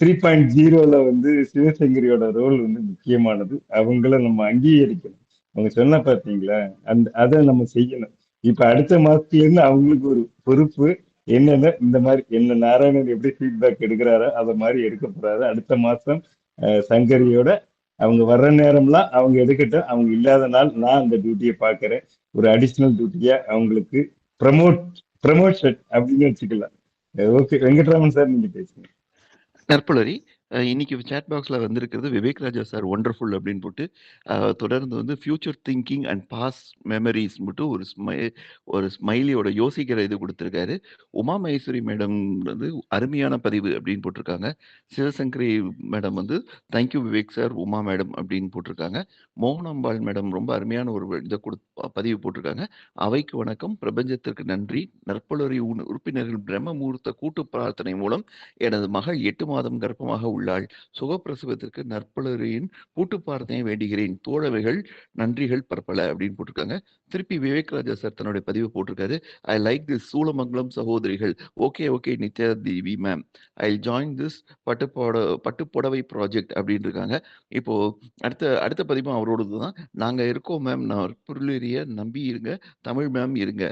3.0ல வந்து சிவசங்கரியோட ரோல் வந்து முக்கியமானது. அவங்கள நம்ம அங்கீகரிக்கணும். அவங்க சொன்ன பார்த்தீங்களா, அதை நம்ம செய்யணும். இப்ப அடுத்த மாசத்துல இருந்து அவங்களுக்கு ஒரு பொறுப்பு என்னன்னா, இந்த மாதிரி என்ன நாராயணன் எப்படி ஃபீட்பேக் எடுக்கிறாரோ அதை மாதிரி எடுக்க போறாரு. அடுத்த மாசம் சங்கரியோட அவங்க வர்ற நேரம்லாம் அவங்க எடுக்கட்டும். அவங்க இல்லாத நாள் நான் அந்த டியூட்டியை பார்க்கறேன். ஒரு அடிஷ்னல் டியூட்டியா அவங்களுக்கு ப்ரமோஷன் அப்படின்னு வச்சுக்கலாம். ஓகே, வெங்கட்ராமன் சார் நீங்க பேசுங்க. நற்புலரி, இன்னைக்கு சேட் பாக்ஸ்ல வந்திருக்கிறது விவேக் ராஜா சார் ஒண்டர்ஃபுல் அப்படின்னு போட்டு தொடர்ந்து வந்து future thinking and past memories மட்டும் ஒரு ஸ்மைலியோட யோசிக்கிற இது கொடுத்துருக்காரு. உமா மகேஸ்வரி மேடம் வந்து அருமையான பதிவு அப்படின்னு போட்டிருக்காங்க. சிவசங்கரி மேடம் வந்து thank you Vivek sir Uma madam அப்படின்னு போட்டிருக்காங்க. மோகனாம்பாள் மேடம் ரொம்ப அருமையான ஒரு இதை பதிவு போட்டிருக்காங்க. அவைக்கு வணக்கம், பிரபஞ்சத்திற்கு நன்றி. நற்புலரி உறுப்பினர்கள் பிரம்ம முகூர்த்த கூட்டு பிரார்த்தனை மூலம் எனது மகள் 8 மாதம் கர்ப்பமாக உள்ளாள். சுகப்பிரசவத்திற்கு நற்புலரியின் கூட்டு பிரார்த்தனை வேண்டுகிறேன். தோழமைகள் நன்றிகள் பரப்பல அப்படின்னு போட்டிருக்காங்க. திருப்பி விவேக் ராஜா சார் தன்னுடைய பதிவு போட்டிருக்காரு. ஐ லைக் திஸ் சூலமங்கலம் சகோதரிகள். Okay Nithya Devi ma'am, I join this பட்டுப்புடவை ப்ராஜெக்ட் அப்படின்னு இருக்காங்க. இப்போ அடுத்த பதிவும் அவரோடது தான். நாங்க இருக்கோம் மேம், நற்புலரிய நம்பி இருங்க, தமிழ் மேம் இருங்க.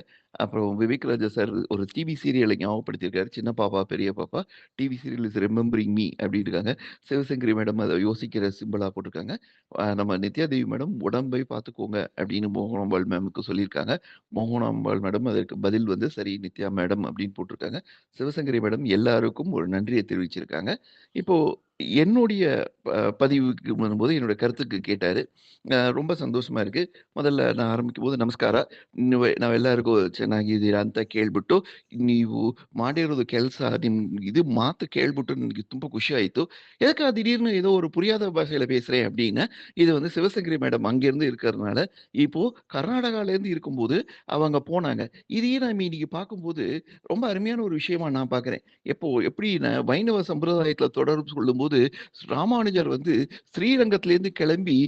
அப்புறம் விவேக் ராஜா சார் ஒரு டிவி சீரியலை ஞாபகப்படுத்தியிருக்காரு. சின்ன பாப்பா பெரிய பாப்பா TV serial is remembering me அப்படி இருக்காங்க. சிவசங்கரி மேடம் அதை யோசிக்கிற சிம்பிளா போட்டிருக்காங்க. நம்ம நித்யாதேவி மேடம் உடம்பை பார்த்துக்கோங்க அப்படின்னு மோகனாம்பாள் மேமுக்கு சொல்லியிருக்காங்க. மோகனாம்பாள் மேடம் அதற்கு பதில் வந்து சரி நித்யா மேடம் அப்படின்னு போட்டிருக்காங்க. சிவசங்கரி மேடம் எல்லாருக்கும் ஒரு நன்றியை தெரிவிச்சிருக்காங்க. இப்போ என்னுடைய பதிவுக்கு வரும்போது என்னோட கருத்துக்கு கேட்டாரு. ரொம்ப ಸಂತೋಷமா ಇருக்கு. ಮೊದಲ ನಾನು ಆರಂಭಿಸಬಹುದು. ನಮಸ್ಕಾರ. ನಾವೆಲ್ಲರಿಗೂ ಚೆನ್ನಾಗಿದ್ದೀರಾ ಅಂತ ಕೇಳ್ಬಿಟ್ಟು, ನೀವು ಮಾಡಿರೋದು ಕೆಲಸ இது ಮಾತು ಕೇಳ್ಬಿಟ್ಟು ನನಗೆ ತುಂಬಾ ಖುಷಿ ಆಯ್ತು. எதுக்கா திடீர்னு ஏதோ ஒரு புரியாத பாஷையில பேசுறேன் அப்படின்னு. இது வந்து சிவசங்கரி மேடம் அங்கேருந்து இருக்கிறதுனால, இப்போ கர்நாடகாலேருந்து இருக்கும்போது அவங்க போனாங்க. இதையே நம்ம இன்னைக்கு பார்க்கும்போது ரொம்ப அருமையான ஒரு விஷயமா நான் பார்க்குறேன். எப்படி வைணவ சம்பிரதாயத்துல தொடர்பு கொள்ளும்போது, ராமானுஜர் வந்து ஸ்ரீரங்கத்திலேருந்து கிளம்பி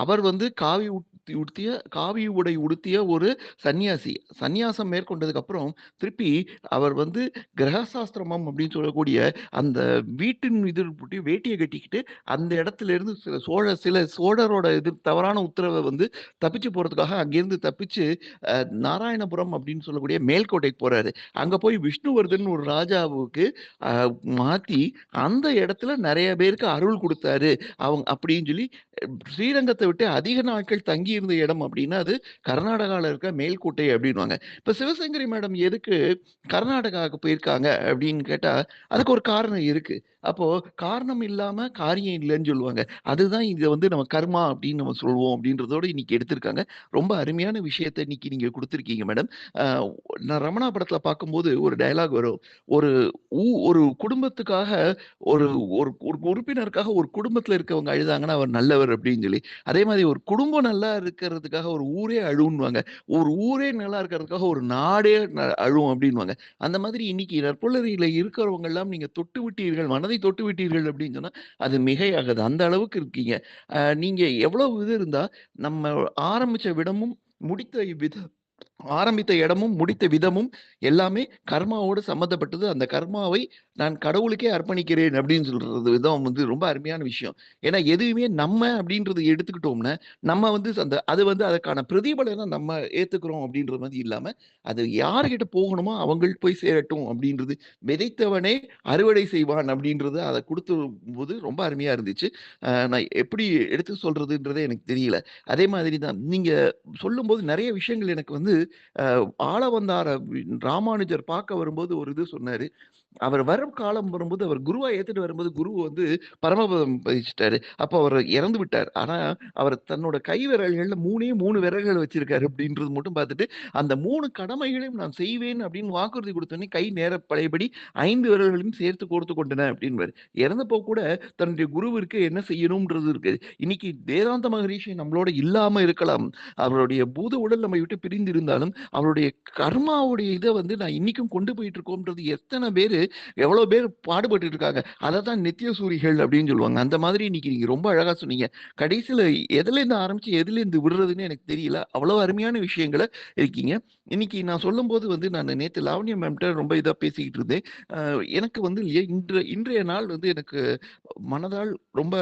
அவர் வந்து காவி உடை உடுத்திய ஒரு சன்னியாசி. சந்நியாசம் மேற்கொண்டதுக்கு அப்புறம் திருப்பி அவர் வந்து கிரகசாஸ்திரமம் அப்படின்னு சொல்லக்கூடிய அந்த வீட்டின் இது வேட்டியை கட்டிக்கிட்டு அந்த இடத்துல இருந்து சில சோழரோட இது தவறான உத்தரவை வந்து தப்பிச்சு போறதுக்காக அங்கிருந்து தப்பிச்சு நாராயணபுரம் அப்படின்னு சொல்லக்கூடிய மேல்கோட்டைக்கு போறாரு. அங்க போய் விஷ்ணுவர்தன் ஒரு ராஜாவுக்கு மாத்தி அந்த இடத்துல நிறைய பேருக்கு அருள் கொடுத்தாரு அவங்க அப்படின்னு சொல்லி. ஸ்ரீரங்கத்தை விட்டு அதிக நாட்கள் தங்கி இருந்த இடம் அப்படின்னா அது கர்நாடகாவில் இருக்க மேல்கோட்டை அப்படின்வாங்க. இப்ப சிவசங்கரி மேடம் எதுக்கு கர்நாடகாவுக்கு போயிருக்காங்க அப்படின்னு கேட்டா அதுக்கு ஒரு காரணம் இருக்கு. அப்போ காரணம் இல்லாம காரியம் இல்லைன்னு சொல்லுவாங்க. அதுதான் இதை வந்து நம்ம கர்மா அப்படின்னு நம்ம சொல்லுவோம் அப்படின்றதோட இன்னைக்கு எடுத்திருக்காங்க. ரொம்ப அருமையான விஷயத்தை இன்னைக்கு நீங்க கொடுத்துருக்கீங்க மேடம். நான் ரமணா படத்துல பார்க்கும்போது ஒரு டயலாக் வரும். ஒரு குடும்பத்துக்காக ஒரு ஒரு உறுப்பினருக்காக ஒரு குடும்பத்துல இருக்கவங்க அழுதாங்கன்னா அவர் நல்லவர் அப்படின்னு சொல்லி, அதே மாதிரி ஒரு குடும்பம் நல்லா இருக்கிறதுக்காக ஒரு ஊரே அழுவுன்னுவாங்க. ஒரு ஊரே நல்லா இருக்கிறதுக்காக ஒரு நாடே அழுவும் அப்படின்வாங்க. அந்த மாதிரி இன்னைக்கு நற்புலரியில இருக்கிறவங்க எல்லாம் நீங்க தொட்டு விட்டீர்கள், மனதை தொட்டு விட்டீர்கள் அப்படின்னு சொன்னா அது மிகையாகாது. அந்த அளவுக்கு இருக்கீங்க. நீங்க எவ்வளவு இது இருந்தா நம்ம ஆரம்பிச்ச விடமும் ஆரம்பித்த இடமும் முடித்த விதமும் எல்லாமே கர்மாவோடு சம்மந்தப்பட்டது. அந்த கர்மாவை நான் கடவுளுக்கே அர்ப்பணிக்கிறேன் அப்படின்னு சொல்றது விதம் வந்து ரொம்ப அருமையான விஷயம். ஏன்னா எதுவுமே நம்ம அப்படின்றது எடுத்துக்கிட்டோம்னா நம்ம வந்து அது வந்து அதற்கான பிரதிபலனை நம்ம ஏத்துக்கிறோம் அப்படின்றது மாதிரி இல்லாம அது யார்கிட்ட போகணுமோ அவங்களுக்கு போய் சேரட்டும் அப்படின்றது. விதைத்தவனே அறுவடை செய்வான் அப்படின்றது அதை கொடுத்த போது ரொம்ப அருமையா இருந்துச்சு. நான் எப்படி எடுத்து சொல்றதுன்றதே எனக்கு தெரியல. அதே மாதிரி தான் நீங்க சொல்லும்போது நிறைய விஷயங்கள் எனக்கு வந்து ஆளவந்தார ராமானுஜர் பார்க்க வரும்போது ஒரு இது சொன்னாரு. அவர் வரும் காலம் வரும்போது அவர் குருவா ஏத்துட்டு வரும்போது குரு வந்து பரமபதம் பதிச்சிட்டாரு. அப்போ அவர் இறந்து விட்டார். ஆனா அவர் தன்னோட கை விரல்கள்ல 3 விரல்கள் வச்சிருக்காரு அப்படின்றது மட்டும் பார்த்துட்டு அந்த 3 கடமைகளையும் நான் செய்வேன் அப்படின்னு வாக்குறுதி கொடுத்தோன்னே கை நேர பழையபடி 5 விரல்களையும் சேர்த்து கோர்த்து கொண்டன அப்படின்வாரு. இறந்தப்போ கூட தன்னுடைய குருவிற்கு என்ன செய்யணும்ன்றது இருக்கு. இன்னைக்கு வேதாந்த மகரிஷி நம்மளோட இல்லாம இருக்கலாம். அவருடைய பூத உடல் நம்மை விட்டு பிரிந்து இருந்தாலும் அவருடைய கர்மாவுடைய இதை வந்து நான் இன்னைக்கும் கொண்டு போயிட்டு இருக்கோம்ன்றது எத்தனை பேரு எவ்வளவு பேர் பாடுபட்டு இருக்காங்க. அதைதான் நித்திய சூரிகள் அப்படின்னு சொல்லுவாங்க. அந்த மாதிரி இன்னைக்கு நீங்க ரொம்ப அழகா சொன்னீங்க. கடைசியில எதுல இருந்து ஆரம்பிச்சு எதுல இருந்து விடுறதுன்னு எனக்கு தெரியல. அவ்வளவு அருமையான விஷயங்களை இருக்கீங்க. இன்னைக்கு நான் சொல்லும் போது வந்து நான் நேற்று லாவண்யா மேம்கிட்ட ரொம்ப இதா பேசிக்கிட்டு இருந்தேன். எனக்கு வந்து இன்றைய நாள் வந்து எனக்கு மனதால் ரொம்ப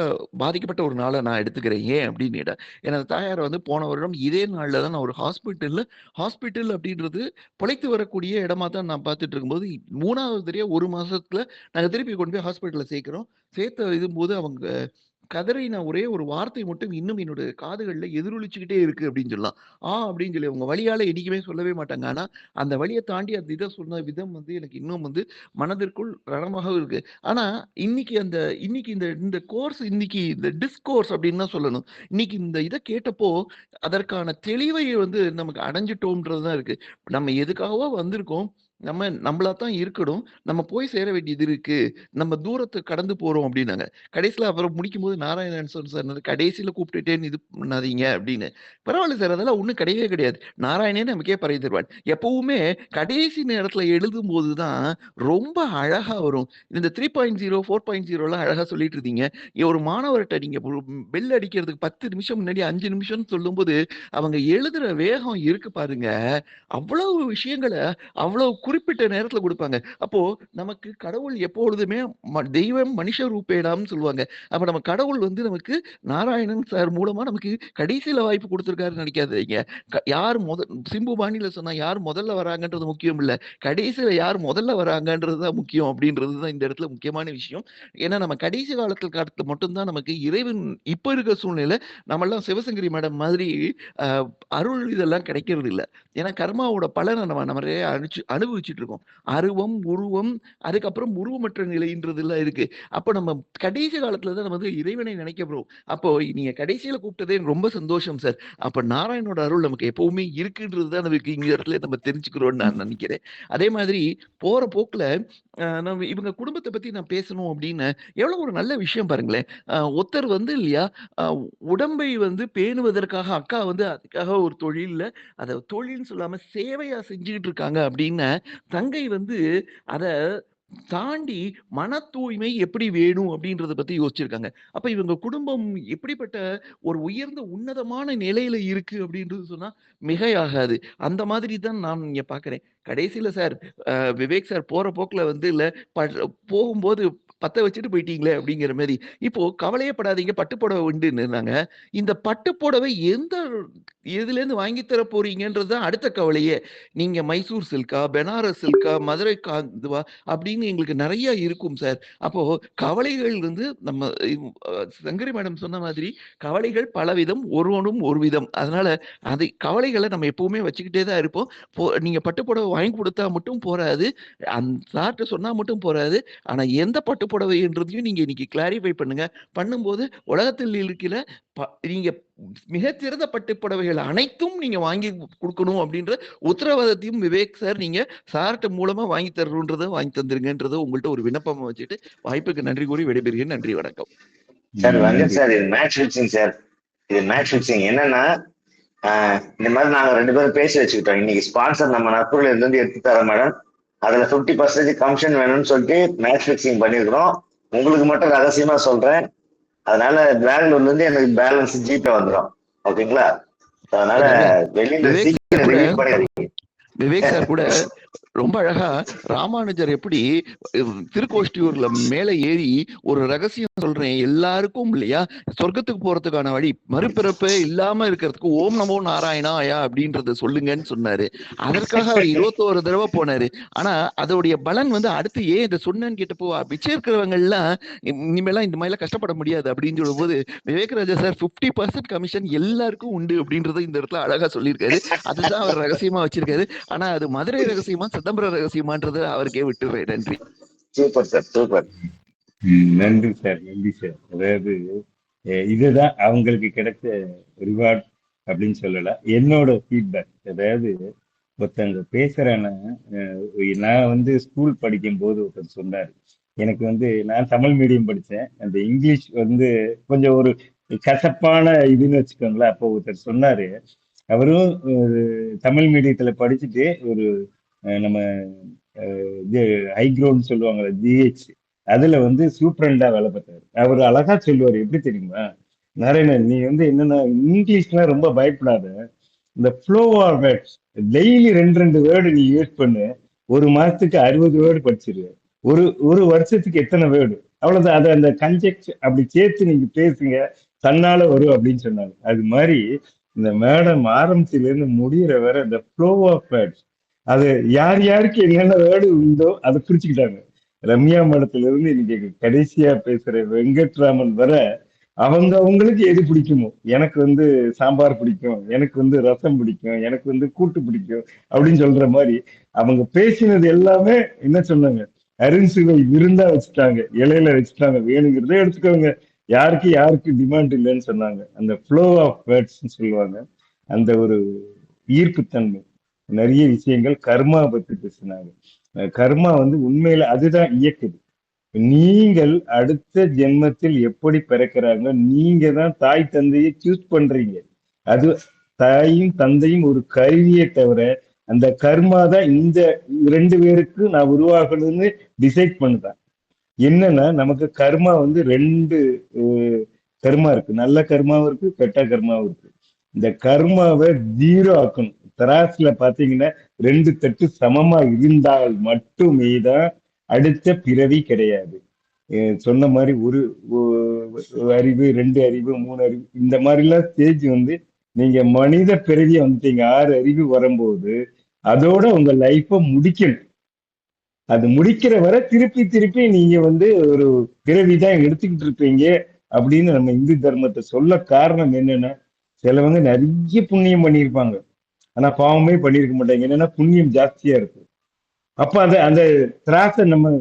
பாதிக்கப்பட்ட ஒரு நாளை நான் எடுத்துக்கிறேன். ஏன் அப்படின்னு எனது தாயாரை வந்து போன வருடம் இதே நாள்ல தான் நான் ஒரு ஹாஸ்பிட்டல் அப்படின்றது பிழைத்து வரக்கூடிய இடமா தான் நான் பார்த்துட்டு இருக்கும்போது 3வது தடவையா 1 மாசத்துல நாங்க திருப்பி கொண்டு போய் ஹாஸ்பிட்டல்ல சேர்க்கிறோம். சேர்த்த இதும்போது அவங்க கதறி நான் ஒரே ஒரு வார்த்தை மட்டும் இன்னும் என்னோட காதுகள்ல எதிரொலிச்சுக்கிட்டே இருக்கு அப்படின்னு சொல்லலாம். அப்படின்னு சொல்லி அவங்க வலியால என்னைக்குமே சொல்லவே மாட்டாங்க. ஆனா அந்த வலிய தாண்டி அந்த இத சொன்ன விதம் வந்து எனக்கு இன்னும் வந்து மனதிற்குள் ரணமாக இருக்கு. ஆனா இன்னைக்கு இந்த இந்த கோர்ஸ் இன்னைக்கு இந்த டிஸ்கோர்ஸ் அப்படின்னு தான் சொல்லணும். இன்னைக்கு இந்த இத கேட்டப்போ அதற்கான தெளிவை வந்து நமக்கு அடைஞ்சிட்டோம்ன்றது தான் இருக்கு. நம்ம எதுக்காகவோ வந்திருக்கோம். நம்மளா தான் இருக்கணும். நம்ம போய் சேர வேண்டியது இருக்கு. நம்ம தூரத்த கடந்து போறோம் அப்டின்னாங்க. கடைசில அப்புறம் முடிக்கும்போது நாராயணன் சொன்னாரு, "கடைசில கூப்பிட்டுட்டேன்னு இது பண்ணாதீங்க" அப்படின்னு. பரவால்ல சார். அதெல்லாம் ஒண்ணும் கிடையவே கிடையாது. நாராயணனே நமக்கே பறை தருவான். எப்பவுமே கடைசி நேரத்துல எழுதும்போது தான் ரொம்ப அழகா வரும். இந்த 3.0, 4.0லாம் அழகா சொல்லிட்டு இருந்தீங்க. ஒரு மாணவர்ட்ட நீங்க பெல் அடிக்கிறதுக்கு 10 நிமிஷம் முன்னாடி 5 நிமிஷம்னு சொல்லும்போது, அவங்க எழுதுற வேகம் இருக்கு பாருங்க. அவ்வளவு விஷயங்கள அவ்வளவு குறிப்பிட்ட நேரத்துல குடுப்பாங்க. அப்போ நமக்கு கடவுள் எப்பொழுதுமே தெய்வம் மனுஷ ரூபேடான்னு சொல்லுவாங்க. அப்ப நம்ம கடவுள் வந்து நமக்கு நாராயணன் சார் மூலமா நமக்கு கடைசில வாய்ப்பு குடுத்திருக்காருன்னு நெனைக்காதீங்க. யார் சிம்பு பாணியில சொன்னா யார் முதல்ல வராங்கன்றது முக்கியம் இல்ல. கடைசில யார் முதல்ல வராங்கன்றது தான் முக்கியம் அப்படின்றது தான் இந்த இடத்துல முக்கியமான விஷயம். ஏன்னா நம்ம கடைசி காலத்துல மட்டும் தான் நமக்கு இறைவன் இப்ப இருக்க சூழ்நிலை நம்மலாம் சிவசங்கரி மேடம் மாதிரி அ அருள் இதெல்லாம் கிடைக்கிறது இல்ல. ஏன்னா கர்மாவோட பலன நம்ம நிறைய அனுபவிச்சுட்டு இருக்கோம். அருவம், உருவம், அதுக்கப்புறம் உருவமற்ற நிலைன்றதுலாம் இருக்கு. அப்ப நம்ம கடைசி காலத்துல தான் நம்ம வந்து இறைவனை நினைக்க போறோம். அப்போ நீங்க கடைசியில கூப்பிட்டதே எனக்கு ரொம்ப சந்தோஷம் சார். அப்ப நாராயணனோட அருள் நமக்கு எப்பவுமே இருக்குன்றது தான் நமக்கு இந்த இடத்துல நம்ம தெரிஞ்சுக்கிறோம்னு நான் நினைக்கிறேன். அதே மாதிரி போற போக்குல நம்ம இவங்க குடும்பத்த பத்தி நான் பேசணும் அப்படின்னு எவ்வளவு ஒரு நல்ல விஷயம் பாருங்களேன். ஒருத்தர் வந்து இல்லையா, அ உடம்பை வந்து பேணுவதற்காக அக்கா வந்து அதுக்காக ஒரு தொழில்ல அத தொழில்ன்னு சொல்லாம சேவையா செஞ்சுகிட்டு இருக்காங்க அப்படின்னா, தங்கை வந்து அத தாண்டி மன தூய்மை எப்படி வேணும் அப்படின்றத பத்தி யோசிச்சிருக்காங்க. அப்ப இவங்க குடும்பம் எப்படிப்பட்ட ஒரு உயர்ந்த உன்னதமான நிலையில இருக்கு அப்படின்றது சொன்னா மிகையாகாது. அந்த மாதிரி தான் நான் இங்க பார்க்கிறேன். கடைசில சார் விவேக் சார் போற போக்குல வந்து இல்ல ப போகும்போது பத்த வச்சுட்டு போயிட்டீங்களே அப்படிங்கிற மாரி. இப்போ கவலையே படாதீங்க பட்டு புடவை உண்டுன்னாங்க. இந்த பட்டு புடவை எந்த இதுலேருந்து வாங்கி தர போறீங்கன்றது தான் அடுத்த கவலையே. நீங்க மைசூர் சில்க்கா, பெனாரஸ் சில்க்கா, மதுரை இதுவா அப்படின்னு எங்களுக்கு நெறைய இருக்கும் சார். அப்போ கவலைகள் வந்து நம்ம சங்கரி மேடம் சொன்ன மாதிரி கவலைகள் பலவிதம், ஒருவனும் ஒரு விதம். அதனால கவலைகள நம்ம எப்பவுமே வச்சுக்கிட்டே தான் இருப்போம். நீங்க பட்டு புடவை வாங்கி குடுத்தா மட்டும் போராது. சார்ட்ட சொன்னா மட்டும் போராது. ஆனா எந்த பட்டு புடவைன்றதையும் நீங்க இன்னைக்கு கிளாரிஃபை பண்ணுங்க. பண்ணும்போது உலகத்தில் இருக்கிற நீங்க மிகச்சிறந்த பட்டு புடவைகள் அனைத்தும் நீங்க வாங்கி குடுக்கணும் அப்படின்ற உத்தரவாதத்தையும் விவேக் சார் நீங்க சார்ட்ட மூலமா வாங்கி தரணுன்றத வாங்கி தந்துருங்கன்றத உங்கள்ட்ட ஒரு விண்ணப்பமா வச்சுட்டு வாய்ப்புக்கு நன்றி கூறி விடைபெறுகிறேன். நன்றி, வணக்கம். சார் வெங்கட் சார், இது மேட்ச் ஃபிக்சிங் சார். இது மேட்ச் ஃபிக்சிங் என்னன்னா, இந்த மாதிரி நாங்க 2 பேரும் பேசி வச்சுக்கிட்டோம். இன்னைக்கு ஸ்பான்சர் நம்ம நட்புல இருந்து எடுத்து தர மேடம், அதுல 50% கமிஷன் வேணும்னு சொல்லிட்டு மேட்ச் ஃபிக்சிங் பண்ணிருக்கிறோம். உங்களுக்கு மட்டும் ரகசியமா சொல்றேன். அதனால பெங்களூர்ல இருந்து எனக்கு பேலன்ஸ் ஜிபே வந்துடும். ஓகேங்களா? அதனால வெளியில சீக்கிரம் ரிலீஸ் பண்ணிடுறீங்க. விவேக் சார் கூட ரொம்ப அழகா ராமானுஜர் எப்படி திருக்கோஷ்டியூர்ல மேல ஏறி ஒரு ரகசியம் சொல்றேன் எல்லாருக்கும் இல்லையா, சொர்க்கத்துக்கு போறதுக்கான வழி மறுபிறப்பே இல்லாம இருக்கிறதுக்கு ஓம் நமோ நாராயணா ஐயா அப்படின்றத சொல்லுங்கன்னு சொன்னாரு. அதற்காக அவர் 21 தடவை போனாரு. ஆனா அதோடைய பலன் வந்து அடுத்து ஏன் இதை சொன்னேன்னு கேட்டப்போ மிச்சம் இருக்கிறவங்க எல்லாம் இனிமேலாம் இந்த மாதிரிலாம் கஷ்டப்பட முடியாது அப்படின்னு சொல்லும் போது விவேக்ராஜா சார் 50% கமிஷன் எல்லாருக்கும் உண்டு அப்படின்றத இந்த இடத்துல அழகா சொல்லியிருக்காரு. அதுதான் அவர் ரகசியமா வச்சிருக்காரு. ஆனா அது மதுரை ரகசியமா சிதம்பரம் ரகசியமான்றது அவருக்கே விட்டுறேன். நன்றி. Super sir, super. நன்றி சார், நன்றி சார். அதாவது இதுதான் அவங்களுக்கு கிடைச்ச ரிவார்ட் அப்படின்னு சொல்லலாம். என்னோட ஃபீட்பேக், அதாவது ஒருத்தங்க பேசுறேன்னா, நான் வந்து ஸ்கூல் படிக்கும் போது ஒருத்தர் சொன்னார், எனக்கு வந்து நான் தமிழ் மீடியம் படித்தேன், அந்த இங்கிலீஷ் வந்து கொஞ்சம் ஒரு கசப்பான இதுன்னு வச்சுக்கோங்களேன். அப்போ ஒருத்தர் சொன்னாரு, அவரும் தமிழ் மீடியத்துல படிச்சுட்டு ஒரு நம்ம இது ஹைக்ரௌண்ட் சொல்லுவாங்கல்ல ஜிஹெச், அதுல வந்து சூப்பரண்டா வேலை பார்த்தாரு. அவர் அழகா சொல்லுவார், எப்படி தெரியுமா, நாராயணன் நீ வந்து என்னன்னா இங்கிலீஷ்லாம் ரொம்ப பயப்படாத, இந்த flow of words daily 2 word நீ யூஸ் பண்ணு, ஒரு மாசத்துக்கு 60 வேர்டு படிச்சிருவேன். ஒரு வருஷத்துக்கு எத்தனை வேர்டு, அவ்வளவுதான். அதை அந்த கன்ஜெக்ட் அப்படி சேர்த்து நீங்க பேசுங்க, தன்னால வரும் அப்படின்னு சொன்னாங்க. அது மாதிரி இந்த மேடம் ஆரம்பத்துல இருந்து முடிகிற வர இந்த ஃப்ளோ ஆஃப் வேர்ட்ஸ், அது யார் யாருக்கு என்னென்ன வேர்டு உண்டோ அதை குறிச்சுக்கிட்டாங்க. ரம்யா மேடத்துல இருந்து இன்னைக்கு கடைசியா பேசுற வெங்கட்ராமன் வர அவங்களுக்கு எது பிடிக்குமோ, எனக்கு வந்து சாம்பார் பிடிக்கும், எனக்கு வந்து ரசம் பிடிக்கும், எனக்கு வந்து கூட்டு பிடிக்கும் அப்படின்னு சொல்ற மாதிரி அவங்க பேசினது எல்லாமே என்ன சொன்னாங்க, அரிசுவை விருந்தா வச்சுட்டாங்க, இலையில வச்சுட்டாங்க, வேணுங்கிறத எடுத்துக்கோங்க, யாருக்கு டிமாண்ட் இல்லைன்னு சொன்னாங்க. அந்த ஃப்ளோ ஆஃப் வேர்ட்ஸ் சொல்லுவாங்க, அந்த ஒரு ஈர்ப்புத்தன்மை. நிறைய விஷயங்கள் கர்மா பத்தி பேசினாங்க. கர்மா வந்து உண்மையில அதுதான் இயக்குது. நீங்கள் அடுத்த ஜென்மத்தில் எப்படி பிறக்கிறாங்க, நீங்க தான் தாய் தந்தையை சூஸ் பண்றீங்க. அது தாயும் தந்தையும் ஒரு கருவியை தவிர அந்த கர்மா தான் இந்த 2 பேருக்கு நான் உருவாகணும்னு டிசைட் பண்ணுதான். என்னன்னா நமக்கு கர்மா வந்து 2 கர்மா இருக்கு, நல்ல கர்மாவும் இருக்கு, கெட்ட கர்மாவும் இருக்கு. இந்த கர்மாவை 0 ஆக்கணும். தராசுல பாத்தீங்கன்னா 2 தட்டு சமமா இருந்தால் மட்டுமே தான் அடுத்த பிறவி கிடையாது. சொன்ன மாதிரி ஒரு அறிவு, 2 அறிவு, 3 அறிவு, இந்த மாதிரிலாம் ஸ்டேஜ் வந்து நீங்க மனித பிறவியை வந்துட்டீங்க. 6 அறிவு வரும்போது அதோட உங்க லைஃப முடிக்கணும். அது முடிக்கிற வரை திருப்பி நீங்க வந்து ஒரு பிறவிதான் எடுத்துக்கிட்டு இருப்பீங்க அப்படின்னு நம்ம இந்து தர்மத்தை சொல்ல காரணம் என்னன்னா, சிலவங்க நிறைய புண்ணியம் பண்ணியிருப்பாங்க, ஆனா பாவமே பண்ணியிருக்க மாட்டாங்க. என்னன்னா புண்ணியம் ஜாஸ்தியா இருக்கு. அப்ப அந்த திராசை நம்ம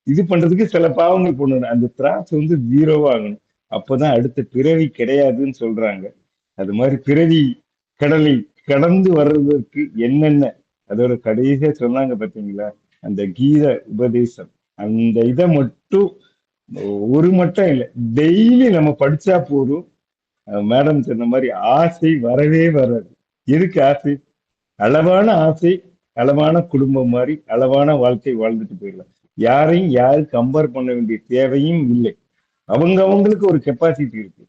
இது பண்றதுக்கு சில பாவங்கள் பண்ணணும். அந்த திராசை வந்து 0 ஆகணும். அப்பதான் அடுத்த பிறவி கிடையாதுன்னு சொல்றாங்க. அது மாதிரி பிறவி கடலை கடந்து வர்றதுக்கு என்னென்ன அதோட கடைசியா சொன்னாங்க பாத்தீங்களா, அந்த கீத உபதேசம், அந்த இதை மட்டும் ஒரு மட்டும் இல்லை, டெய்லி நம்ம படிச்சா போதும். மேடம் சொன்ன மாதிரி ஆசை வரவே வராது. எதுக்கு ஆசை? அளவான ஆசை, அளவான குடும்பம் மாதிரி அளவான வாழ்க்கை வாழ்ந்துட்டு போயிடலாம். யாரும் கம்பேர் பண்ண வேண்டிய தேவையும் இல்லை. அவங்களுக்கு ஒரு கெப்பாசிட்டி இருக்கு.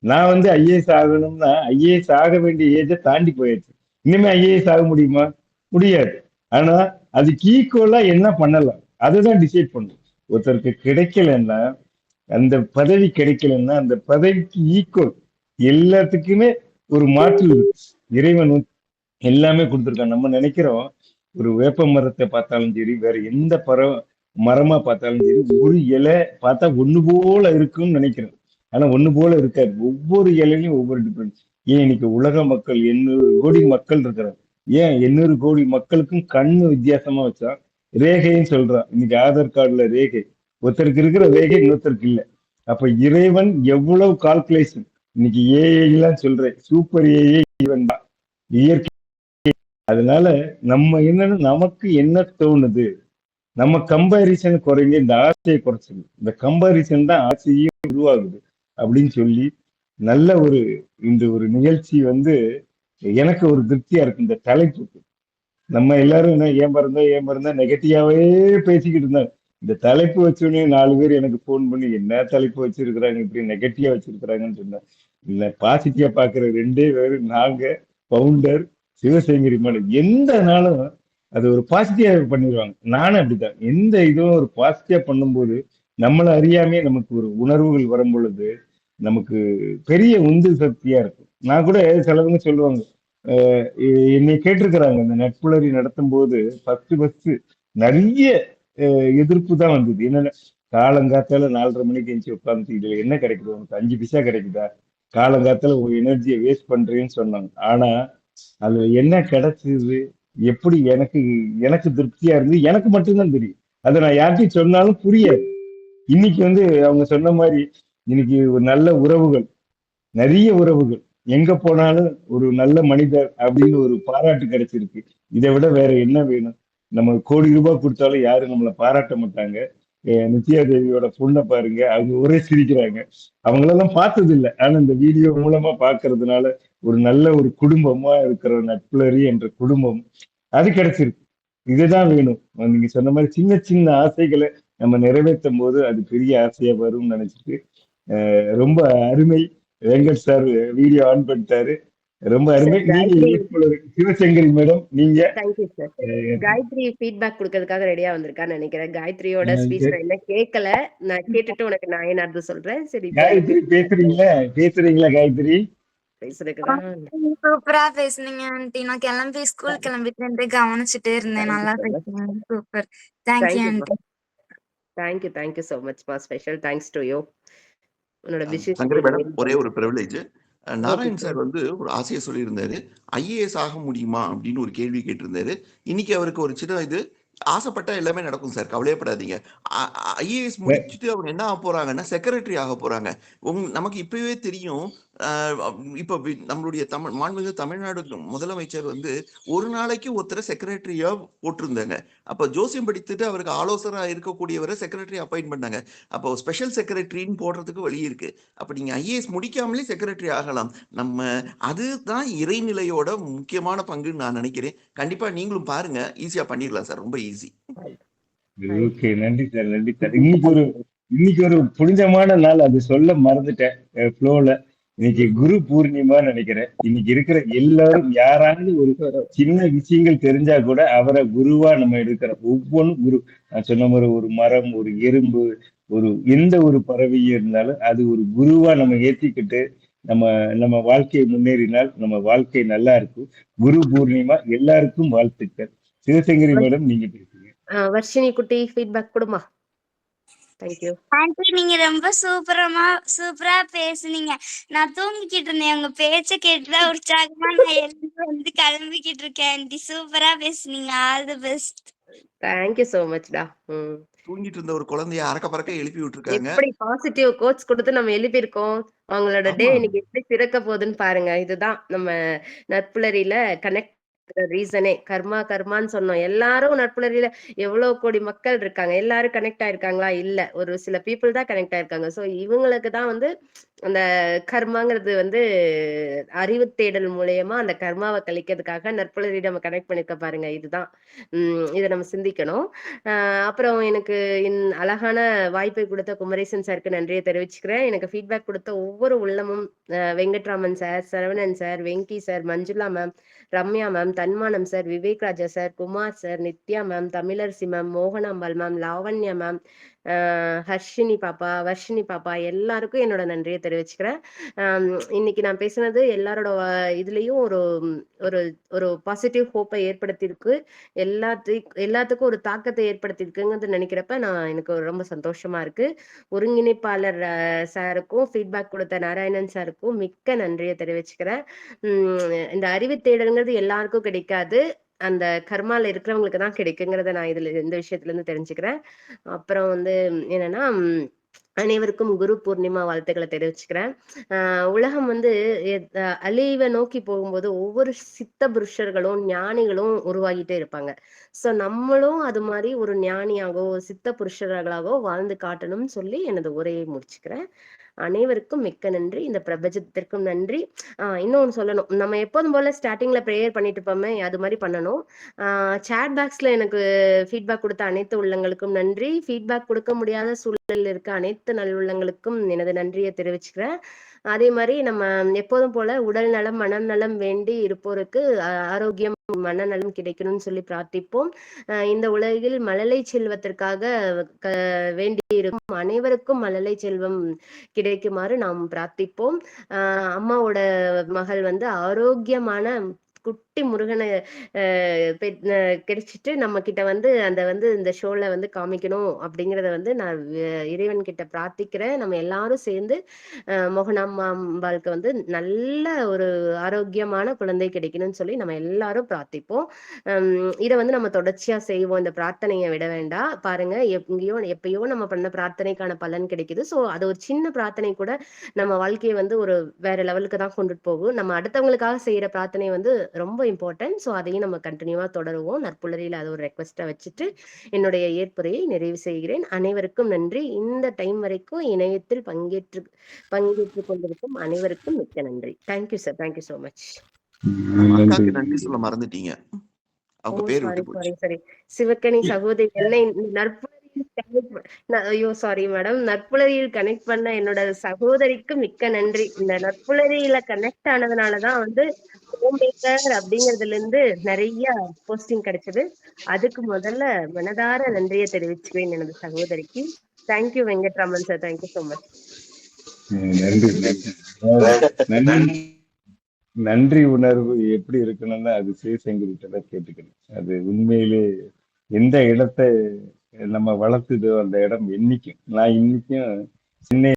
நான் வந்து ஐஏஎஸ் ஆகணும்னா ஐஏஎஸ் ஆக வேண்டிய ஏஜை தாண்டி போயாச்சு. இனிமே ஐஏஎஸ் ஆக முடியுமா? முடியாது. ஆனா அதுக்கு ஈக்குவலா என்ன பண்ணலாம் அதுதான் டிசைட் பண்ணும். ஒருத்தருக்கு கிடைக்கலன்னா, அந்த பதவி கிடைக்கலன்னா, அந்த பதவிக்கு ஈக்குவல் எல்லாத்துக்குமே ஒரு மாற்று இருக்கு. இறைவன் எல்லாமே கொடுத்துருக்கான். நம்ம நினைக்கிறோம் ஒரு வேப்ப மரத்தை பார்த்தாலும் சரி, வேற எந்த மரமா பார்த்தாலும் சரி, ஒரு இலை பார்த்தா ஒண்ணு போல இருக்குன்னு நினைக்கிறோம். ஆனா ஒண்ணு போல இருக்காது. ஒவ்வொரு இலையிலும் ஒவ்வொரு டிஃபரன்ஸ். ஏன் இன்னைக்கு உலக மக்கள் 800 கோடி மக்கள் இருக்கிறாங்க. ஏன் 800 கோடி மக்களுக்கும் கண்ணு வித்தியாசமா வச்சா ரேகைன்னு சொல்றான். இன்னைக்கு ஆதார் கார்டுல ரேகை, ஒருத்தருக்கு இருக்கிற ரேகை இன்னொருத்தருக்கு இல்லை. அப்ப இறைவன் எவ்வளவு கால்குலேஷன். இன்னைக்கு ஏஐ எல்லாம் சொல்றேன், சூப்பர் ஏஐ இவன் தான், இயற்கை. அதனால நம்ம என்னன்னு நமக்கு என்ன தோணுது, நம்ம கம்பாரிசன் குறைங்க, இந்த ஆசையை குறைச்சிங்க. இந்த கம்பாரிசன் தான் ஆசையே உருவாகுது அப்படின்னு சொல்லி நல்ல இந்த ஒரு நிகழ்ச்சி வந்து எனக்கு ஒரு திருப்தியா இருக்கு. இந்த தலைப்புக்கு நம்ம எல்லாரும் என்ன ஏன் பிறந்தா நெகட்டிவாவே பேசிக்கிட்டு இருந்தாங்க. இந்த தலைப்பு வச்சோடனே 4 பேர் எனக்கு போன் பண்ணி என்ன தலைப்பு வச்சிருக்கிறாங்க, இப்படி நெகட்டிவா வச்சிருக்கிறாங்கன்னு சொன்னேன். இல்ல, பாசிட்டிவா பாக்குற 2 பேரு நாங்க, பவுண்டர் சிவசங்கரி மேடம். எந்த நாளும் அது ஒரு பாசிட்டிவா பண்ணிடுவாங்க. நானும் அப்படித்தான். எந்த இதுவும் ஒரு பாசிட்டிவா பண்ணும்போது நம்மளை அறியாமே நமக்கு ஒரு உணர்வுகள் வரும் பொழுது நமக்கு பெரிய உந்து சக்தியா இருக்கும். நான் கூட சிலவங்க சொல்லுவாங்க, என்னை கேட்டிருக்கிறாங்க இந்த நட்புலரி நடத்தும் போது ஃபர்ஸ்ட் நிறைய எதிர்ப்பு தான் வந்தது. என்னன்னா, காலங்காத்தால 4:30 மணிக்கு எஞ்சி உட்காந்து இதுல என்ன கிடைக்குது, உனக்கு 5 பைசா கிடைக்குதா, காலங்காத்தால உங்க எனர்ஜியை வேஸ்ட் பண்றேன்னு சொன்னாங்க. ஆனா அதுல என்ன கிடைச்சது, எப்படி எனக்கு திருப்தியா இருந்து எனக்கு மட்டும்தான் தெரியும். அதை நான் யார்கிட்டையும் சொன்னாலும் புரியாது. இன்னைக்கு வந்து அவங்க சொன்ன மாதிரி இன்னைக்கு ஒரு நல்ல உறவுகள், நிறைய உறவுகள், எங்க போனாலும் ஒரு நல்ல மனிதர் அப்படின்னு ஒரு பாராட்டு கிடைச்சிருக்கு. இதை விட வேற என்ன வேணும்? நம்ம கோடி ரூபாய் கொடுத்தாலும் யாரும் நம்மளை பாராட்ட மாட்டாங்க. நித்யா தேவியோட பொண்ணை பாருங்க, அவங்க ஒரே சிரிக்கிறாங்க. அவங்களெல்லாம் பார்த்தது இல்லை, ஆனா இந்த வீடியோ மூலமா பாக்குறதுனால ஒரு நல்ல ஒரு குடும்பமா இருக்கிற நட்புலரி என்ற குடும்பம் அது கிடைச்சிருக்கு. இதுதான் வேணும். நீங்க சொன்ன மாதிரி சின்ன சின்ன ஆசைகளை நம்ம நிறைவேற்றும் போது அது பெரிய ஆசையா வரும்னு நினைச்சிட்டு ரொம்ப அருமை. வெங்கட் சார் வீடியோ ஆன் பண்ணிட்டாரு, ரொம்ப அருமை. நீங்க சிவசங்கரி மேடம், நீங்க காயத்ரி ஃபீட்பேக் கொடுக்கறதுக்காக ரெடியா வந்திருக்கான்னு நினைக்கிறேன். காயத்ரியோட ஸ்பீச் நான் என்ன கேட்கல, நான் கேட்டுட்டு உனக்கு நான் என்ன சொல்றேன். சரி, காயத்ரி பேசுறீங்களா? காயத்ரி சூப்பரா பேசுனீங்க ஆண்டி. நான் கிளம்பி ஸ்கூல் கிளம்பிட்டு கவனிச்சுட்டே இருந்தேன். நல்லா பேசுனீங்க. Super. Thank you aunty. Thank you so much மா. Special thanks to you. உன்னோட பிஸி சங்கரி மேடம், ஷெட்யூல். ஒரே ஒரு privilege. Okay Narayan sir. Sir வந்து ஒரு ஆசையை சொல்லியிருந்தாரு, ஐஏஎஸ் ஆக முடியுமா அப்படின்னு ஒரு கேள்வி கேட்டிருந்தாரு. இன்னைக்கு அவருக்கு ஒரு சின்ன இது, ஆசைப்பட்டா எல்லாமே நடக்கும் சார், கவலையப்படாதீங்க. ஐஏஎஸ் முடிச்சுட்டு அவங்க என்ன ஆக போறாங்கன்னா செக்ரட்டரி ஆக போறாங்க. நமக்கு இப்பவே தெரியும். இப்ப நம்மளுடைய மாண்புமிகு தமிழ்நாடு முதலமைச்சர் வந்து ஒரு நாளைக்கு ஒருத்தரை செக்ரட்டரியா போட்டிருந்தாங்க. அப்ப ஜோசியம் படித்துட்டு அவருக்கு ஆலோசனை இருக்கக்கூடியவரை செக்ரட்டரி அப்பாயிண்ட் பண்ணாங்க. அப்போ ஸ்பெஷல் செக்ரட்டரின்னு போடுறதுக்கு வழி இருக்கு. அப்ப நீங்க ஐஏஎஸ் முடிக்காமலே செக்ரட்டரி ஆகலாம். நம்ம அதுதான் இறைநிலையோட முக்கியமான பங்குன்னு நான் நினைக்கிறேன். கண்டிப்பா நீங்களும் பாருங்க, ஈஸியா பண்ணிடலாம் சார், ரொம்ப ஈஸி. ஓகே, நன்றி சார், நன்றி சார். இன்னைக்கு ஒரு புனிதமான நாள், அது சொல்ல மறந்துட்டேன் ஃப்ளோல. இன்னைக்கு குரு பூர்ணிமா நினைக்கிறேன். இன்னைக்கு இருக்கிற எல்லாரும் யாராவது ஒரு சின்ன விஷயங்கள் தெரிஞ்சா கூட அவரை குருவா நம்ம எடுக்கிற ஒவ்வொன்றும் குரு. நான் சொன்ன மாதிரி ஒரு மரம், ஒரு எறும்பு, எந்த ஒரு பறவை இருந்தாலும் அது ஒரு குருவா நம்ம ஏற்றிக்கிட்டு நம்ம வாழ்க்கையை முன்னேறினால் நம்ம வாழ்க்கை நல்லா இருக்கும். குரு பூர்ணிமா எல்லாருக்கும் வாழ்த்துக்கள். சிவசங்கரி மேடம், நீங்க பேசுங்க. வர்ஷினி குட்டி ஃபீட்பேக் கொடுமா. Thank you aunty. நீங்க ரொம்ப சூப்பரா பேசுனீங்க. நான் தூங்கிக்கிட்டு இருந்தேன், உங்க பேச்ச கேட்டுதான் உற்சாகமா நான் எழுந்து வந்து கிளம்பிக்கிட்டு இருக்கேன். ஆண்டி சூப்பரா பேசுனீங்க. All the best. Thank you so மச்டா. தூங்கிட்டு இருந்த ஒரு குழந்தைய அறக்க பறக்க எழுப்பி விட்டுருக்காங்க. எப்படி பாசிட்டிவ் கோட்ஸ் கொடுத்து நம்ம எழுப்பியிருக்கோம். அவங்களோட டே ஆமா. இன்னைக்கு எப்படி சிறக்க போகுதுன்னு பாருங்க. இதுதான் நம்ம நட்புலரியில கனெக்ட் ரீசனே. கர்மான்னு சொன்னோம். எல்லாரும் நட்புலரியில எவ்வளவு கோடி மக்கள் இருக்காங்க. எல்லாரும் கனெக்ட் ஆயிருக்காங்களா? இல்ல. ஒரு சில பீப்புள் தான் கனெக்ட் ஆயிருக்காங்க. சோ இவங்களுக்கு தான் வந்து அந்த கர்மாங்கிறது வந்து அறிவு தேடல் மூலியமா அந்த கர்மாவை கழிக்கிறதுக்காக நற்புலரி நம்ம கனெக்ட் பண்ணிருக்க பாருங்க. இதுதான் இதை நம்ம சிந்திக்கணும். அப்புறம் எனக்கு அழகான வாய்ப்பை கொடுத்த குமரேசன் சாருக்கு நன்றியை தெரிவிச்சுக்கிறேன். எனக்கு ஃபீட்பேக் கொடுத்த ஒவ்வொரு உள்ளமும் Venkatraman sir, Saravanan sir, Venki sir, Manjula ma'am, Ramya ma'am, Thanmanam sir, Vivek Raja sir, Kumar sir, Nithya ma'am, Tamilarasi ma'am, Mohanambal ma'am, Lavanya ma'am, Varshini பாப்பா எல்லாருக்கும் என்னோட நன்றியை தெரிவிச்சுக்கிறேன். இன்னைக்கு நான் பேசுனது எல்லாரோட இதுலயும் ஒரு ஒரு ஒரு பாசிட்டிவ் ஹோப்பை ஏற்படுத்தியிருக்கு. எல்லாத்துக்கும் ஒரு தாக்கத்தை ஏற்படுத்தியிருக்குங்கிறது நினைக்கிறப்ப எனக்கு ரொம்ப சந்தோஷமா இருக்கு. ஒருங்கிணைப்பாளர் சாருக்கும் ஃபீட்பேக் கொடுத்த நாராயணன் சாருக்கும் மிக்க நன்றியை தெரிவிச்சுக்கிறேன். இந்த அறிவு தேடல்ங்கிறது எல்லாருக்கும் கிடைக்காது. அந்த கர்மால இருக்கிறவங்களுக்கு தான் கிடைக்குங்கிறத நான் இந்த விஷயத்துல இருந்து தெரிஞ்சுக்கிறேன். அப்புறம் வந்து என்னன்னா அனைவருக்கும் குரு பூர்ணிமா வாழ்த்துக்களை தெரிவிச்சுக்கிறேன். உலகம் வந்து அழிவை நோக்கி போகும்போது ஒவ்வொரு சித்த புருஷர்களும் ஞானிகளும் உருவாகிட்டே இருப்பாங்க. சோ நம்மளும் அது மாதிரி ஒரு ஞானியாகவோ சித்த புருஷர்களாகவோ வாழ்ந்து காட்டணும்னு சொல்லி எனது உரையை முடிச்சுக்கிறேன். அனைவருக்கும் மிக்க நன்றி. இந்த பிரபஞ்சத்திற்கும் நன்றி. இன்னொன்னு சொல்லணும். நம்ம எப்போதும் போல ஸ்டார்டிங்ல ப்ரேயர் பண்ணிட்டு இருப்போமே, அது மாதிரி பண்ணணும். சாட் பாக்ஸ்ல எனக்கு ஃபீட்பேக் கொடுத்த அனைத்து உள்ளங்களுக்கும் நன்றி. ஃபீட்பேக் கொடுக்க முடியாத சூழலில் இருக்க அனைத்து நல்லுள்ளங்களுக்கும் எனது நன்றியை தெரிவிச்சுக்கிறேன். அதே மாதிரி நம்ம எப்போதும் போல உடல் நலம் மனம் நலம் வேண்டி இருப்போருக்கு ஆரோக்கியம் மனநலம் கிடைக்கணும்னு சொல்லி பிரார்த்திப்போம். இந்த உலகில் மழலை செல்வத்திற்காக வேண்டி இருக்கும் அனைவருக்கும் மழலை செல்வம் கிடைக்குமாறு நாம் பிரார்த்திப்போம். அம்மாவோட மகள் வந்து ஆரோக்கியமான குட்டி முருகனை கிடைச்சிட்டு நம்ம கிட்ட வந்து இந்த ஷோல வந்து காமிக்கணும் அப்படிங்கிறத வந்து நான் இறைவன் கிட்ட பிரார்த்திக்கிறேன். நம்ம எல்லாரும் சேர்ந்து மோகனாம்பாளுக்கு வந்து நல்ல ஒரு ஆரோக்கியமான குழந்தை கிடைக்கணும்னு சொல்லி நம்ம எல்லாரும் பிரார்த்திப்போம். இதை வந்து நம்ம தொடர்ச்சியா செய்வோம். இந்த பிரார்த்தனையை விட வேண்டாம். பாருங்க, எப்பயோ நம்ம பண்ண பிரார்த்தனைக்கான பலன் கிடைக்குது. ஸோ அது ஒரு சின்ன பிரார்த்தனை கூட நம்ம வாழ்க்கையை வந்து ஒரு வேற லெவலுக்கு தான் கொண்டுட்டு போகும். நம்ம அடுத்தவங்களுக்காக செய்யற பிரார்த்தனை வந்து ரொம்ப இம்பார்ட்டன்ட். ஸோ அதையும் நம்ம கண்டினியூவா தொடருவோம். நற்புலரியில் அதை ஒரு ரெக்வெஸ்டா வச்சுட்டு என்னுடைய ஏற்புரையை நிறைவு செய்கிறேன். அனைவருக்கும் நன்றி. இந்த டைம் வரைக்கும் இணையத்தில் பங்கேற்று கொண்டிருக்கும் அனைவருக்கும் மிக்க நன்றி. Thank you sir. Thank you so much. நன்றி சொல்ல மறந்துட்டீங்க. அவங்க பேர் விட்டு போச்சு. சரி சிவக்கனி சகோதரி என்னை நற்புலரியில் ஐயோ சாரி மேடம், நற்புலரியில் கனெக்ட் பண்ண என்னோட சகோதரிக்கு மிக்க நன்றி. இந்த நற்புலரியில கனெக்ட் ஆனதுனாலதான் வந்து ஹோம் மேக்கர் அப்படிங்கறதுல இருந்து நிறைய போஸ்டிங் கிடைச்சது. அதுக்கு முதல்ல மனதார நன்றியை தெரிவிச்சுக்கிறேன் எனது சகோதரிக்கு. Thank you Venkatraman sir. Thank you so much. நன்றி உணர்வு எப்படி இருக்கணும்னா அது சிவசங்கரிட்ட தான் கேட்டுக்கணும். அது உண்மையிலே எந்த இடத்தை நம்ம வளர்த்துதோ அந்த இடம் என்னைக்கும். நான் இன்னைக்கும் சென்னை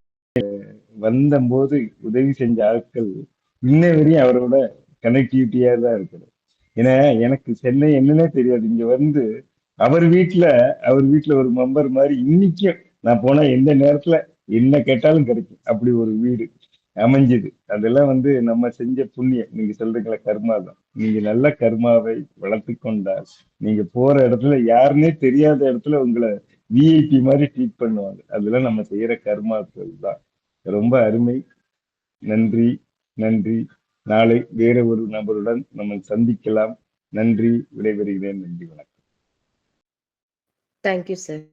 வந்தபோது உதவி செஞ்ச ஆட்கள் இன்ன வரையும் அவரோட கனெக்டிவிட்டியா தான் இருக்குது. ஏன்னா எனக்கு சென்னை என்னன்னே தெரியாது. இங்க வந்து அவர் வீட்டுல ஒரு மெம்பர் மாதிரி இன்னைக்கும் நான் போனா எந்த நேரத்துல என்ன கேட்டாலும் கிடைக்கும். அப்படி ஒரு வீடு அமைஞ்சது. அதெல்லாம் வந்து நம்ம செஞ்ச புண்ணியம். நீங்க சொல்றீங்களா கர்மா தான். நீங்க நல்ல கர்மாவை வளர்த்து கொண்டால் நீங்க போற இடத்துல யாருன்னே தெரியாத இடத்துல உங்களை விஐபி மாதிரி ட்ரீட் பண்ணுவாங்க. அதெல்லாம் நம்ம செய்யற கர்மாக்கள் தான். ரொம்ப அருமை. நன்றி நன்றி. நாளை வேற ஒரு நபருடன் நம்ம சந்திக்கலாம். நன்றி. விடைபெறுகிறேன். நன்றி. வணக்கம். Thank you sir.